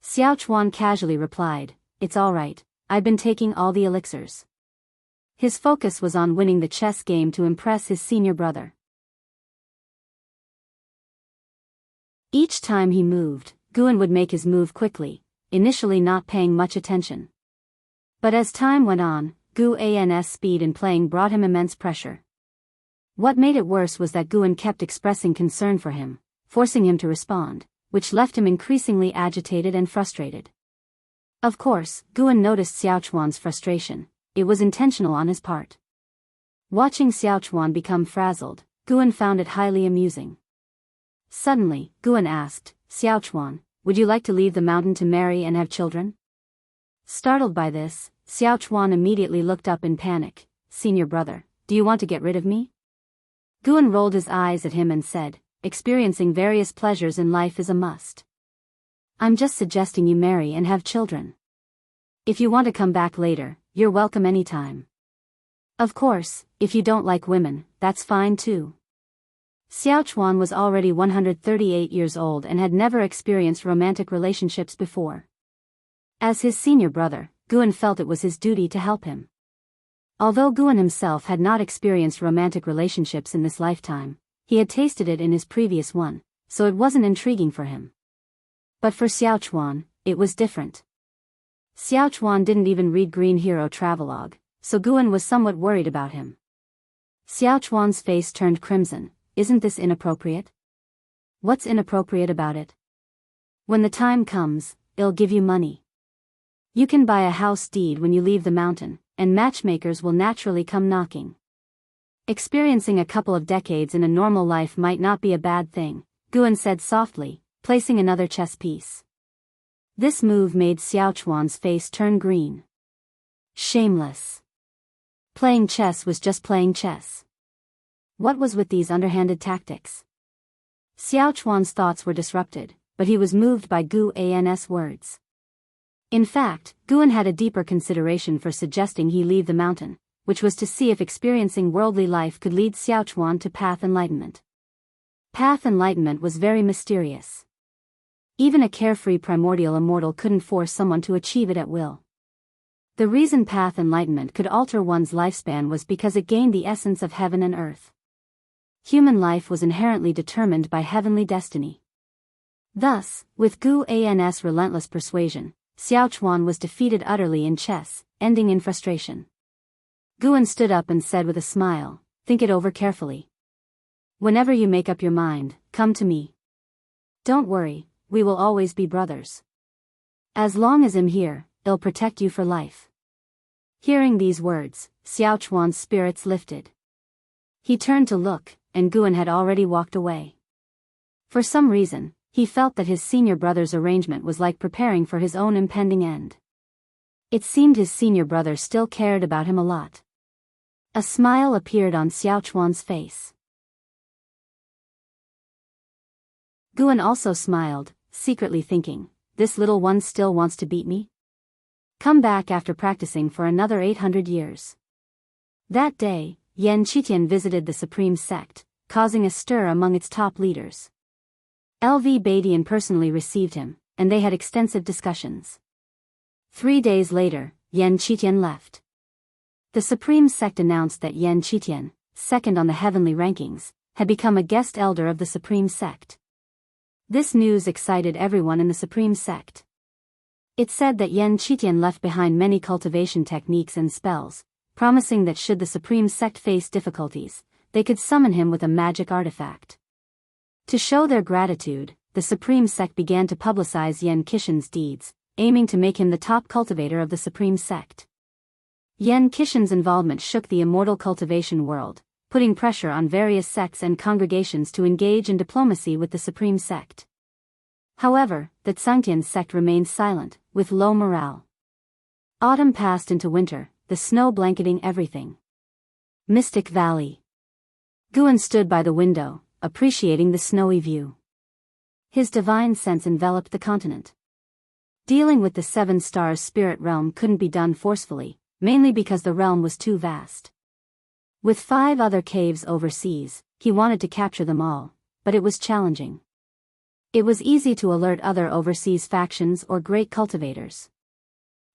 Xiaochuan casually replied, "It's all right, I've been taking all the elixirs." His focus was on winning the chess game to impress his senior brother. Each time he moved, Guan would make his move quickly, initially not paying much attention. But as time went on, Guan's speed in playing brought him immense pressure. What made it worse was that Guan kept expressing concern for him, forcing him to respond, which left him increasingly agitated and frustrated. Of course, Guan noticed Xiaochuan's frustration. It was intentional on his part. Watching Xiaochuan become frazzled, Guan found it highly amusing. Suddenly, Guan asked, "Xiaochuan, would you like to leave the mountain to marry and have children?" Startled by this, Xiaochuan immediately looked up in panic. "Senior brother, do you want to get rid of me?" Guan rolled his eyes at him and said, "Experiencing various pleasures in life is a must." I'm just suggesting you marry and have children. If you want to come back later, you're welcome anytime. Of course, if you don't like women, that's fine too. Xiao Chuan was already 138 years old and had never experienced romantic relationships before. As his senior brother, Guan felt it was his duty to help him. Although Guan himself had not experienced romantic relationships in this lifetime, he had tasted it in his previous one, so it wasn't intriguing for him. But for Xiao Chuan, it was different. Xiao Chuan didn't even read Green Hero Travelogue, so Guan was somewhat worried about him. Xiao Chuan's face turned crimson. Isn't this inappropriate? What's inappropriate about it? When the time comes, I'll give you money. You can buy a house deed when you leave the mountain, and matchmakers will naturally come knocking. Experiencing a couple of decades in a normal life might not be a bad thing, Guan said softly, placing another chess piece. This move made Xiao Chuan's face turn green. Shameless. Playing chess was just playing chess. What was with these underhanded tactics? Xiao Chuan's thoughts were disrupted, but he was moved by Guan's words. In fact, Guan had a deeper consideration for suggesting he leave the mountain, which was to see if experiencing worldly life could lead Xiao Chuan to path enlightenment. Path enlightenment was very mysterious. Even a carefree primordial immortal couldn't force someone to achieve it at will. The reason path enlightenment could alter one's lifespan was because it gained the essence of heaven and earth. Human life was inherently determined by heavenly destiny. Thus, with Guan's relentless persuasion, Xiao Chuan was defeated utterly in chess, ending in frustration. Guan stood up and said with a smile, "Think it over carefully. Whenever you make up your mind, come to me. Don't worry, we will always be brothers. As long as I'm here, I'll protect you for life." Hearing these words, Xiao Chuan's spirits lifted. He turned to look, and Guan had already walked away. For some reason, he felt that his senior brother's arrangement was like preparing for his own impending end. It seemed his senior brother still cared about him a lot. A smile appeared on Xiao Chuan's face. Guan also smiled, secretly thinking, this little one still wants to beat me? Come back after practicing for another 800 years. That day, Yan Qitian visited the Supreme Sect, causing a stir among its top leaders. LV Badian personally received him, and they had extensive discussions. 3 days later, Yan Qitian left. The Supreme Sect announced that Yan Qitian, second on the heavenly rankings, had become a guest elder of the Supreme Sect. This news excited everyone in the Supreme Sect. It said that Yan Qitian left behind many cultivation techniques and spells, promising that should the Supreme Sect face difficulties, they could summon him with a magic artifact. To show their gratitude, the Supreme Sect began to publicize Yan Qitian's deeds, aiming to make him the top cultivator of the Supreme Sect. Yan Qitian's involvement shook the immortal cultivation world, putting pressure on various sects and congregations to engage in diplomacy with the Supreme Sect. However, the Sainthood sect remained silent, with low morale. Autumn passed into winter, the snow blanketing everything. Mystic Valley. Guan stood by the window, appreciating the snowy view. His divine sense enveloped the continent. Dealing with the 7 stars spirit realm couldn't be done forcefully, mainly because the realm was too vast. With 5 other caves overseas, he wanted to capture them all, but it was challenging. It was easy to alert other overseas factions or great cultivators.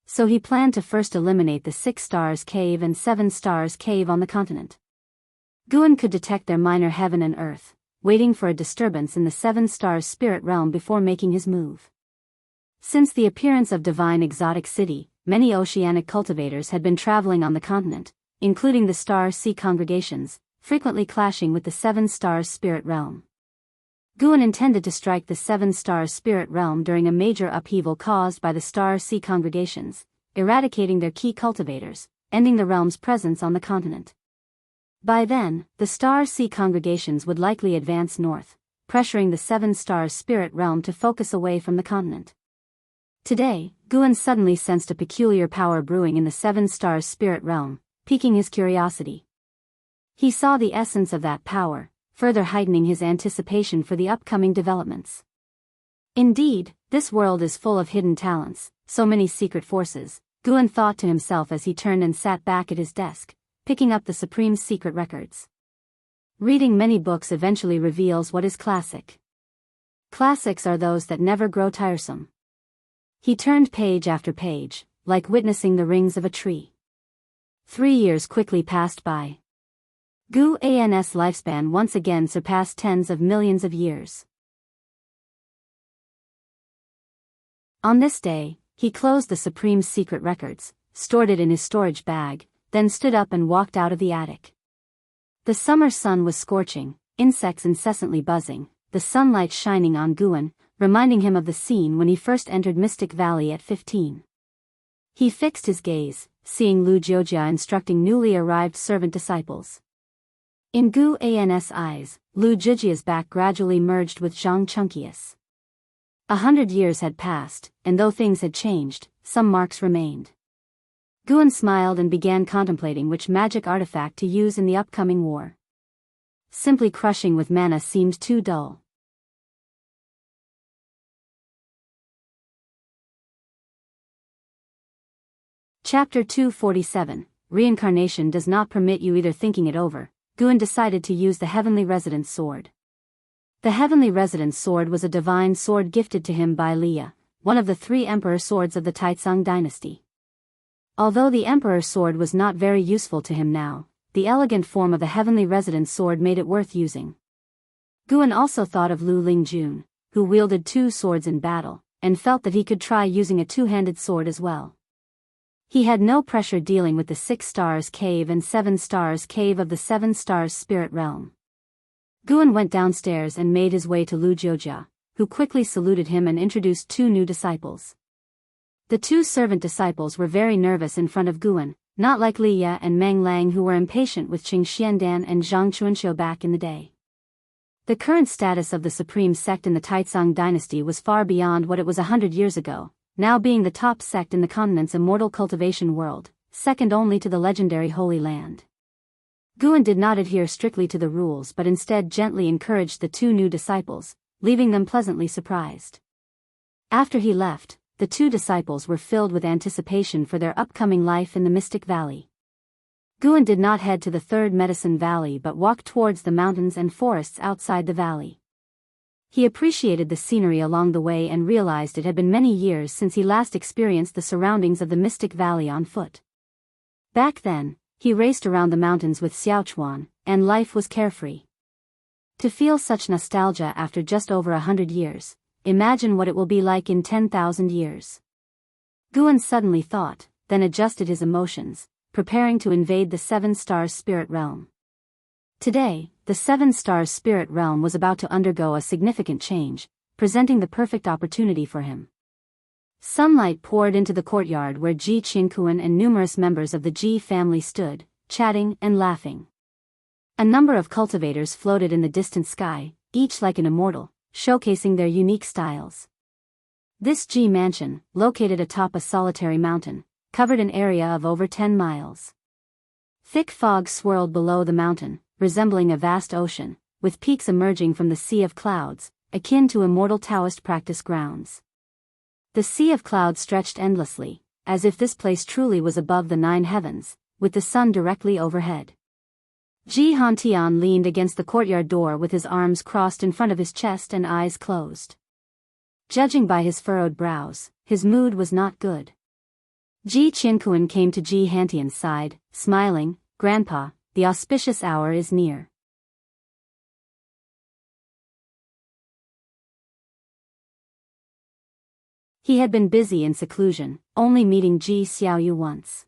So he planned to first eliminate the 6 stars cave and 7 stars cave on the continent. Guan could detect their minor heaven and earth, waiting for a disturbance in the 7 stars spirit realm before making his move. Since the appearance of Divine Exotic City, many oceanic cultivators had been traveling on the continent, including the Star Sea congregations, frequently clashing with the 7 stars spirit realm. Guan intended to strike the 7 stars spirit realm during a major upheaval caused by the Star Sea congregations, eradicating their key cultivators, ending the realm's presence on the continent. By then, the Star Sea congregations would likely advance north, pressuring the 7 stars spirit realm to focus away from the continent. Today, Guan suddenly sensed a peculiar power brewing in the 7 stars spirit realm, piquing his curiosity. He saw the essence of that power, further heightening his anticipation for the upcoming developments. Indeed, This world is full of hidden talents, so many secret forces, Guan thought to himself as he turned and sat back at his desk, picking up the supreme secret records. Reading many books eventually reveals what is classic. Classics are those that never grow tiresome. He turned page after page, like witnessing the rings of a tree. 3 years quickly passed by. Guan's lifespan once again surpassed tens of millions of years. On this day, he closed the supreme secret records, stored it in his storage bag, then stood up and walked out of the attic. The summer sun was scorching, insects incessantly buzzing, the sunlight shining on Guan, reminding him of the scene when he first entered Mystic Valley at 15. He fixed his gaze, seeing Lu Jiojia instructing newly arrived servant disciples. In Guan's eyes, Lu Jiojia's back gradually merged with Zhang Chunkius. 100 years had passed, and though things had changed, some marks remained. Guan smiled and began contemplating which magic artifact to use in the upcoming war. Simply crushing with mana seemed too dull. Chapter 247, Reincarnation does not permit you either thinking it over. Guan decided to use the Heavenly Residence Sword. The Heavenly Residence Sword was a divine sword gifted to him by Liya, one of the 3 emperor swords of the Taizong dynasty. Although the Emperor's sword was not very useful to him now, the elegant form of the Heavenly Residence Sword made it worth using. Guan also thought of Lu Lingjun, who wielded 2 swords in battle, and felt that he could try using a 2-handed sword as well. He had no pressure dealing with the 6 Stars Cave and 7 Stars Cave of the 7 Stars Spirit Realm. Guan went downstairs and made his way to Lu Jiojia, who quickly saluted him and introduced 2 new disciples. The 2 servant disciples were very nervous in front of Guan, not like Liya and Meng Lang, who were impatient with Qing Xiandan and Zhang Chuanxiu back in the day. The current status of the supreme sect in the Taizong dynasty was far beyond what it was 100 years ago, now being the top sect in the continent's immortal cultivation world, second only to the legendary Holy Land. Guan did not adhere strictly to the rules but instead gently encouraged the 2 new disciples, leaving them pleasantly surprised. After he left, the 2 disciples were filled with anticipation for their upcoming life in the Mystic Valley. Guan did not head to the 3rd Medicine Valley but walked towards the mountains and forests outside the valley. He appreciated the scenery along the way and realized it had been many years since he last experienced the surroundings of the Mystic Valley on foot. Back then, he raced around the mountains with Xiaochuan, and life was carefree. To feel such nostalgia after just over 100 years, imagine what it will be like in 10,000 years. Guan suddenly thought, then adjusted his emotions, preparing to invade the 7 Stars Spirit Realm. Today, the 7 Stars Spirit Realm was about to undergo a significant change, presenting the perfect opportunity for him. Sunlight poured into the courtyard where Ji Qingkuan and numerous members of the Ji family stood, chatting and laughing. A number of cultivators floated in the distant sky, each like an immortal, showcasing their unique styles. This Ji mansion, located atop a solitary mountain, covered an area of over 10 miles. Thick fog swirled below the mountain, resembling a vast ocean, with peaks emerging from the sea of clouds, akin to immortal Daoist practice grounds. The sea of clouds stretched endlessly, as if this place truly was above the 9 heavens, with the sun directly overhead. Ji Hantian leaned against the courtyard door with his arms crossed in front of his chest and eyes closed. Judging by his furrowed brows, his mood was not good. Ji Qingkuan came to Ji Hantian's side, smiling, "Grandpa, the auspicious hour is near." He had been busy in seclusion, only meeting Ji Xiaoyu once.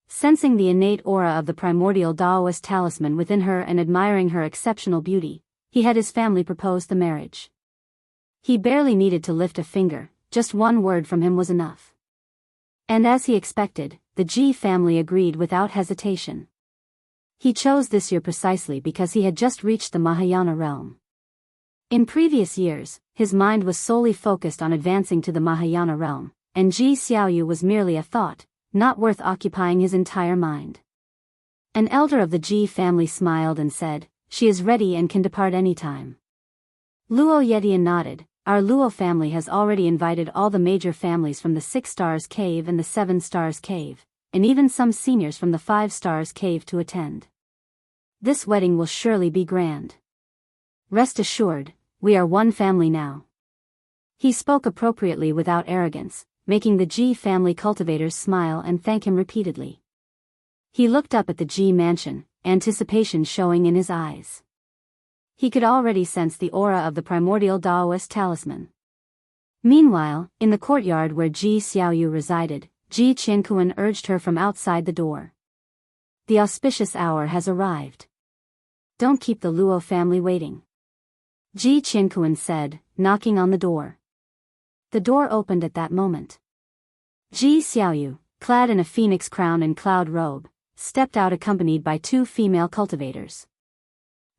Sensing the innate aura of the primordial Daoist talisman within her and admiring her exceptional beauty, he had his family propose the marriage. He barely needed to lift a finger, just one word from him was enough. And as he expected, the Ji family agreed without hesitation. He chose this year precisely because he had just reached the Mahayana realm. In previous years, his mind was solely focused on advancing to the Mahayana realm, and Ji Xiaoyu was merely a thought, not worth occupying his entire mind. An elder of the Ji family smiled and said, "She is ready and can depart any time." Luo Yetian nodded, our Luo family has already invited all the major families from the 6 Stars Cave and the 7 Stars Cave, and even some seniors from the 5 Stars Cave to attend. This wedding will surely be grand. Rest assured, we are one family now. He spoke appropriately without arrogance, making the Ji family cultivators smile and thank him repeatedly. He looked up at the Ji mansion, anticipation showing in his eyes. He could already sense the aura of the primordial Daoist talisman. Meanwhile, in the courtyard where Ji Xiaoyu resided, Ji Qianquan urged her from outside the door. The auspicious hour has arrived. Don't keep the Luo family waiting. Ji Qianquan said, knocking on the door. The door opened at that moment. Ji Xiaoyu, clad in a phoenix crown and cloud robe, stepped out accompanied by 2 female cultivators.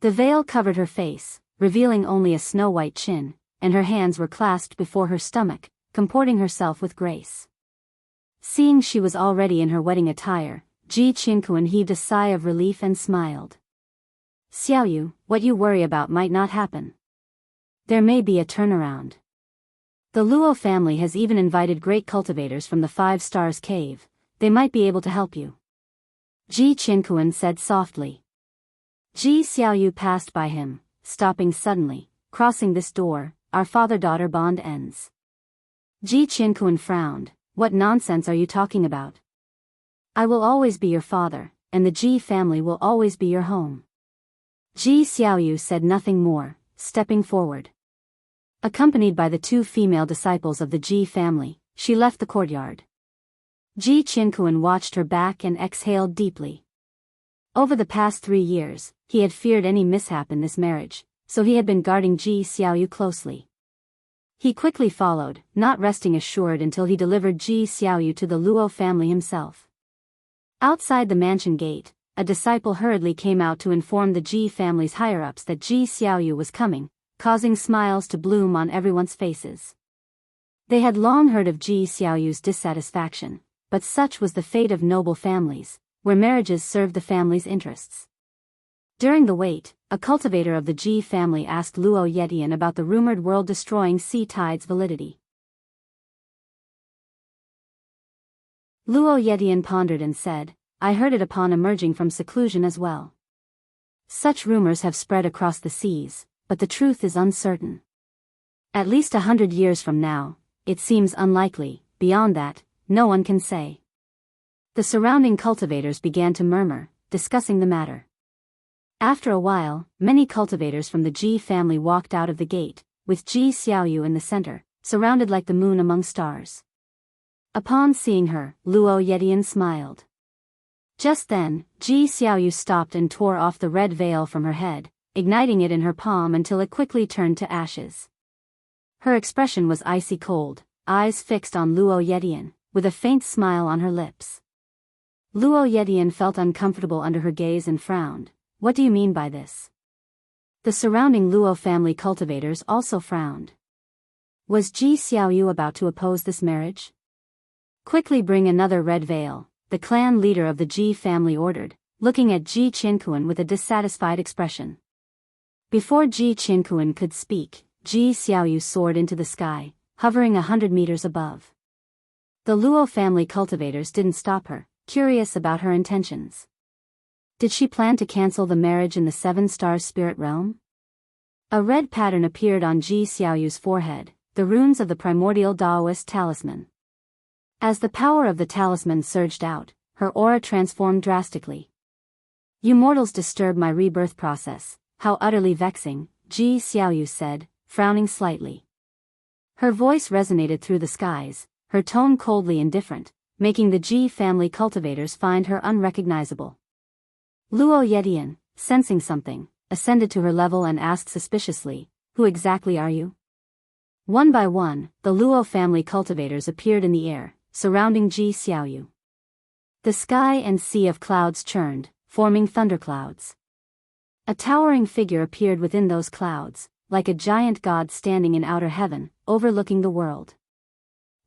The veil covered her face, revealing only a snow-white chin, and her hands were clasped before her stomach, comporting herself with grace. Seeing she was already in her wedding attire, Ji Qianquan heaved a sigh of relief and smiled. Xiaoyu, what you worry about might not happen. There may be a turnaround. The Luo family has even invited great cultivators from the 5 Stars Cave. They might be able to help you. Ji Qianquan said softly. Ji Xiaoyu passed by him, stopping suddenly. Crossing this door, our father-daughter bond ends. Ji Qianquan frowned. What nonsense are you talking about? I will always be your father, and the Ji family will always be your home. Ji Xiaoyu said nothing more, stepping forward. Accompanied by the 2 female disciples of the Ji family, she left the courtyard. Ji Qianquan watched her back and exhaled deeply. Over the past 3 years, he had feared any mishap in this marriage, so he had been guarding Ji Xiaoyu closely. He quickly followed, not resting assured until he delivered Ji Xiaoyu to the Luo family himself. Outside the mansion gate, a disciple hurriedly came out to inform the Ji family's higher-ups that Ji Xiaoyu was coming, causing smiles to bloom on everyone's faces. They had long heard of Ji Xiaoyu's dissatisfaction, but such was the fate of noble families, where marriages served the family's interests. During the wait, a cultivator of the Ji family asked Luo Yetian about the rumored world-destroying sea tide's validity. Luo Yetian pondered and said, I heard it upon emerging from seclusion as well. Such rumors have spread across the seas, but the truth is uncertain. At least 100 years from now, it seems unlikely. Beyond that, no one can say. The surrounding cultivators began to murmur, discussing the matter. After a while, many cultivators from the Ji family walked out of the gate, with Ji Xiaoyu in the center, surrounded like the moon among stars. Upon seeing her, Luo Yetian smiled. Just then, Ji Xiaoyu stopped and tore off the red veil from her head, igniting it in her palm until it quickly turned to ashes. Her expression was icy cold, eyes fixed on Luo Yetian, with a faint smile on her lips. Luo Yetian felt uncomfortable under her gaze and frowned. What do you mean by this? The surrounding Luo family cultivators also frowned. Was Ji Xiaoyu about to oppose this marriage? Quickly bring another red veil, the clan leader of the Ji family ordered, looking at Ji Qianquan with a dissatisfied expression. Before Ji Qianquan could speak, Ji Xiaoyu soared into the sky, hovering 100 meters above. The Luo family cultivators didn't stop her, curious about her intentions. Did she plan to cancel the marriage in the 7 Stars spirit realm? A red pattern appeared on Ji Xiaoyu's forehead, the runes of the primordial Daoist talisman. As the power of the talisman surged out, her aura transformed drastically. You mortals disturb my rebirth process, how utterly vexing, Ji Xiaoyu said, frowning slightly. Her voice resonated through the skies, her tone coldly indifferent, making the Ji family cultivators find her unrecognizable. Luo Yetian, sensing something, ascended to her level and asked suspiciously, Who exactly are you? One by one, the Luo family cultivators appeared in the air, surrounding Ji Xiaoyu. The sky and sea of clouds churned, forming thunderclouds. A towering figure appeared within those clouds, like a giant god standing in outer heaven, overlooking the world.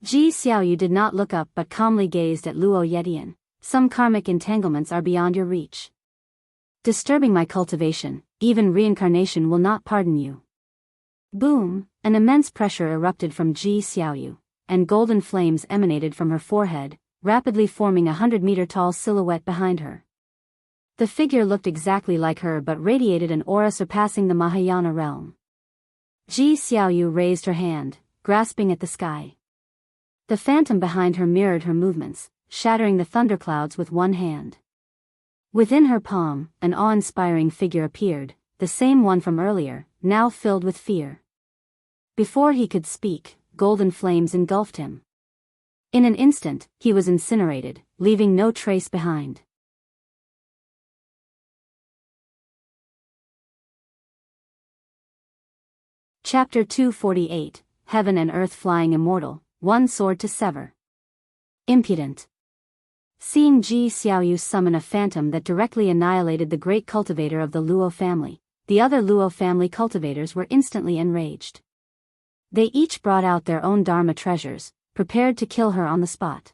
Ji Xiaoyu did not look up but calmly gazed at Luo Yetian. Some karmic entanglements are beyond your reach. Disturbing my cultivation, even reincarnation will not pardon you. Boom, An immense pressure erupted from Ji Xiaoyu, and golden flames emanated from her forehead, rapidly forming 100-meter-tall silhouette behind her. The figure looked exactly like her but radiated an aura surpassing the Mahayana realm. Ji Xiaoyu raised her hand, grasping at the sky. The phantom behind her mirrored her movements, shattering the thunderclouds with one hand. Within her palm, an awe-inspiring figure appeared, the same one from earlier, now filled with fear. Before he could speak, golden flames engulfed him. In an instant, he was incinerated, leaving no trace behind. Chapter 248, Heaven and Earth Flying Immortal, One Sword to Sever. Impudent. Seeing Ji Xiaoyu summon a phantom that directly annihilated the great cultivator of the Luo family, the other Luo family cultivators were instantly enraged. They each brought out their own Dharma treasures, prepared to kill her on the spot.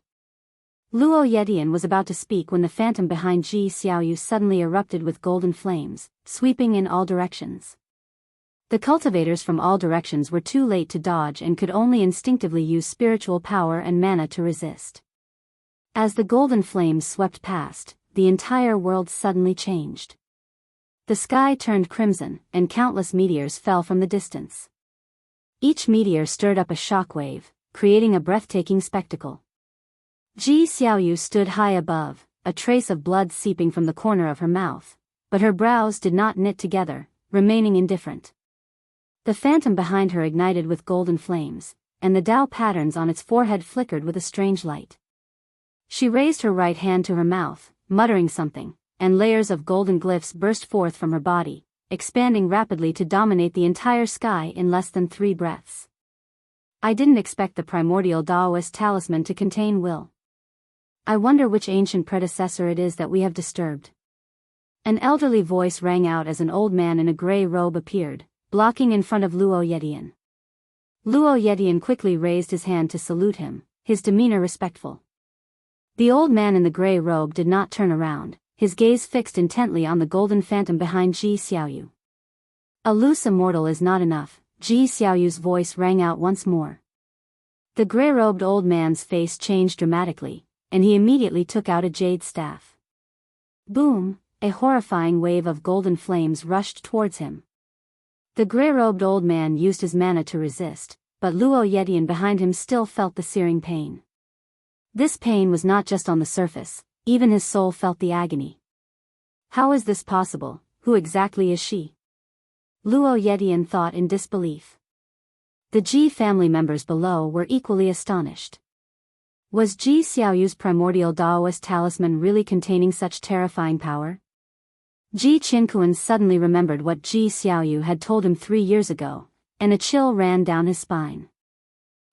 Luo Yetian was about to speak when the phantom behind Ji Xiaoyu suddenly erupted with golden flames, sweeping in all directions. The cultivators from all directions were too late to dodge and could only instinctively use spiritual power and mana to resist. As the golden flames swept past, the entire world suddenly changed. The sky turned crimson, and countless meteors fell from the distance. Each meteor stirred up a shockwave, creating a breathtaking spectacle. Ji Xiaoyu stood high above, a trace of blood seeping from the corner of her mouth, but her brows did not knit together, remaining indifferent. The phantom behind her ignited with golden flames, and the Tao patterns on its forehead flickered with a strange light. She raised her right hand to her mouth, muttering something, and layers of golden glyphs burst forth from her body, expanding rapidly to dominate the entire sky in less than 3 breaths. I didn't expect the primordial Daoist talisman to contain will. I wonder which ancient predecessor it is that we have disturbed. An elderly voice rang out as an old man in a gray robe appeared, blocking in front of Luo Yetian. Luo Yetian quickly raised his hand to salute him, his demeanor respectful. The old man in the gray robe did not turn around, his gaze fixed intently on the golden phantom behind Ji Xiaoyu. A loose immortal is not enough, Ji Xiaoyu's voice rang out once more. The gray-robed old man's face changed dramatically, and he immediately took out a jade staff. Boom! A horrifying wave of golden flames rushed towards him. The gray-robed old man used his mana to resist, but Luo Yetian behind him still felt the searing pain. This pain was not just on the surface, even his soul felt the agony. How is this possible? Who exactly is she? Luo Yetian thought in disbelief. The Ji family members below were equally astonished. Was Ji Xiaoyu's primordial Daoist talisman really containing such terrifying power? Ji Qinkuan suddenly remembered what Ji Xiaoyu had told him 3 years ago, and a chill ran down his spine.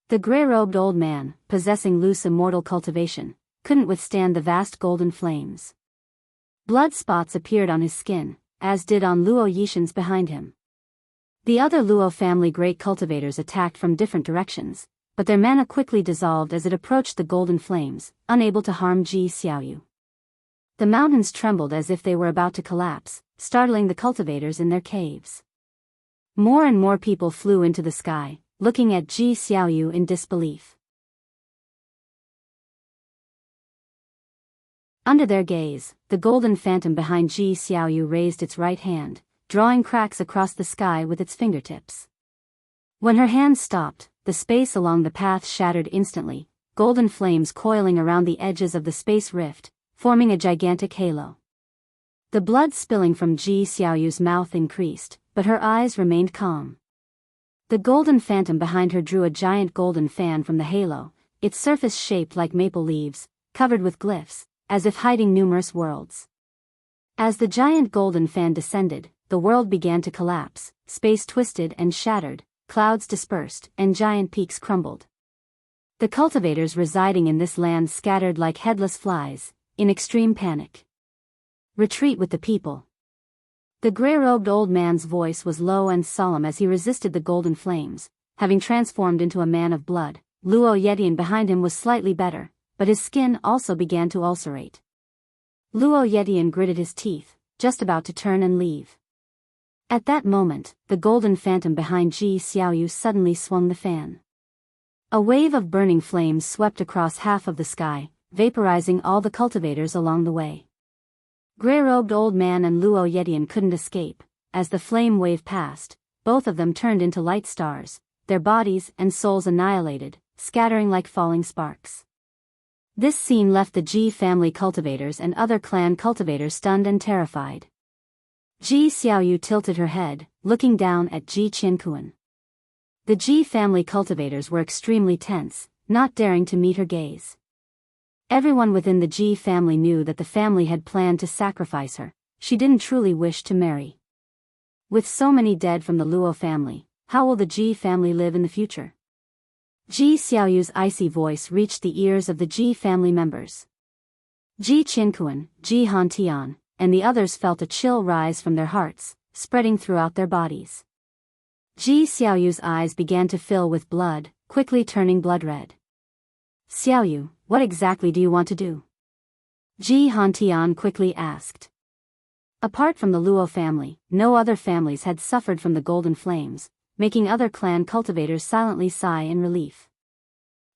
The gray-robed old man, possessing loose immortal cultivation, couldn't withstand the vast golden flames. Blood spots appeared on his skin, as did on Luo Yishan's behind him. The other Luo family great cultivators attacked from different directions, but their mana quickly dissolved as it approached the golden flames, unable to harm Ji Xiaoyu. The mountains trembled as if they were about to collapse, startling the cultivators in their caves. More and more people flew into the sky, looking at Ji Xiaoyu in disbelief. Under their gaze, the golden phantom behind Ji Xiaoyu raised its right hand, drawing cracks across the sky with its fingertips. When her hand stopped, the space along the path shattered instantly, golden flames coiling around the edges of the space rift, forming a gigantic halo. The blood spilling from Ji Xiaoyu's mouth increased, but her eyes remained calm. The golden phantom behind her drew a giant golden fan from the halo, its surface shaped like maple leaves, covered with glyphs, as if hiding numerous worlds. As the giant golden fan descended, the world began to collapse, space twisted and shattered, clouds dispersed, and giant peaks crumbled. The cultivators residing in this land scattered like headless flies, in extreme panic. Retreat with the people. The gray-robed old man's voice was low and solemn as he resisted the golden flames, having transformed into a man of blood. Luo Yetian behind him was slightly better, but his skin also began to ulcerate. Luo Yetian gritted his teeth, just about to turn and leave. At that moment, the golden phantom behind Ji Xiaoyu suddenly swung the fan. A wave of burning flames swept across half of the sky, vaporizing all the cultivators along the way. Grey-robed old man and Luo Yetian couldn't escape. As the flame wave passed, both of them turned into light stars, their bodies and souls annihilated, scattering like falling sparks. This scene left the Ji family cultivators and other clan cultivators stunned and terrified. Ji Xiaoyu tilted her head, looking down at Ji Qianquan. The Ji family cultivators were extremely tense, not daring to meet her gaze. Everyone within the Ji family knew that the family had planned to sacrifice her. She didn't truly wish to marry. With so many dead from the Luo family, how will the Ji family live in the future? Ji Xiaoyu's icy voice reached the ears of the Ji family members. Ji Qianquan, Ji Hantian, and the others felt a chill rise from their hearts, spreading throughout their bodies. Ji Xiaoyu's eyes began to fill with blood, quickly turning blood red. Xiaoyu, what exactly do you want to do? Ji Hantian quickly asked. Apart from the Luo family, no other families had suffered from the golden flames, making other clan cultivators silently sigh in relief.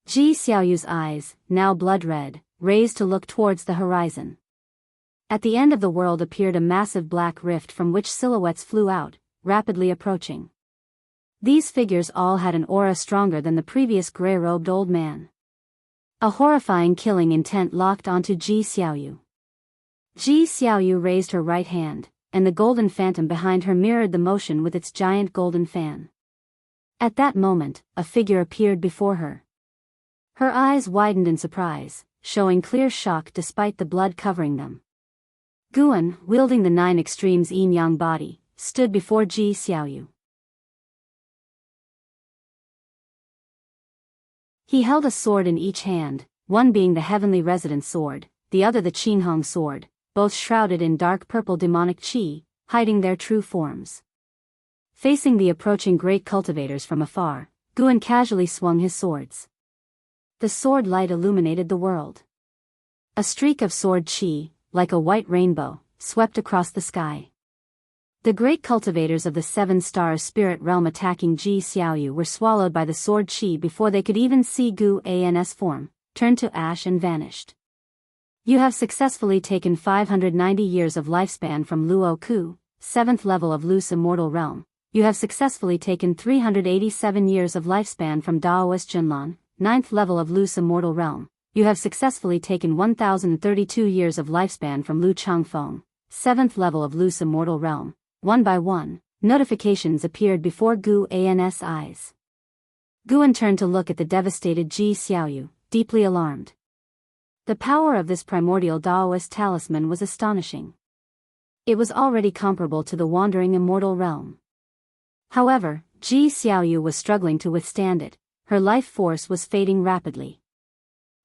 Ji Xiaoyu's eyes, now blood red, raised to look towards the horizon. At the end of the world appeared a massive black rift from which silhouettes flew out, rapidly approaching. These figures all had an aura stronger than the previous grey-robed old man. A horrifying killing intent locked onto Ji Xiaoyu. Ji Xiaoyu raised her right hand, and the golden phantom behind her mirrored the motion with its giant golden fan. At that moment, a figure appeared before her. Her eyes widened in surprise, showing clear shock despite the blood covering them. Guan, wielding the 9 extremes yin-yang body, stood before Ji Xiaoyu. He held a sword in each hand, one being the heavenly residence sword, the other the Qinghong sword, both shrouded in dark purple demonic qi, hiding their true forms. Facing the approaching great cultivators from afar, Guan casually swung his swords. The sword light illuminated the world. A streak of sword qi, like a white rainbow, swept across the sky. The great cultivators of the 7 stars spirit realm attacking Ji Xiaoyu were swallowed by the sword qi before they could even see Gu An's form, turned to ash and vanished. You have successfully taken 590 years of lifespan from Luo Ku, 7th level of loose immortal realm. You have successfully taken 387 years of lifespan from Daoist Junlan, 9th level of loose immortal realm. You have successfully taken 1032 years of lifespan from Lu Changfeng, 7th level of loose immortal realm. One by one, notifications appeared before Gu An's eyes. Guan turned to look at the devastated Ji Xiaoyu, deeply alarmed. The power of this primordial Daoist talisman was astonishing. It was already comparable to the wandering immortal realm. However, Ji Xiaoyu was struggling to withstand it, her life force was fading rapidly.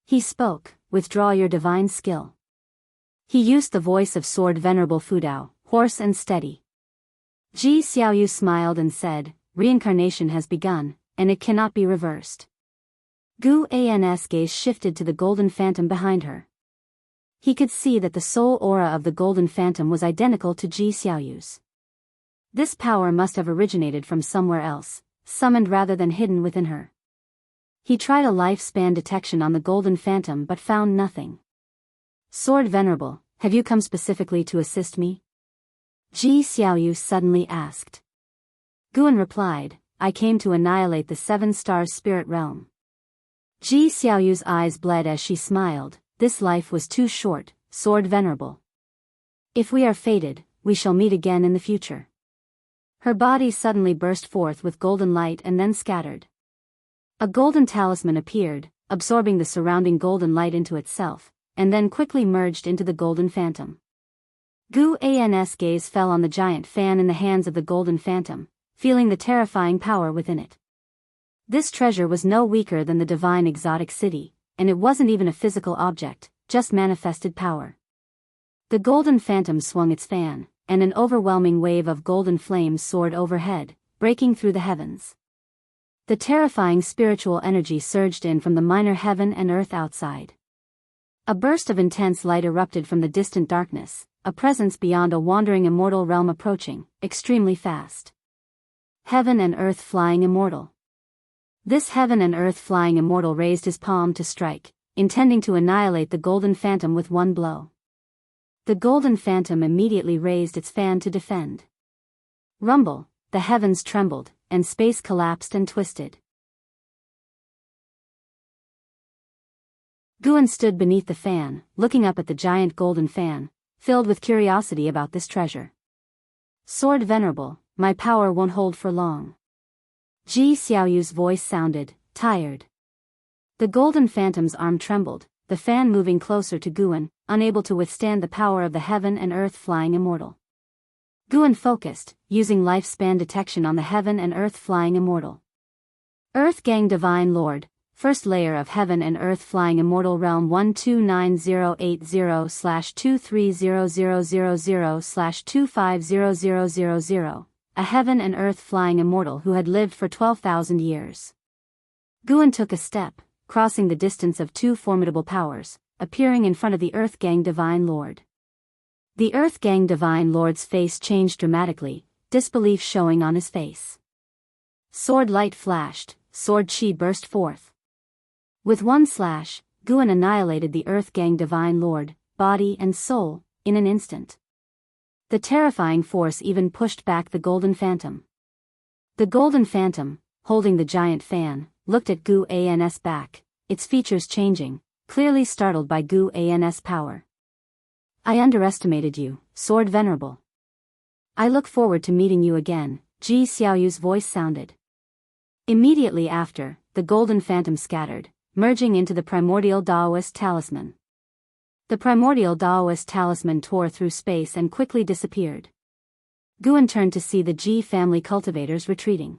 He spoke, "Withdraw your divine skill." He used the voice of sword Venerable Fudao, hoarse and steady. Ji Xiaoyu smiled and said, "Reincarnation has begun, and it cannot be reversed." Gu An's gaze shifted to the golden phantom behind her. He could see that the soul aura of the golden phantom was identical to Ji Xiaoyu's. This power must have originated from somewhere else, summoned rather than hidden within her. He tried a lifespan detection on the golden phantom but found nothing. "Sword Venerable, have you come specifically to assist me?" Ji Xiaoyu suddenly asked. Guan replied, "I came to annihilate the 7 stars spirit realm." Ji Xiaoyu's eyes bled as she smiled, "This life was too short, Sword Venerable. If we are fated, we shall meet again in the future." Her body suddenly burst forth with golden light and then scattered. A golden talisman appeared, absorbing the surrounding golden light into itself, and then quickly merged into the golden phantom. Gu An's gaze fell on the giant fan in the hands of the golden phantom, feeling the terrifying power within it. This treasure was no weaker than the divine exotic city, and it wasn't even a physical object, just manifested power. The golden phantom swung its fan, and an overwhelming wave of golden flames soared overhead, breaking through the heavens. The terrifying spiritual energy surged in from the minor heaven and earth outside. A burst of intense light erupted from the distant darkness, a presence beyond a wandering immortal realm approaching, extremely fast. Heaven and earth flying immortal. This heaven and earth flying immortal raised his palm to strike, intending to annihilate the golden phantom with one blow. The golden phantom immediately raised its fan to defend. Rumble, the heavens trembled, and space collapsed and twisted. Guan stood beneath the fan, looking up at the giant golden fan, filled with curiosity about this treasure. Sword Venerable, my power won't hold for long. Ji Xiaoyu's voice sounded, tired. The golden phantom's arm trembled, the fan moving closer to Guan, unable to withstand the power of the heaven and earth flying immortal. Guan focused, using lifespan detection on the heaven and earth flying immortal. Earth Gang Divine Lord, first layer of heaven and earth flying immortal realm 129080/230000/250000, a heaven and earth flying immortal who had lived for 12,000 years. Guan took a step, crossing the distance of two formidable powers, appearing in front of the Earth Gang Divine Lord. The Earth Gang Divine Lord's face changed dramatically, disbelief showing on his face. Sword light flashed, sword chi burst forth. With one slash, Guan annihilated the Earth Gang Divine Lord, body and soul, in an instant. The terrifying force even pushed back the Golden Phantom. The Golden Phantom, holding the giant fan, looked at Gu An's back, its features changing, clearly startled by Gu An's power. I underestimated you, Sword Venerable. I look forward to meeting you again, Ji Xiaoyu's voice sounded. Immediately after, the Golden Phantom scattered, merging into the primordial Daoist talisman. The primordial Daoist talisman tore through space and quickly disappeared. Guan turned to see the Ji family cultivators retreating.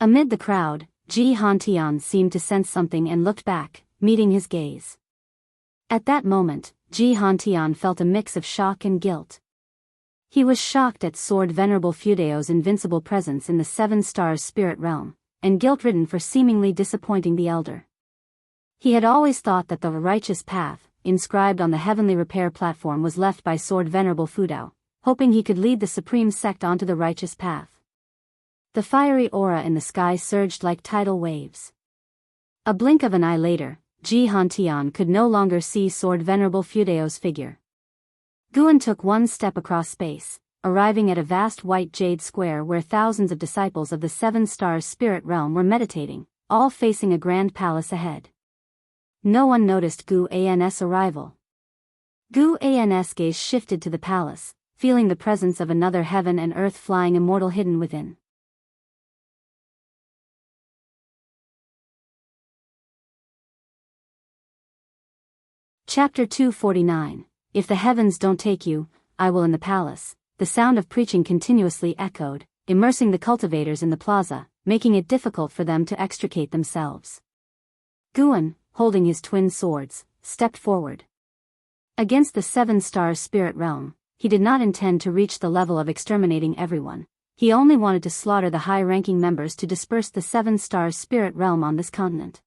Amid the crowd, Ji Hantian seemed to sense something and looked back, meeting his gaze. At that moment, Ji Hantian felt a mix of shock and guilt. He was shocked at Sword Venerable Fudeo's invincible presence in the Seven Stars spirit realm, and guilt-ridden for seemingly disappointing the elder. He had always thought that the righteous path, inscribed on the heavenly repair platform, was left by Sword Venerable Fudao, hoping he could lead the supreme sect onto the righteous path. The fiery aura in the sky surged like tidal waves. A blink of an eye later, Ji Hantian could no longer see Sword Venerable Fudeo's figure. Guan took one step across space, arriving at a vast white jade square where thousands of disciples of the Seven Stars spirit realm were meditating, all facing a grand palace ahead. No one noticed Gu An's arrival. Gu An's gaze shifted to the palace, feeling the presence of another heaven and earth flying immortal hidden within. Chapter 249. If the heavens don't take you, I will. In the palace, the sound of preaching continuously echoed, immersing the cultivators in the plaza, making it difficult for them to extricate themselves. Guan, holding his twin swords, stepped forward. Against the Seven Stars spirit realm, he did not intend to reach the level of exterminating everyone. He only wanted to slaughter the high-ranking members to disperse the Seven Stars spirit realm on this continent.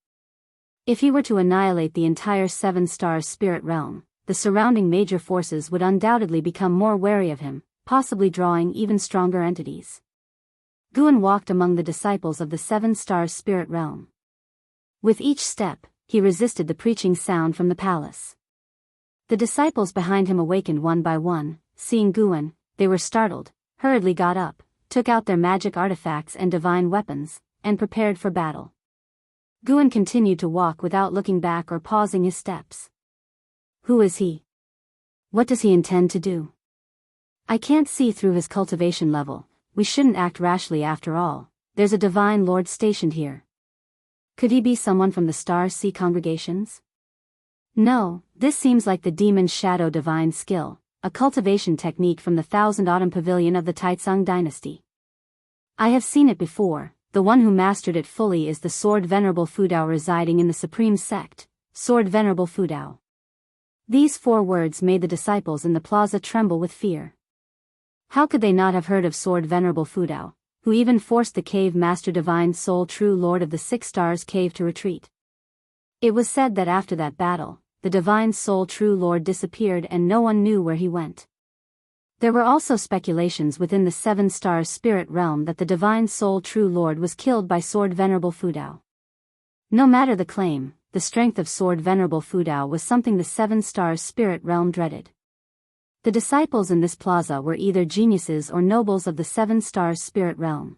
If he were to annihilate the entire Seven Stars spirit realm, the surrounding major forces would undoubtedly become more wary of him, possibly drawing even stronger entities. Guan walked among the disciples of the Seven Stars spirit realm. With each step, he resisted the preaching sound from the palace. The disciples behind him awakened one by one. Seeing Guan, they were startled, hurriedly got up, took out their magic artifacts and divine weapons, and prepared for battle. Guan continued to walk without looking back or pausing his steps. Who is he? What does he intend to do? I can't see through his cultivation level. We shouldn't act rashly after all. There's a divine lord stationed here. Could he be someone from the Star Sea congregations? No, this seems like the Demon's Shadow divine skill, a cultivation technique from the Thousand Autumn Pavilion of the Taizong dynasty. I have seen it before. The one who mastered it fully is the Sword Venerable Fudao residing in the Supreme Sect, Sword Venerable Fudao. These 4 words made the disciples in the plaza tremble with fear. How could they not have heard of Sword Venerable Fudao, who even forced the Cave Master Divine Soul True Lord of the Six Stars Cave to retreat? It was said that after that battle, the divine soul true lord disappeared and no one knew where he went. There were also speculations within the Seven Stars spirit realm that the divine soul true lord was killed by Sword Venerable Fudao. No matter the claim, the strength of Sword Venerable Fudao was something the Seven Stars spirit realm dreaded. The disciples in this plaza were either geniuses or nobles of the Seven Stars spirit realm.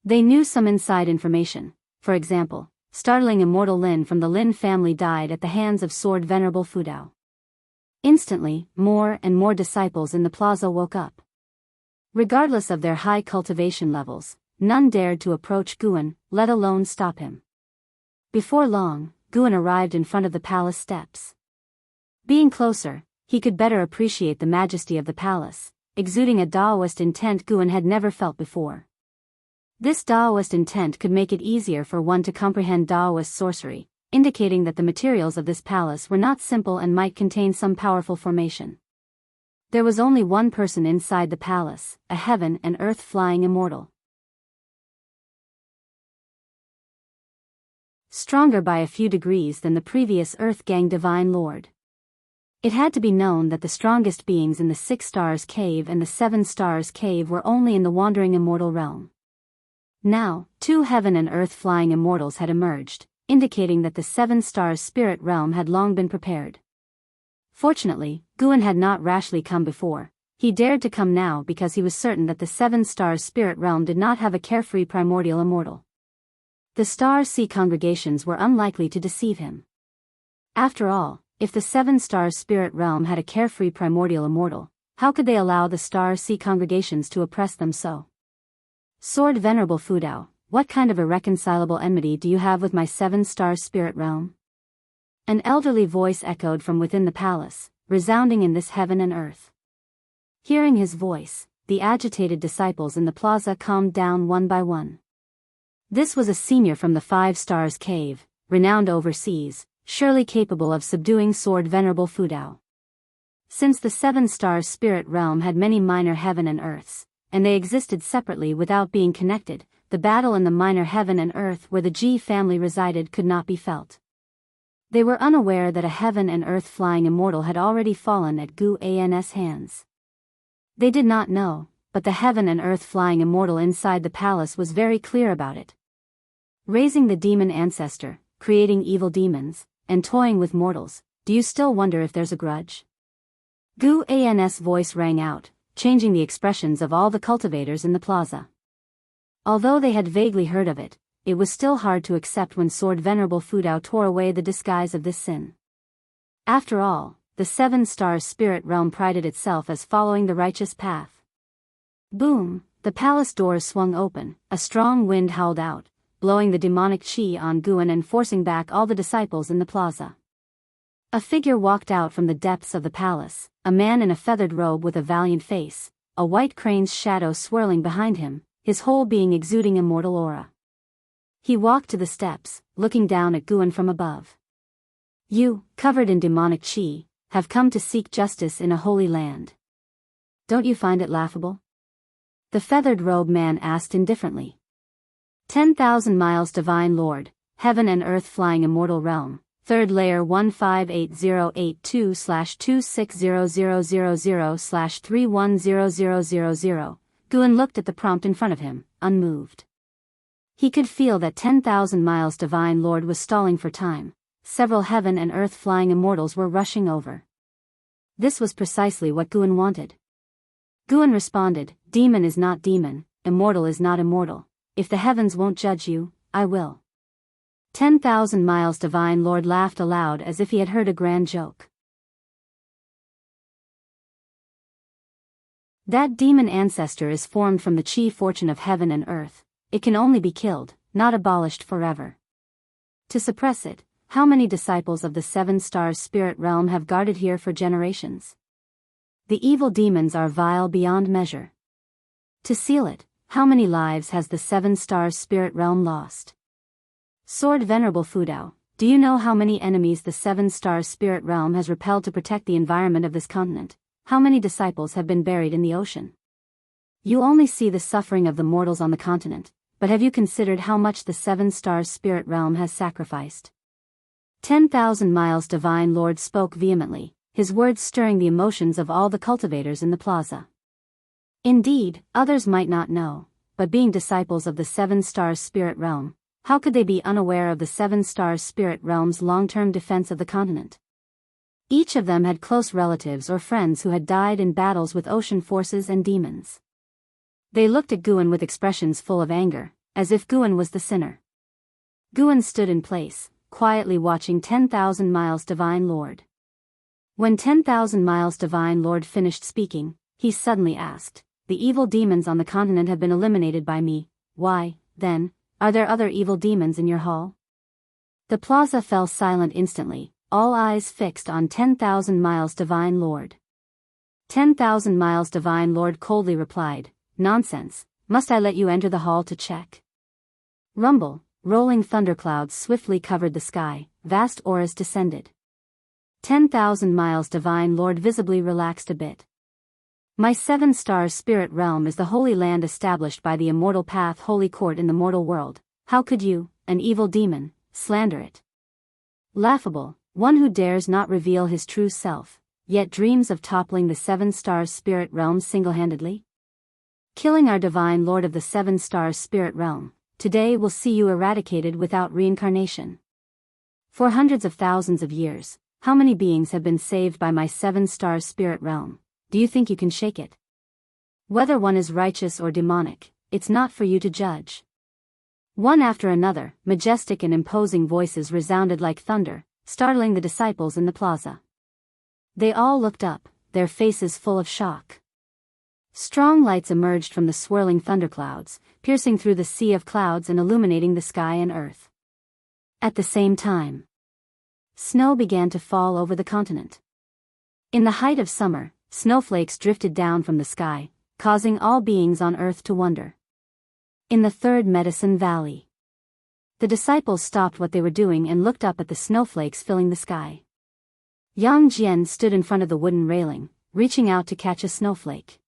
They knew some inside information. For example, startling immortal Lin from the Lin family died at the hands of Sword Venerable Fudao. Instantly, more and more disciples in the plaza woke up. Regardless of their high cultivation levels, none dared to approach Guan, let alone stop him. Before long, Guan arrived in front of the palace steps. Being closer, he could better appreciate the majesty of the palace, exuding a Daoist intent Guan had never felt before. This Daoist intent could make it easier for one to comprehend Daoist sorcery, indicating that the materials of this palace were not simple and might contain some powerful formation. There was only one person inside the palace, a heaven and earth flying immortal. Stronger by a few degrees than the previous Earth Gang Divine Lord. It had to be known that the strongest beings in the Six Stars Cave and the Seven Stars Cave were only in the wandering immortal realm. Now, two heaven and earth flying immortals had emerged, indicating that the Seven Stars spirit realm had long been prepared. Fortunately, Guan had not rashly come before. He dared to come now because he was certain that the Seven Stars spirit realm did not have a carefree primordial immortal. The Star Sea congregations were unlikely to deceive him. After all, if the Seven Stars spirit realm had a carefree primordial immortal, how could they allow the Star Sea congregations to oppress them so? Sword Venerable Fudao, what kind of irreconcilable enmity do you have with my Seven Stars spirit realm? An elderly voice echoed from within the palace, resounding in this heaven and earth. Hearing his voice, the agitated disciples in the plaza calmed down one by one. This was a senior from the Five Stars Cave, renowned overseas, surely capable of subduing Sword Venerable Fudao. Since the Seven Stars spirit realm had many minor heaven and earths, and they existed separately without being connected, the battle in the minor heaven and earth where the Ji family resided could not be felt. They were unaware that a heaven and earth flying immortal had already fallen at Gu An's hands. They did not know, but the heaven and earth flying immortal inside the palace was very clear about it. Raising the demon ancestor, creating evil demons, and toying with mortals, do you still wonder if there's a grudge? Gu An's voice rang out, changing the expressions of all the cultivators in the plaza. Although they had vaguely heard of it, it was still hard to accept when Sword Venerable Fudao tore away the disguise of this sin. After all, the Seven Stars spirit realm prided itself as following the righteous path. Boom! The palace doors swung open, a strong wind howled out, blowing the demonic chi on Guan and forcing back all the disciples in the plaza. A figure walked out from the depths of the palace, a man in a feathered robe with a valiant face, a white crane's shadow swirling behind him, his whole being exuding immortal aura. He walked to the steps, looking down at Guan from above. You, covered in demonic chi, have come to seek justice in a holy land. Don't you find it laughable? The feathered robe man asked indifferently. 10,000 miles Divine Lord, heaven and earth flying immortal realm, third layer 158082/260000/310000. Guan looked at the prompt in front of him, unmoved. He could feel that 10,000 miles Divine Lord was stalling for time. Several heaven and earth flying immortals were rushing over. This was precisely what Guan wanted. Guan responded, demon is not demon, immortal is not immortal. If the heavens won't judge you, I will. 10,000 miles Divine Lord laughed aloud as if he had heard a grand joke. That demon ancestor is formed from the chi fortune of heaven and earth. It can only be killed, not abolished forever. To suppress it, how many disciples of the Seven Stars spirit realm have guarded here for generations? The evil demons are vile beyond measure. To seal it, how many lives has the Seven Stars spirit realm lost? Sword Venerable Fudao, do you know how many enemies the Seven Stars spirit realm has repelled to protect the environment of this continent? How many disciples have been buried in the ocean? You only see the suffering of the mortals on the continent, but have you considered how much the Seven Stars spirit realm has sacrificed? 10,000 miles Divine Lord spoke vehemently, his words stirring the emotions of all the cultivators in the plaza. Indeed, others might not know, but being disciples of the Seven Stars Spirit Realm, how could they be unaware of the Seven Stars Spirit Realm's long-term defense of the continent? Each of them had close relatives or friends who had died in battles with ocean forces and demons. They looked at Guan with expressions full of anger, as if Guan was the sinner. Guan stood in place, quietly watching 10,000 miles Divine Lord. When 10,000 miles Divine Lord finished speaking, he suddenly asked, "The evil demons on the continent have been eliminated by me. Why, then, are there other evil demons in your hall?" The plaza fell silent instantly, all eyes fixed on 10,000 miles Divine Lord. 10,000 miles Divine Lord coldly replied, "Nonsense, must I let you enter the hall to check?" Rumble, rolling thunderclouds swiftly covered the sky, vast auras descended. 10,000 miles Divine Lord visibly relaxed a bit. "My Seven Stars Spirit Realm is the holy land established by the immortal path holy court in the mortal world. How could you, an evil demon, slander it? Laughable, one who dares not reveal his true self, yet dreams of toppling the Seven Stars Spirit Realm single-handedly? Killing our Divine Lord of the Seven Stars Spirit Realm, today will see you eradicated without reincarnation. For hundreds of thousands of years, how many beings have been saved by my Seven Stars Spirit Realm? Do you think you can shake it? Whether one is righteous or demonic, it's not for you to judge." One after another, majestic and imposing voices resounded like thunder, startling the disciples in the plaza. They all looked up, their faces full of shock. Strong lights emerged from the swirling thunderclouds, piercing through the sea of clouds and illuminating the sky and earth. At the same time, snow began to fall over the continent. In the height of summer, snowflakes drifted down from the sky, causing all beings on earth to wonder. In the third Medicine Valley, the disciples stopped what they were doing and looked up at the snowflakes filling the sky. Yang Jian stood in front of the wooden railing, reaching out to catch a snowflake.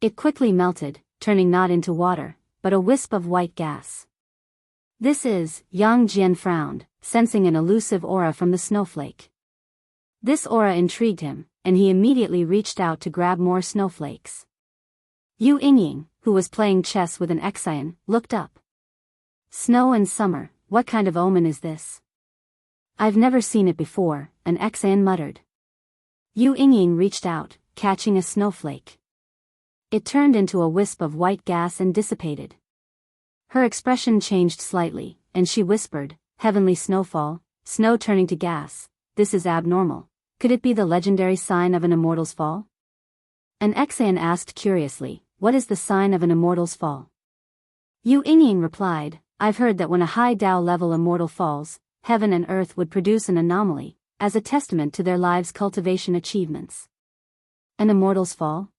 It quickly melted, turning not into water, but a wisp of white gas. "This is," Yang Jian frowned, sensing an elusive aura from the snowflake. This aura intrigued him, and he immediately reached out to grab more snowflakes. Yu Yingying, who was playing chess with an Xian, looked up. "Snow and summer, what kind of omen is this? I've never seen it before," an Xian muttered. Yu Yingying reached out, catching a snowflake. It turned into a wisp of white gas and dissipated. Her expression changed slightly, and she whispered, "Heavenly snowfall, snow turning to gas, this is abnormal. Could it be the legendary sign of an immortal's fall?" An Xian asked curiously, "What is the sign of an immortal's fall?" Yu Yingying replied, "I've heard that when a high Dao level immortal falls, heaven and earth would produce an anomaly, as a testament to their lives' cultivation achievements." An immortal's fall?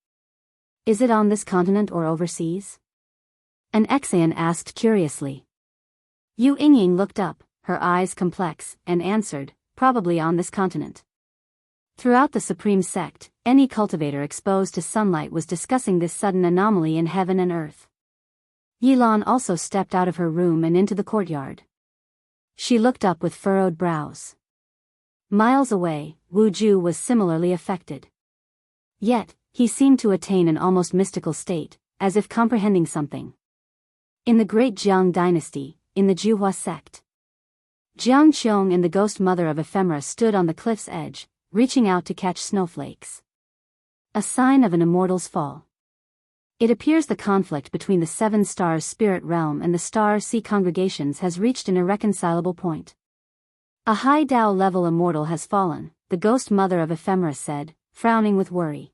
Is it on this continent or overseas? An Xian asked curiously. Yu Yingying looked up, her eyes complex, and answered, "Probably on this continent." Throughout the Supreme Sect, any cultivator exposed to sunlight was discussing this sudden anomaly in heaven and earth. Yilan also stepped out of her room and into the courtyard. She looked up with furrowed brows. Miles away, Wu Ju was similarly affected. Yet, he seemed to attain an almost mystical state, as if comprehending something. In the great Jiang dynasty, in the Juhua sect, Jiang Qiong and the ghost mother of ephemera stood on the cliff's edge, reaching out to catch snowflakes. A sign of an immortal's fall. It appears the conflict between the Seven Stars Spirit Realm and the Star Sea congregations has reached an irreconcilable point. A high Dao level immortal has fallen, the ghost mother of ephemera said, frowning with worry.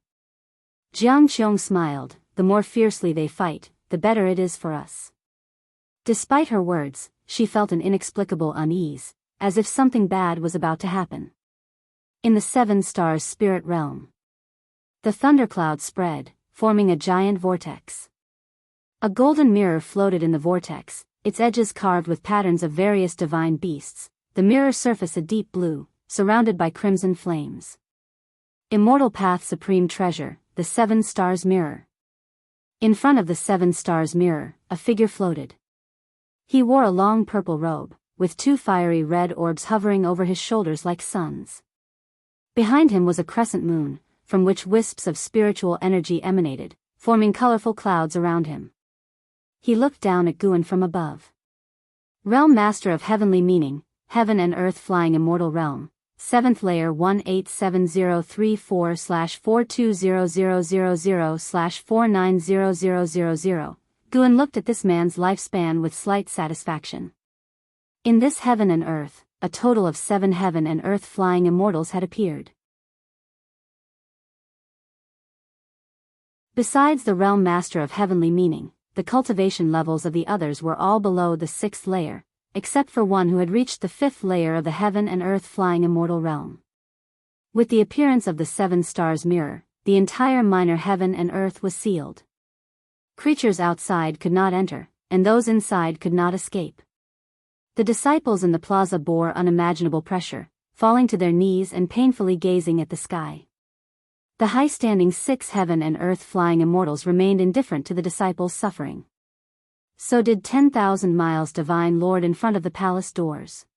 Jiang Qiong smiled, "The more fiercely they fight, the better it is for us." Despite her words, she felt an inexplicable unease, as if something bad was about to happen. In the Seven Stars Spirit Realm, the thundercloud spread, forming a giant vortex. A golden mirror floated in the vortex, its edges carved with patterns of various divine beasts, the mirror surface a deep blue, surrounded by crimson flames. Immortal Path Supreme Treasure, the Seven Stars Mirror. In front of the Seven Stars Mirror, a figure floated. He wore a long purple robe, with 2 fiery red orbs hovering over his shoulders like suns. Behind him was a crescent moon, from which wisps of spiritual energy emanated, forming colorful clouds around him. He looked down at Guan from above. Realm Master of Heavenly Meaning, Heaven and Earth Flying Immortal Realm, 7th Layer 187034/42000/490000. Guan looked at this man's lifespan with slight satisfaction. In this heaven and earth, a total of 7 heaven and earth flying immortals had appeared. Besides the Realm Master of Heavenly Meaning, the cultivation levels of the others were all below the 6th layer, except for one who had reached the 5th layer of the heaven and earth flying immortal realm. With the appearance of the 7 stars mirror, the entire minor heaven and earth was sealed. Creatures outside could not enter, and those inside could not escape. The disciples in the plaza bore unimaginable pressure, falling to their knees and painfully gazing at the sky. The high-standing 6 heaven and earth flying immortals remained indifferent to the disciples' suffering. So did 10,000 miles Divine Lord in front of the palace doors.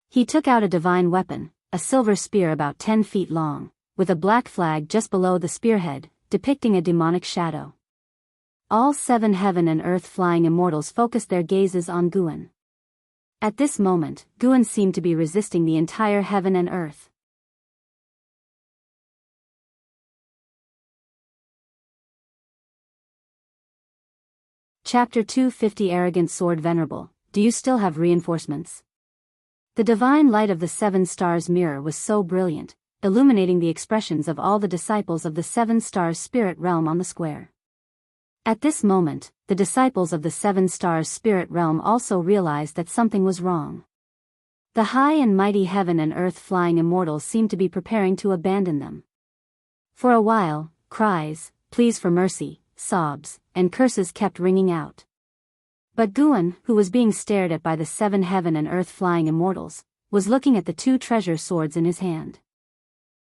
He took out a divine weapon, a silver spear about 10 feet long, with a black flag just below the spearhead, depicting a demonic shadow. All 7 heaven and earth flying immortals focused their gazes on Guan. At this moment, Guan seemed to be resisting the entire heaven and earth. Chapter 250 Arrogant Sword Venerable, do you still have reinforcements? The divine light of the 7 stars mirror was so brilliant, illuminating the expressions of all the disciples of the 7 stars spirit realm on the square. At this moment, the disciples of the 7 stars spirit realm also realized that something was wrong. The high and mighty heaven and earth flying immortals seemed to be preparing to abandon them. For a while, cries, pleas for mercy, sobs, and curses kept ringing out. But Guan, who was being stared at by the 7 heaven and earth flying immortals, was looking at the 2 treasure swords in his hand.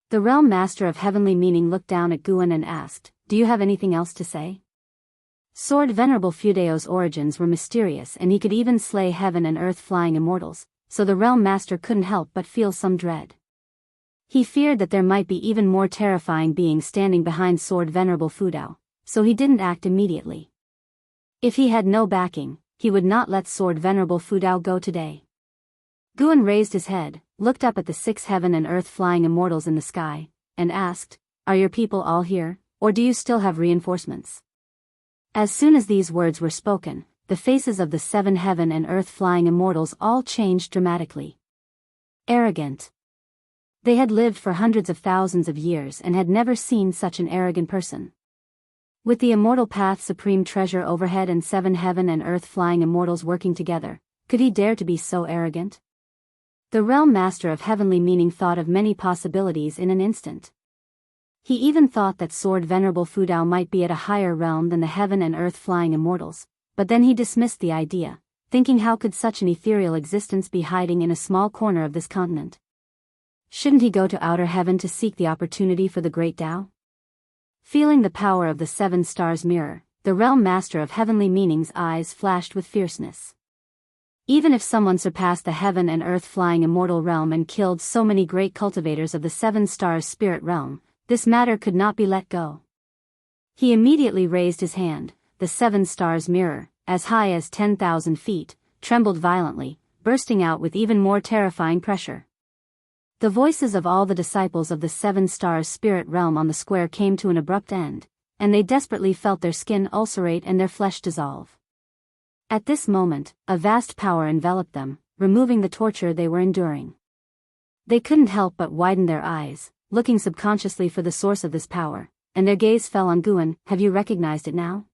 The Realm Master of Heavenly Meaning looked down at Guan and asked, do you have anything else to say? Sword Venerable Fudeo's origins were mysterious and he could even slay heaven and earth flying immortals, so the Realm Master couldn't help but feel some dread. He feared that there might be even more terrifying beings standing behind Sword Venerable Fudao, so he didn't act immediately. If he had no backing, he would not let Sword Venerable Fudao go today. Guan raised his head, looked up at the 6 heaven and earth flying immortals in the sky, and asked, are your people all here, or do you still have reinforcements? As soon as these words were spoken, the faces of the 7 heaven and earth flying immortals all changed dramatically. Arrogant. They had lived for hundreds of thousands of years and had never seen such an arrogant person. With the immortal path supreme treasure overhead and 7 heaven and earth flying immortals working together, could he dare to be so arrogant? The Realm Master of Heavenly Meaning thought of many possibilities in an instant. He even thought that Sword Venerable Fudao might be at a higher realm than the heaven and earth flying immortals, but then he dismissed the idea, thinking how could such an ethereal existence be hiding in a small corner of this continent? Shouldn't he go to outer heaven to seek the opportunity for the great Tao? Feeling the power of the 7 stars mirror, the Realm Master of Heavenly Meaning's eyes flashed with fierceness. Even if someone surpassed the heaven and earth flying immortal realm and killed so many great cultivators of the 7 stars spirit realm, this matter could not be let go. He immediately raised his hand. The 7 stars mirror, as high as 10,000 feet, trembled violently, bursting out with even more terrifying pressure. The voices of all the disciples of the 7 stars spirit realm on the square came to an abrupt end, and they desperately felt their skin ulcerate and their flesh dissolve. At this moment, a vast power enveloped them, removing the torture they were enduring. They couldn't help but widen their eyes, looking subconsciously for the source of this power, and their gaze fell on Guan. Have you recognized it now?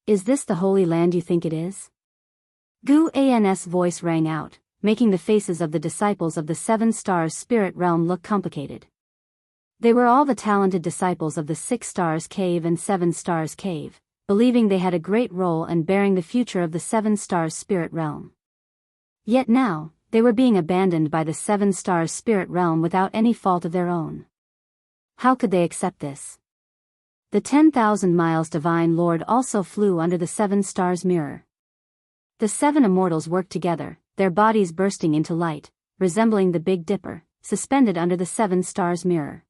Is this the Holy Land you think it is? Guan's voice rang out, making the faces of the disciples of the 7 stars spirit realm look complicated. They were all the talented disciples of the 6 stars cave and 7 stars cave, believing they had a great role in bearing the future of the 7 stars spirit realm. Yet now, they were being abandoned by the 7 stars spirit realm without any fault of their own. How could they accept this? The 10,000 miles Divine Lord also flew under the 7 stars mirror. The 7 immortals worked together, their bodies bursting into light, resembling the Big Dipper, suspended under the 7 stars mirror.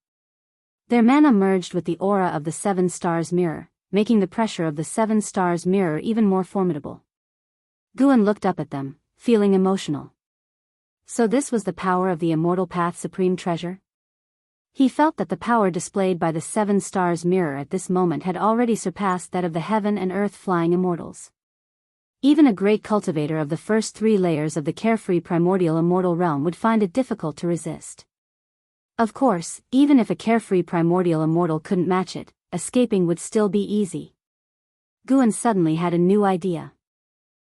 Their mana merged with the aura of the 7 stars mirror, making the pressure of the 7 stars mirror even more formidable. Guan looked up at them, feeling emotional. So this was the power of the Immortal Path Supreme Treasure? He felt that the power displayed by the 7 stars mirror at this moment had already surpassed that of the heaven and earth flying immortals. Even a great cultivator of the first 3 layers of the carefree primordial immortal realm would find it difficult to resist. Of course, even if a carefree primordial immortal couldn't match it, escaping would still be easy. Guan suddenly had a new idea.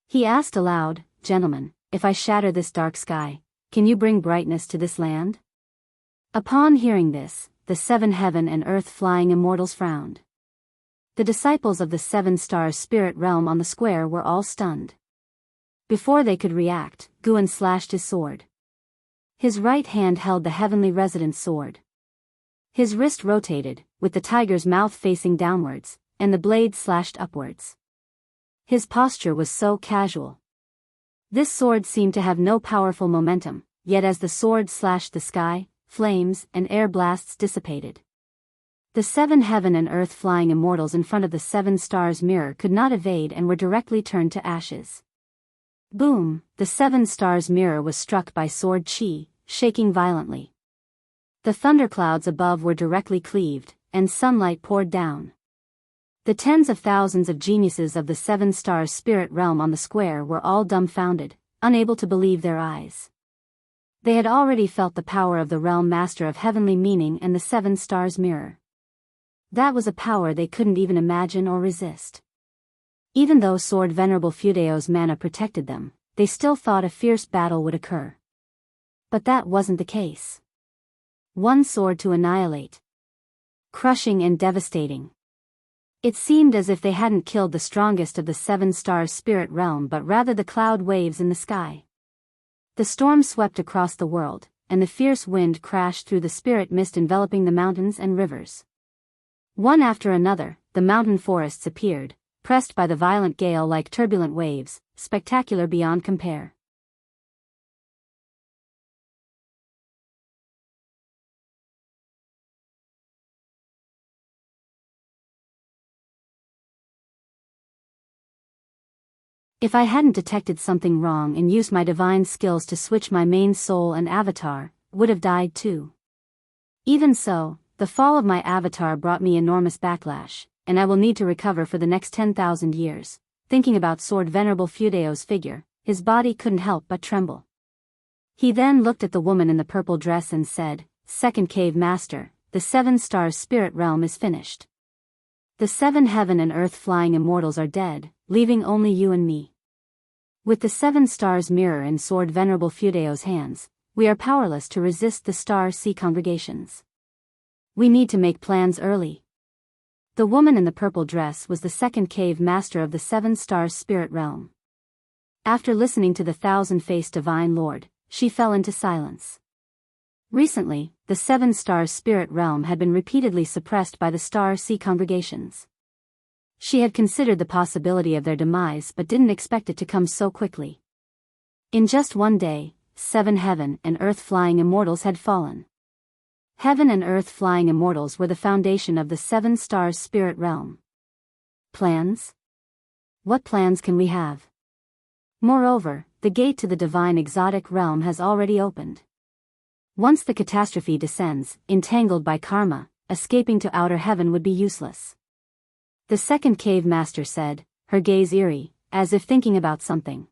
He asked aloud, "Gentlemen, if I shatter this dark sky, can you bring brightness to this land?" Upon hearing this, the 7 heaven and earth flying immortals frowned. The disciples of the 7 stars spirit realm on the square were all stunned. Before they could react, Guan slashed his sword. His right hand held the heavenly resident's sword. His wrist rotated, with the tiger's mouth facing downwards, and the blade slashed upwards. His posture was so casual. This sword seemed to have no powerful momentum, yet as the sword slashed the sky, flames and air blasts dissipated. The 7 heaven and earth flying immortals in front of the 7 stars mirror could not evade and were directly turned to ashes. Boom! The 7 stars mirror was struck by sword chi, shaking violently. The thunderclouds above were directly cleaved, and sunlight poured down. The tens of thousands of geniuses of the 7 stars spirit realm on the square were all dumbfounded, unable to believe their eyes. They had already felt the power of the realm master of heavenly meaning and the 7 stars mirror. That was a power they couldn't even imagine or resist. Even though Sword Venerable Fudeo's mana protected them, they still thought a fierce battle would occur. But that wasn't the case. One sword to annihilate. Crushing and devastating. It seemed as if they hadn't killed the strongest of the 7 stars spirit realm but rather the cloud waves in the sky. The storm swept across the world, and the fierce wind crashed through the spirit mist enveloping the mountains and rivers. One after another, the mountain forests appeared, pressed by the violent gale like turbulent waves, spectacular beyond compare. If I hadn't detected something wrong and used my divine skills to switch my main soul and avatar, would have died too. Even so, the fall of my avatar brought me enormous backlash, and I will need to recover for the next 10,000 years. Thinking about Sword Venerable Fudeo's figure, his body couldn't help but tremble. He then looked at the woman in the purple dress and said, "Second Cave Master, the 7 stars spirit realm is finished. The 7 heaven and earth flying immortals are dead, leaving only you and me. With the 7 stars mirror in Sword Venerable Fudeo's hands, we are powerless to resist the star sea congregations. We need to make plans early." The woman in the purple dress was the 2nd cave master of the 7 stars spirit realm. After listening to the 1,000-faced divine lord, she fell into silence. Recently, the 7 stars spirit realm had been repeatedly suppressed by the star sea congregations. She had considered the possibility of their demise but didn't expect it to come so quickly. In just one day, 7 heaven and earth flying immortals had fallen. Heaven and earth flying immortals were the foundation of the 7 stars spirit realm. Plans? What plans can we have? Moreover, the gate to the divine exotic realm has already opened. Once the catastrophe descends, entangled by karma, escaping to outer heaven would be useless. The 2nd cave master said, her gaze eerie, as if thinking about something.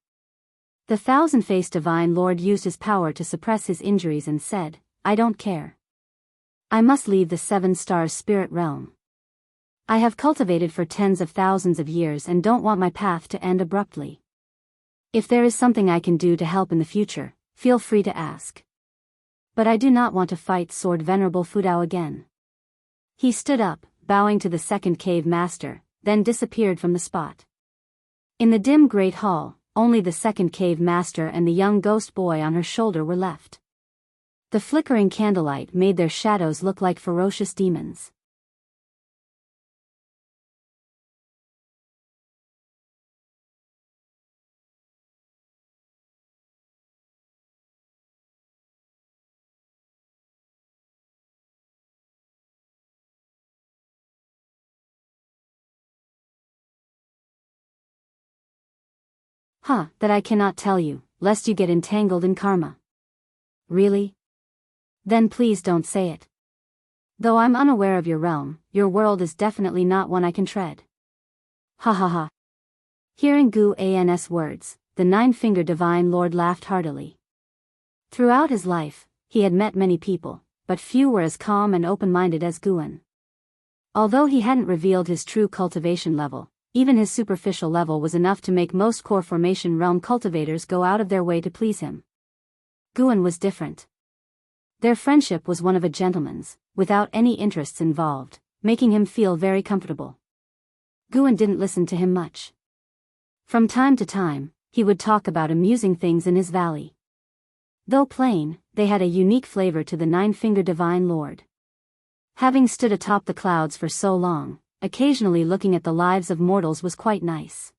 The 1,000-faced divine lord used his power to suppress his injuries and said, "I don't care. I must leave the 7 stars spirit realm. I have cultivated for tens of thousands of years and don't want my path to end abruptly. If there is something I can do to help in the future, feel free to ask. But I do not want to fight Sword Venerable Fudao again." He stood up, bowing to the 2nd cave master, then disappeared from the spot. In the dim great hall, only the 2nd cave master and the young ghost boy on her shoulder were left. The flickering candlelight made their shadows look like ferocious demons. That I cannot tell you, lest you get entangled in karma. Really? Then please don't say it. Though I'm unaware of your realm, your world is definitely not one I can tread. Ha ha ha. Hearing Gu An's words, the nine-fingered divine lord laughed heartily. Throughout his life, he had met many people, but few were as calm and open-minded as Guan. Although he hadn't revealed his true cultivation level, even his superficial level was enough to make most core formation realm cultivators go out of their way to please him. Guan was different. Their friendship was one of a gentleman's, without any interests involved, making him feel very comfortable. Guan didn't listen to him much. From time to time, he would talk about amusing things in his valley. Though plain, they had a unique flavor to the nine-fingered divine lord. Having stood atop the clouds for so long, occasionally looking at the lives of mortals was quite nice.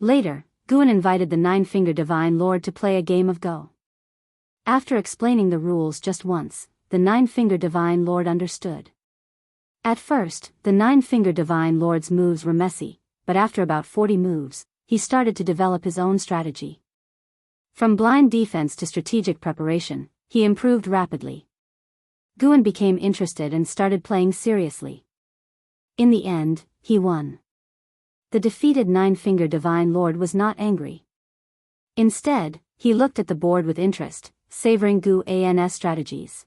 Later, Guan invited the nine-fingered divine lord to play a game of Go. After explaining the rules just once, the nine-fingered divine lord understood. At first, the nine-fingered divine lord's moves were messy, but after about 40 moves, he started to develop his own strategy. From blind defense to strategic preparation, he improved rapidly. Guan became interested and started playing seriously. In the end, he won. The defeated nine-fingered divine lord was not angry. Instead, he looked at the board with interest, savoring Gu An's strategies.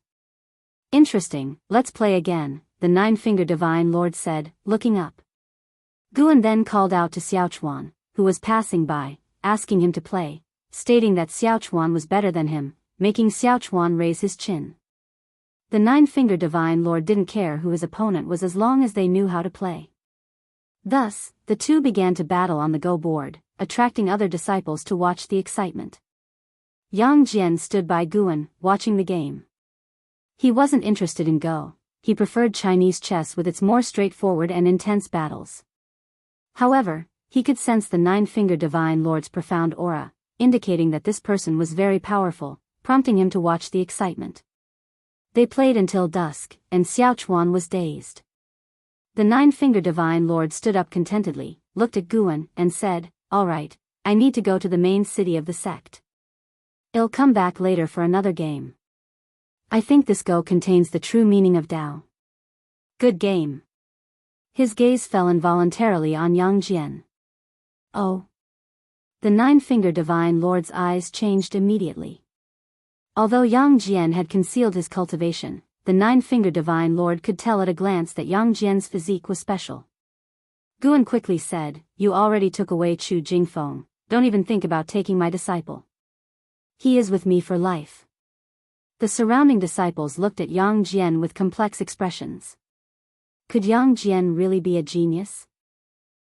Interesting, let's play again, the nine-fingered divine lord said, looking up. Guan then called out to Xiaochuan, who was passing by, asking him to play, stating that Xiaochuan was better than him, making Xiaochuan raise his chin. The nine-fingered divine lord didn't care who his opponent was as long as they knew how to play. Thus, the two began to battle on the Go board, attracting other disciples to watch the excitement. Yang Jian stood by Guan, watching the game. He wasn't interested in Go, he preferred Chinese chess with its more straightforward and intense battles. However, he could sense the nine-fingered divine lord's profound aura, indicating that this person was very powerful, prompting him to watch the excitement. They played until dusk, and Xiaochuan was dazed. The nine-fingered divine lord stood up contentedly, looked at Guan, and said, "All right, I need to go to the main city of the sect. I'll come back later for another game. I think this Go contains the true meaning of Tao. Good game." His gaze fell involuntarily on Yang Jian. Oh. The nine-fingered divine lord's eyes changed immediately. Although Yang Jian had concealed his cultivation, the nine-fingered divine lord could tell at a glance that Yang Jian's physique was special. Guan quickly said, "You already took away Chu Jingfeng, don't even think about taking my disciple. He is with me for life." The surrounding disciples looked at Yang Jian with complex expressions. Could Yang Jian really be a genius?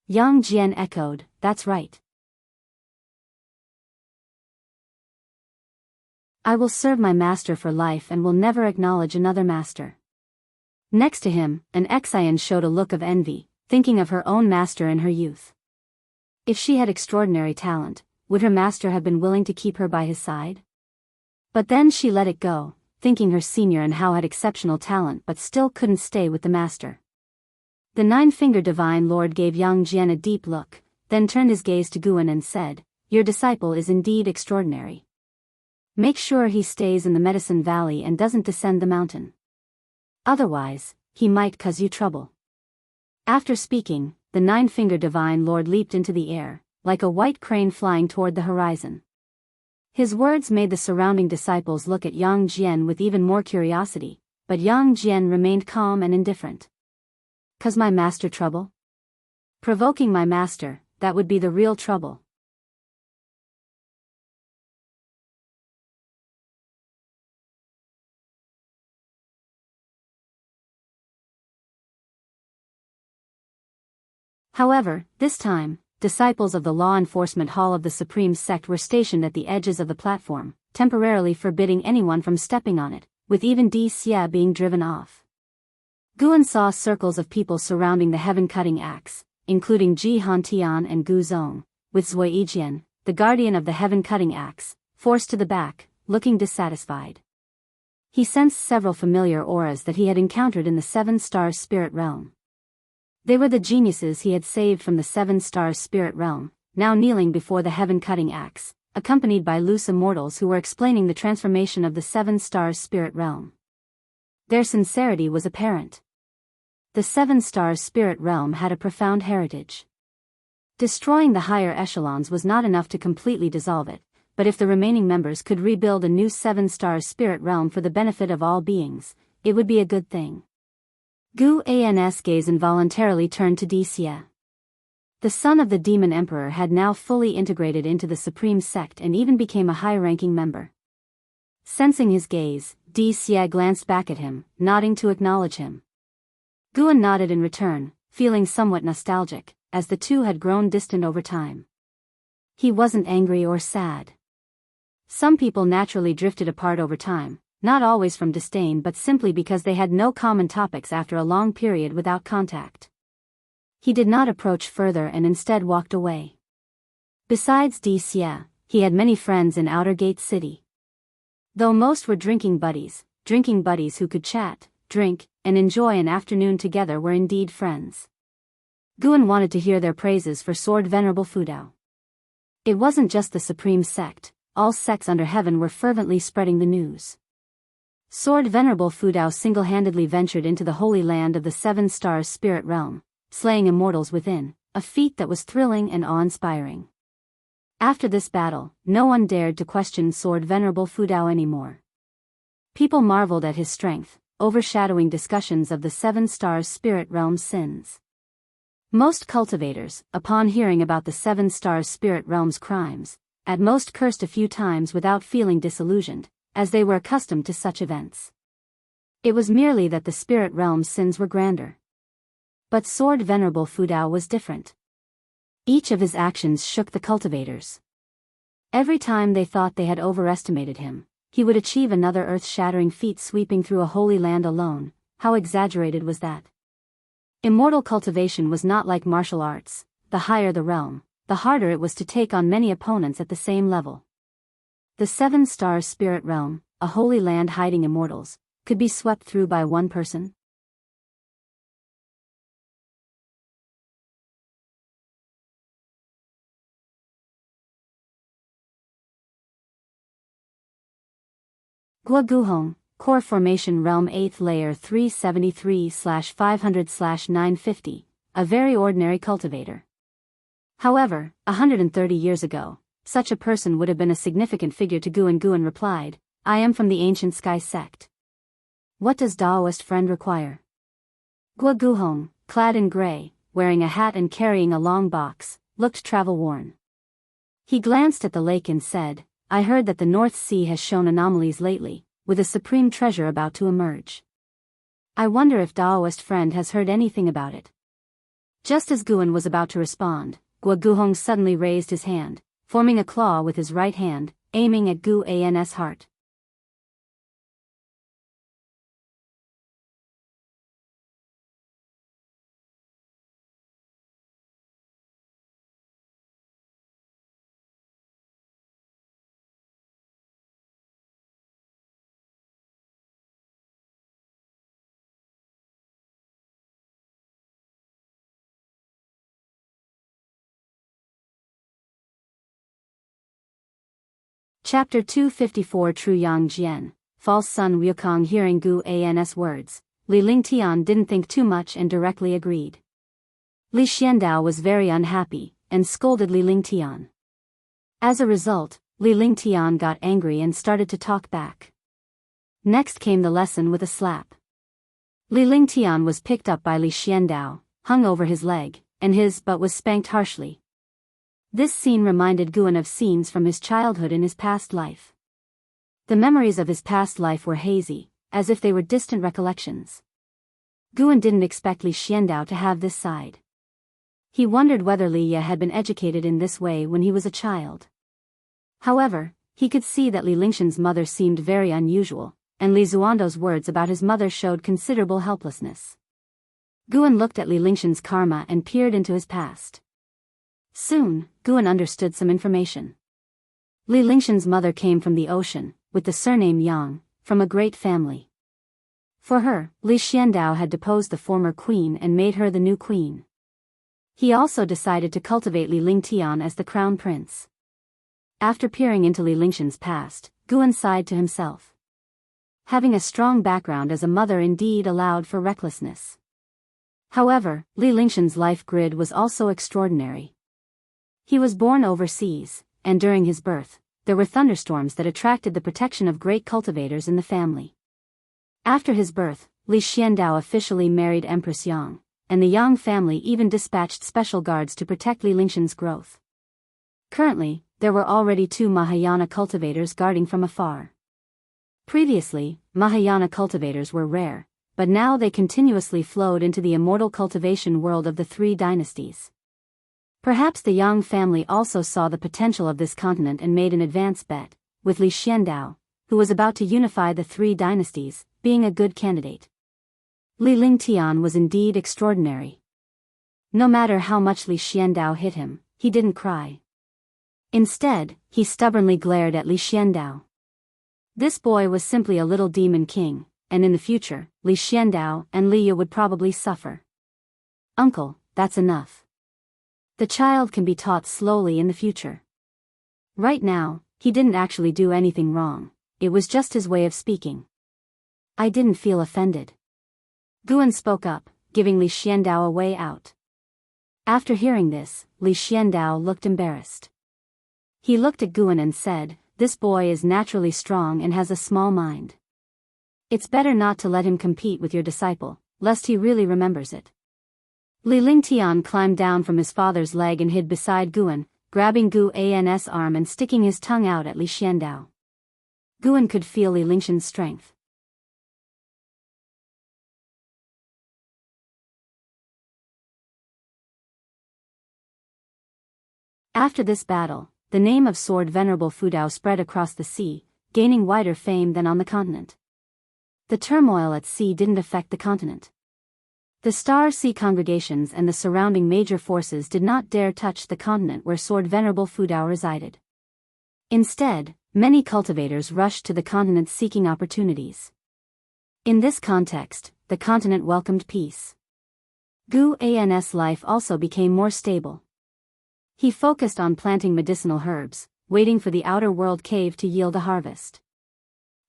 Yang Jian echoed, "That's right. I will serve my master for life and will never acknowledge another master." Next to him, an Xian showed a look of envy, thinking of her own master in her youth. If she had extraordinary talent, would her master have been willing to keep her by his side? But then she let it go, thinking her senior and Hao had exceptional talent but still couldn't stay with the master. The nine-fingered divine lord gave Yang Jian a deep look, then turned his gaze to Guan and said, "Your disciple is indeed extraordinary. Make sure he stays in the Medicine Valley and doesn't descend the mountain. Otherwise, he might cause you trouble." After speaking, the nine-fingered divine lord leaped into the air, like a white crane flying toward the horizon. His words made the surrounding disciples look at Yang Jian with even more curiosity, but Yang Jian remained calm and indifferent. "'Cause my master trouble? Provoking my master, that would be the real trouble." However, this time, disciples of the law enforcement hall of the Supreme Sect were stationed at the edges of the platform, temporarily forbidding anyone from stepping on it, with even Di Xia being driven off. Guan saw circles of people surrounding the heaven-cutting axe, including Ji Hantian and Gu Zong, with Zui Yijian, the guardian of the heaven-cutting axe, forced to the back, looking dissatisfied. He sensed several familiar auras that he had encountered in the Seven Stars Spirit Realm. They were the geniuses he had saved from the Seven Stars Spirit Realm, now kneeling before the heaven-cutting axe, accompanied by loose immortals who were explaining the transformation of the 7 stars spirit realm. Their sincerity was apparent. The 7 stars spirit realm had a profound heritage. Destroying the higher echelons was not enough to completely dissolve it, but if the remaining members could rebuild a new 7 stars spirit realm for the benefit of all beings, it would be a good thing. Gu An's gaze involuntarily turned to Xie. The son of the demon emperor had now fully integrated into the supreme sect and even became a high-ranking member. Sensing his gaze, Xie glanced back at him, nodding to acknowledge him. Guan nodded in return, feeling somewhat nostalgic, as the two had grown distant over time. He wasn't angry or sad. Some people naturally drifted apart over time, not always from disdain but simply because they had no common topics after a long period without contact. He did not approach further and instead walked away. Besides Xie, he had many friends in Outer Gate City. Though most were drinking buddies who could chat, drink, and enjoy an afternoon together were indeed friends. Guan wanted to hear their praises for Sword Venerable Fudao. It wasn't just the supreme sect, all sects under heaven were fervently spreading the news. Sword Venerable Fudao single-handedly ventured into the holy land of the 7 stars spirit realm, slaying immortals within, a feat that was thrilling and awe-inspiring. After this battle, no one dared to question Sword Venerable Fudao anymore. People marveled at his strength, overshadowing discussions of the 7 stars spirit realm's sins. Most cultivators, upon hearing about the 7 stars spirit realm's crimes, at most cursed a few times without feeling disillusioned, as they were accustomed to such events. It was merely that the spirit realm's sins were grander. But Sword Venerable Fudao was different. Each of his actions shook the cultivators. Every time they thought they had overestimated him, he would achieve another earth-shattering feat sweeping through a holy land alone. How exaggerated was that? Immortal cultivation was not like martial arts. The higher the realm, the harder it was to take on many opponents at the same level. The 7 stars spirit realm, a holy land hiding immortals, could be swept through by one person. Guoguhong, Core Formation Realm 8th Layer 373/500/950, a very ordinary cultivator. However, 130 years ago, such a person would have been a significant figure to Guan. Guan replied, I am from the ancient sky sect. What does Daoist friend require? Guoguhong, clad in gray, wearing a hat and carrying a long box, looked travel-worn. He glanced at the lake and said, I heard that the North Sea has shown anomalies lately, with a supreme treasure about to emerge. I wonder if Daoist friend has heard anything about it. Just as Guan was about to respond, Guoguhong suddenly raised his hand, forming a claw with his right hand, aiming at Gu An's heart. Chapter 254 True Yang Jian, False Sun Wukong. Hearing Gu An's words, Li Lingtian didn't think too much and directly agreed. Li Xiandao was very unhappy, and scolded Li Lingtian. As a result, Li Lingtian got angry and started to talk back. Next came the lesson with a slap. Li Lingtian was picked up by Li Xiandao, hung over his leg, and his butt was spanked harshly. This scene reminded Guan of scenes from his childhood in his past life. The memories of his past life were hazy, as if they were distant recollections. Guan didn't expect Li Xiandao to have this side. He wondered whether Li Ye had been educated in this way when he was a child. However, he could see that Li Lingshan's mother seemed very unusual, and Li Zuando's words about his mother showed considerable helplessness. Guan looked at Li Lingshan's karma and peered into his past. Soon, Guan understood some information. Li Lingshan's mother came from the ocean, with the surname Yang, from a great family. For her, Li Xiandao had deposed the former queen and made her the new queen. He also decided to cultivate Li Lingtian as the crown prince. After peering into Li Lingshan's past, Guan sighed to himself. Having a strong background as a mother indeed allowed for recklessness. However, Li Lingshan's life grid was also extraordinary. He was born overseas, and during his birth, there were thunderstorms that attracted the protection of great cultivators in the family. After his birth, Li Xiandao officially married Empress Yang, and the Yang family even dispatched special guards to protect Li Lingshan's growth. Currently, there were already 2 Mahayana cultivators guarding from afar. Previously, Mahayana cultivators were rare, but now they continuously flowed into the immortal cultivation world of the 3 dynasties. Perhaps the Yang family also saw the potential of this continent and made an advance bet, with Li Xiandao, who was about to unify the 3 dynasties, being a good candidate. Li Lingtian was indeed extraordinary. No matter how much Li Xiandao hit him, he didn't cry. Instead, he stubbornly glared at Li Xiandao. This boy was simply a little demon king, and in the future, Li Xiandao and Liya would probably suffer. Uncle, that's enough. The child can be taught slowly in the future. Right now, he didn't actually do anything wrong, it was just his way of speaking. I didn't feel offended. Guan spoke up, giving Li Xiandao a way out. After hearing this, Li Xiandao looked embarrassed. He looked at Guan and said, "This boy is naturally strong and has a small mind. It's better not to let him compete with your disciple, lest he really remembers it." Li Lingtian climbed down from his father's leg and hid beside Guan, grabbing Guan's arm and sticking his tongue out at Li Xiandao. Guan could feel Li Lingshan's strength. After this battle, the name of Sword Venerable Fudao spread across the sea, gaining wider fame than on the continent. The turmoil at sea didn't affect the continent. The Star Sea congregations and the surrounding major forces did not dare touch the continent where Sword Venerable Fudao resided. Instead, many cultivators rushed to the continent seeking opportunities. In this context, the continent welcomed peace. Guan's life also became more stable. He focused on planting medicinal herbs, waiting for the outer world cave to yield a harvest.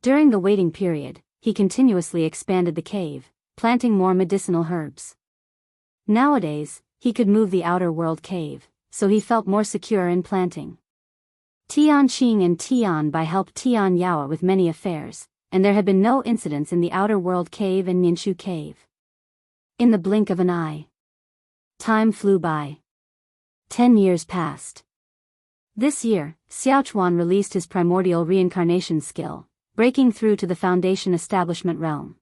During the waiting period, he continuously expanded the cave, planting more medicinal herbs. Nowadays, he could move the outer world cave, so he felt more secure in planting. Tian Qing and Tian Bai helped Tian Yaoa with many affairs, and there had been no incidents in the outer world cave and Ninshu cave. In the blink of an eye, time flew by. 10 years passed. This year, Xiaochuan released his primordial reincarnation skill, breaking through to the Foundation establishment realm.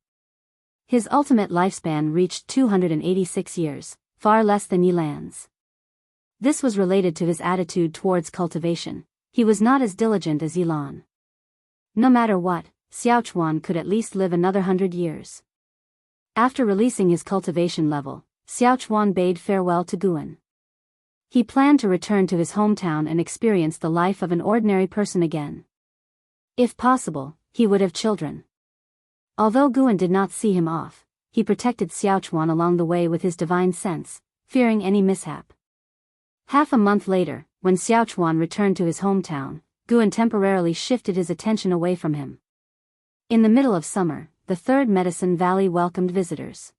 His ultimate lifespan reached 286 years, far less than Yilan's. This was related to his attitude towards cultivation. He was not as diligent as Yilan. No matter what, Xiaochuan could at least live another 100 years. After releasing his cultivation level, Xiaochuan bade farewell to Guan. He planned to return to his hometown and experience the life of an ordinary person again. If possible, he would have children. Although Guan did not see him off, he protected Xiaochuan along the way with his divine sense, fearing any mishap. Half a month later, when Xiaochuan returned to his hometown, Guan temporarily shifted his attention away from him. In the middle of summer, the Third Medicine Valley welcomed visitors.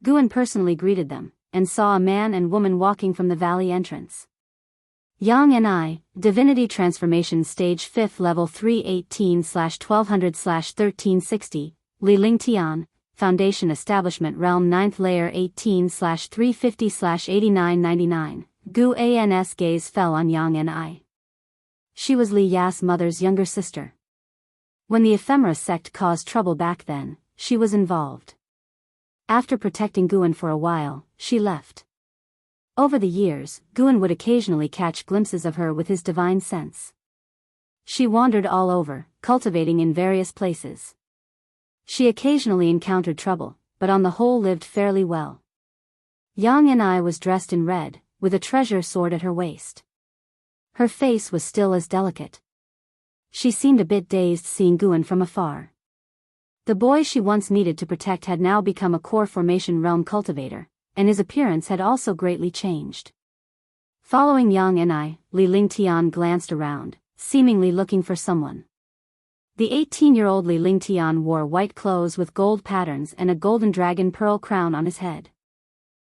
Guan personally greeted them, and saw a man and woman walking from the valley entrance. Yang Ni, Divinity Transformation Stage 5th Level 318/1200/1360, Li Lingtian, Foundation Establishment Realm 9th Layer 18/350/8999, Guan's gaze fell on Yang Ni. She was Li Ya's mother's younger sister. When the ephemera sect caused trouble back then, she was involved. After protecting Guan for a while, she left. Over the years, Guan would occasionally catch glimpses of her with his divine sense. She wandered all over, cultivating in various places. She occasionally encountered trouble, but on the whole lived fairly well. Yang Ni was dressed in red, with a treasure sword at her waist. Her face was still as delicate. She seemed a bit dazed seeing Guan from afar. The boy she once needed to protect had now become a core formation realm cultivator, and his appearance had also greatly changed. Following Yang and I, Li Lingtian glanced around, seemingly looking for someone. The 18-year-old Li Lingtian wore white clothes with gold patterns and a golden dragon pearl crown on his head.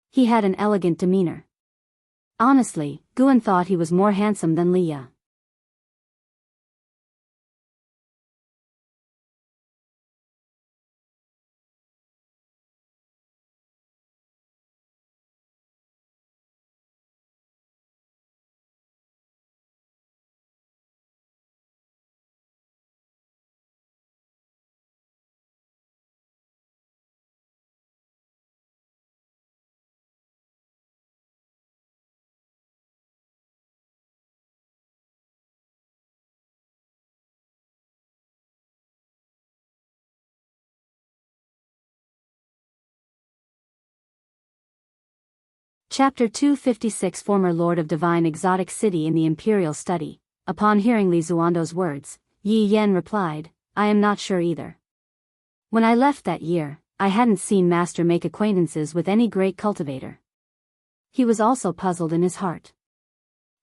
He had an elegant demeanor. Honestly, Guan thought he was more handsome than Liya. Chapter 256 Former Lord of Divine Exotic City in the Imperial Study. Upon hearing Li Zuando's words, Yi Yan replied, I am not sure either. When I left that year, I hadn't seen Master make acquaintances with any great cultivator. He was also puzzled in his heart.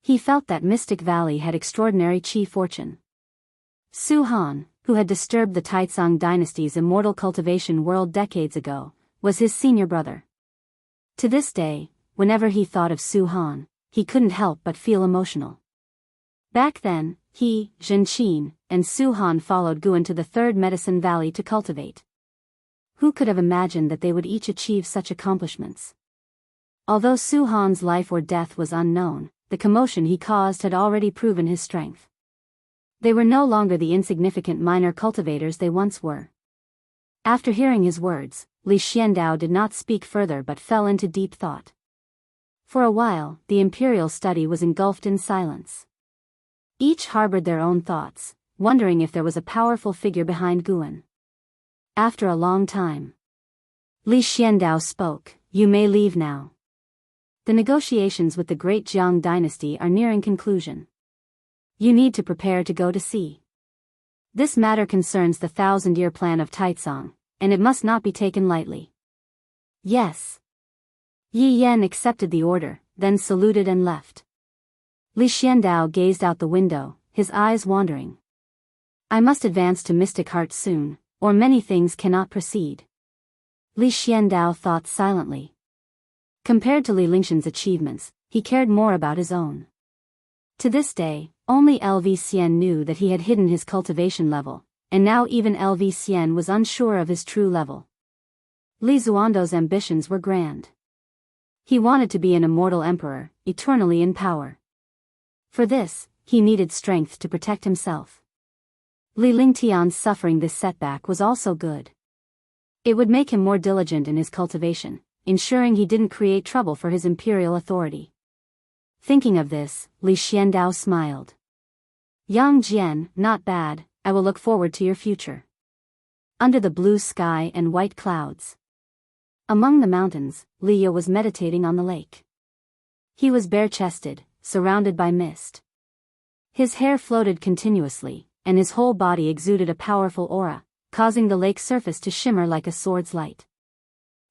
He felt that Mystic Valley had extraordinary chi fortune. Su Han, who had disturbed the Taizong dynasty's immortal cultivation world decades ago, was his senior brother. To this day, whenever he thought of Su Han, he couldn't help but feel emotional. Back then, he, Zhenqin, and Su Han followed Guan to the Third Medicine Valley to cultivate. Who could have imagined that they would each achieve such accomplishments? Although Su Han's life or death was unknown, the commotion he caused had already proven his strength. They were no longer the insignificant minor cultivators they once were. After hearing his words, Li Xiandao did not speak further but fell into deep thought. For a while, the imperial study was engulfed in silence. Each harbored their own thoughts, wondering if there was a powerful figure behind Guan. After a long time, Li Xiandao spoke, You may leave now. The negotiations with the great Jiang dynasty are nearing conclusion. You need to prepare to go to sea. This matter concerns the 1,000-year plan of Taizong, and it must not be taken lightly. Yes. Yi Yan accepted the order, then saluted and left. Li Xiandao gazed out the window, his eyes wandering. I must advance to Mystic Heart soon, or many things cannot proceed. Li Xiandao thought silently. Compared to Li Lingxian's achievements, he cared more about his own. To this day, only LV Xian knew that he had hidden his cultivation level, and now even LV Xian was unsure of his true level. Li Zuando's ambitions were grand. He wanted to be an immortal emperor, eternally in power. For this, he needed strength to protect himself. Li Lingtian's suffering this setback was also good. It would make him more diligent in his cultivation, ensuring he didn't create trouble for his imperial authority. Thinking of this, Li Xiandao smiled. Yang Jian, not bad, I will look forward to your future. Under the blue sky and white clouds. Among the mountains, Liya was meditating on the lake. He was bare-chested, surrounded by mist. His hair floated continuously, and his whole body exuded a powerful aura, causing the lake's surface to shimmer like a sword's light.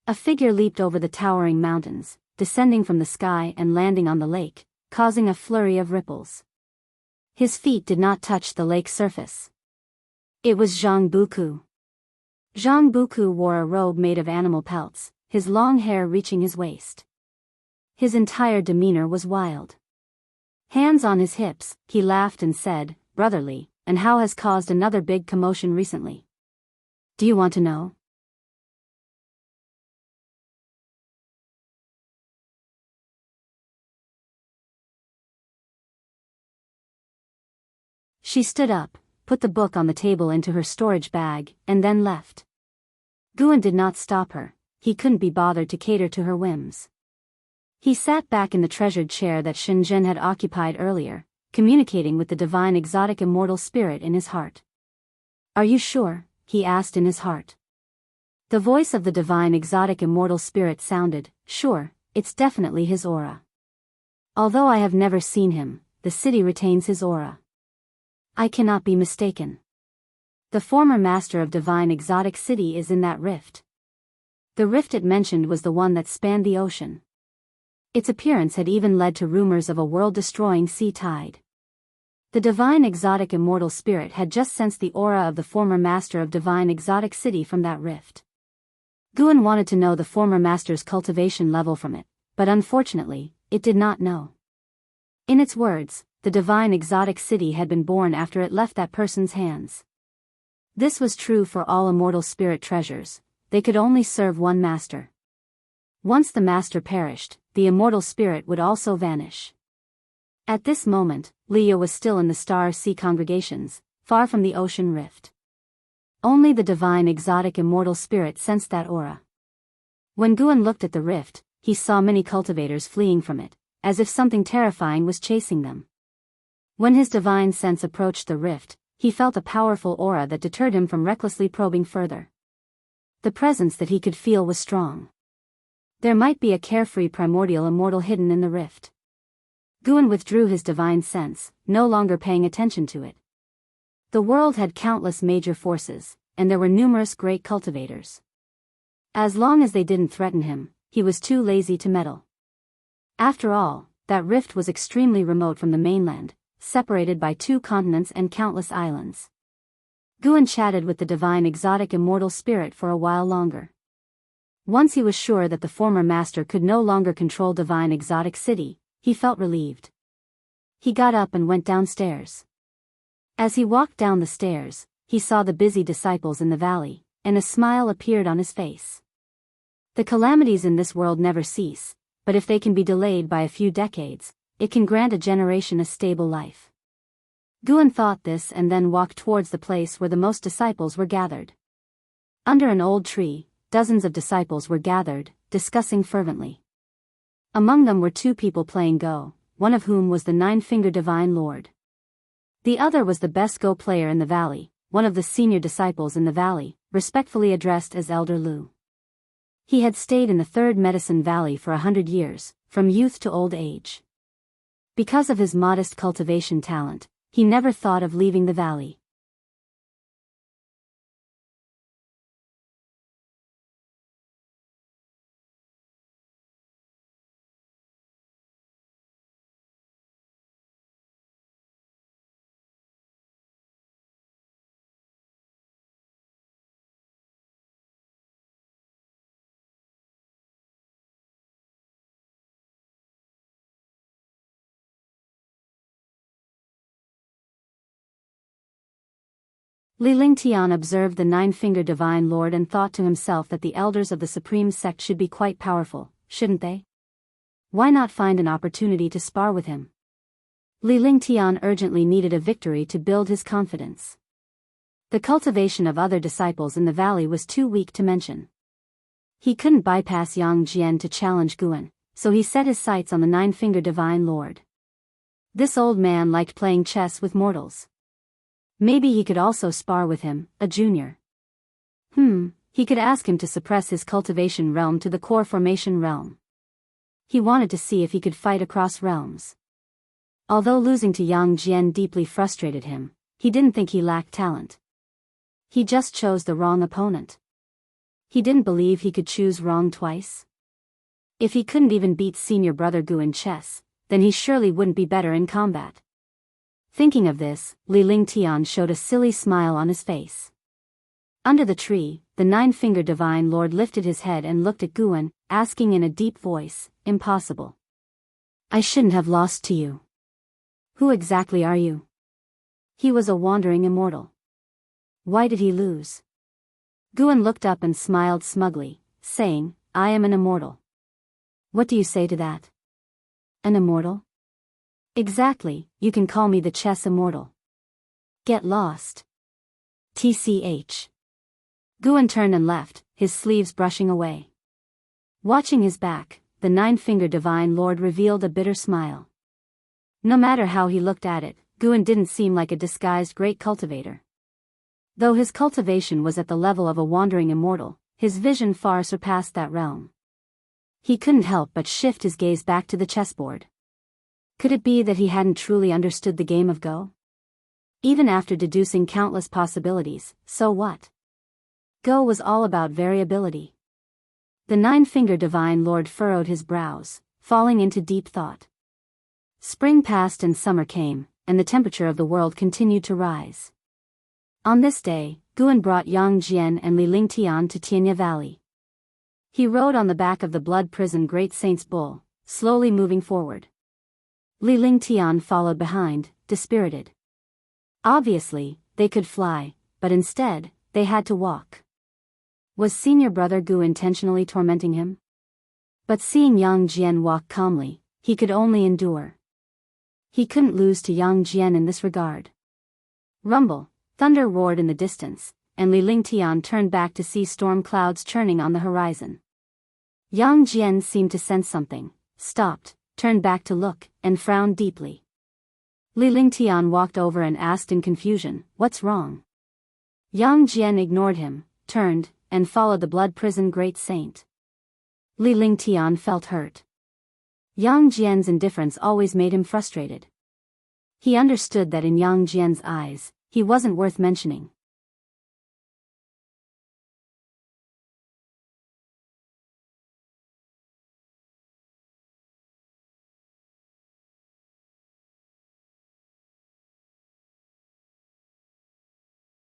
A figure leaped over the towering mountains, descending from the sky and landing on the lake, causing a flurry of ripples. His feet did not touch the lake's surface. It was Zhang Buku. Zhang Buku wore a robe made of animal pelts, his long hair reaching his waist. His entire demeanor was wild. Hands on his hips, he laughed and said, Brotherly, and how has caused another big commotion recently? Do you want to know? She stood up, put the book on the table into her storage bag, and then left. Guan did not stop her, he couldn't be bothered to cater to her whims. He sat back in the treasured chair that Shenzhen had occupied earlier, communicating with the divine exotic immortal spirit in his heart. Are you sure? He asked in his heart. The voice of the divine exotic immortal spirit sounded, Sure, it's definitely his aura. Although I have never seen him, the city retains his aura. I cannot be mistaken. The former master of divine exotic city is in that rift. The rift it mentioned was the one that spanned the ocean. Its appearance had even led to rumors of a world-destroying sea tide. The divine exotic immortal spirit had just sensed the aura of the former master of divine exotic city from that rift. Guan wanted to know the former master's cultivation level from it, but unfortunately, it did not know. In its words, the divine exotic city had been born after it left that person's hands. This was true for all immortal spirit treasures. They could only serve one master. Once the master perished, the immortal spirit would also vanish. At this moment, Leah was still in the Star Sea congregations, far from the ocean rift. Only the divine exotic immortal spirit sensed that aura. When Guan looked at the rift, he saw many cultivators fleeing from it, as if something terrifying was chasing them. When his divine sense approached the rift, he felt a powerful aura that deterred him from recklessly probing further. The presence that he could feel was strong. There might be a carefree primordial immortal hidden in the rift. Guan withdrew his divine sense, no longer paying attention to it. The world had countless major forces, and there were numerous great cultivators. As long as they didn't threaten him, he was too lazy to meddle. After all, that rift was extremely remote from the mainland, separated by 2 continents and countless islands. Guan chatted with the divine exotic immortal spirit for a while longer. Once he was sure that the former master could no longer control divine exotic city, he felt relieved. He got up and went downstairs. As he walked down the stairs, he saw the busy disciples in the valley, and a smile appeared on his face. The calamities in this world never cease, but if they can be delayed by a few decades, it can grant a generation a stable life. Guan thought this and then walked towards the place where the most disciples were gathered. Under an old tree, dozens of disciples were gathered, discussing fervently. Among them were 2 people playing Go, one of whom was the 9-fingered Divine Lord. The other was the best Go player in the valley, one of the senior disciples in the valley, respectfully addressed as Elder Lu. He had stayed in the 3rd Medicine Valley for 100 years, from youth to old age. Because of his modest cultivation talent, he never thought of leaving the valley. Li Lingtian observed the 9-fingered Divine Lord and thought to himself that the elders of the Supreme Sect should be quite powerful, shouldn't they? Why not find an opportunity to spar with him? Li Lingtian urgently needed a victory to build his confidence. The cultivation of other disciples in the valley was too weak to mention. He couldn't bypass Yang Jian to challenge Guan, so he set his sights on the 9-fingered Divine Lord. This old man liked playing chess with mortals. Maybe he could also spar with him, a junior. He could ask him to suppress his cultivation realm to the core formation realm. He wanted to see if he could fight across realms. Although losing to Yang Jian deeply frustrated him, he didn't think he lacked talent. He just chose the wrong opponent. He didn't believe he could choose wrong twice. If he couldn't even beat senior brother Gu in chess, then he surely wouldn't be better in combat. Thinking of this, Li Lingtian showed a silly smile on his face. Under the tree, the 9-fingered Divine Lord lifted his head and looked at Guan, asking in a deep voice, "Impossible. I shouldn't have lost to you. Who exactly are you?" He was a wandering immortal. Why did he lose? Guan looked up and smiled smugly, saying, "I am an immortal." What do you say to that? An immortal? Exactly, you can call me the chess immortal. Get lost. TCH. Guan turned and left, his sleeves brushing away. Watching his back, the 9-fingered Divine Lord revealed a bitter smile. No matter how he looked at it, Guan didn't seem like a disguised great cultivator. Though his cultivation was at the level of a wandering immortal, his vision far surpassed that realm. He couldn't help but shift his gaze back to the chessboard. Could it be that he hadn't truly understood the game of Go? Even after deducing countless possibilities, so what? Go was all about variability. The nine-fingered divine lord furrowed his brows, falling into deep thought. Spring passed and summer came, and the temperature of the world continued to rise. On this day, Guan brought Yang Jian and Li Lingtian to Tianya Valley. He rode on the back of the blood prison great saint's bull, slowly moving forward. Li Lingtian followed behind, dispirited. Obviously, they could fly, but instead, they had to walk. Was senior brother Gu intentionally tormenting him? But seeing Yang Jian walk calmly, he could only endure. He couldn't lose to Yang Jian in this regard. Rumble, thunder roared in the distance, and Li Lingtian turned back to see storm clouds churning on the horizon. Yang Jian seemed to sense something, stopped, turned back to look, and frowned deeply. Li Lingtian walked over and asked in confusion, "What's wrong?" Yang Jian ignored him, turned, and followed the blood prison great saint. Li Lingtian felt hurt. Yang Jian's indifference always made him frustrated. He understood that in Yang Jian's eyes, he wasn't worth mentioning.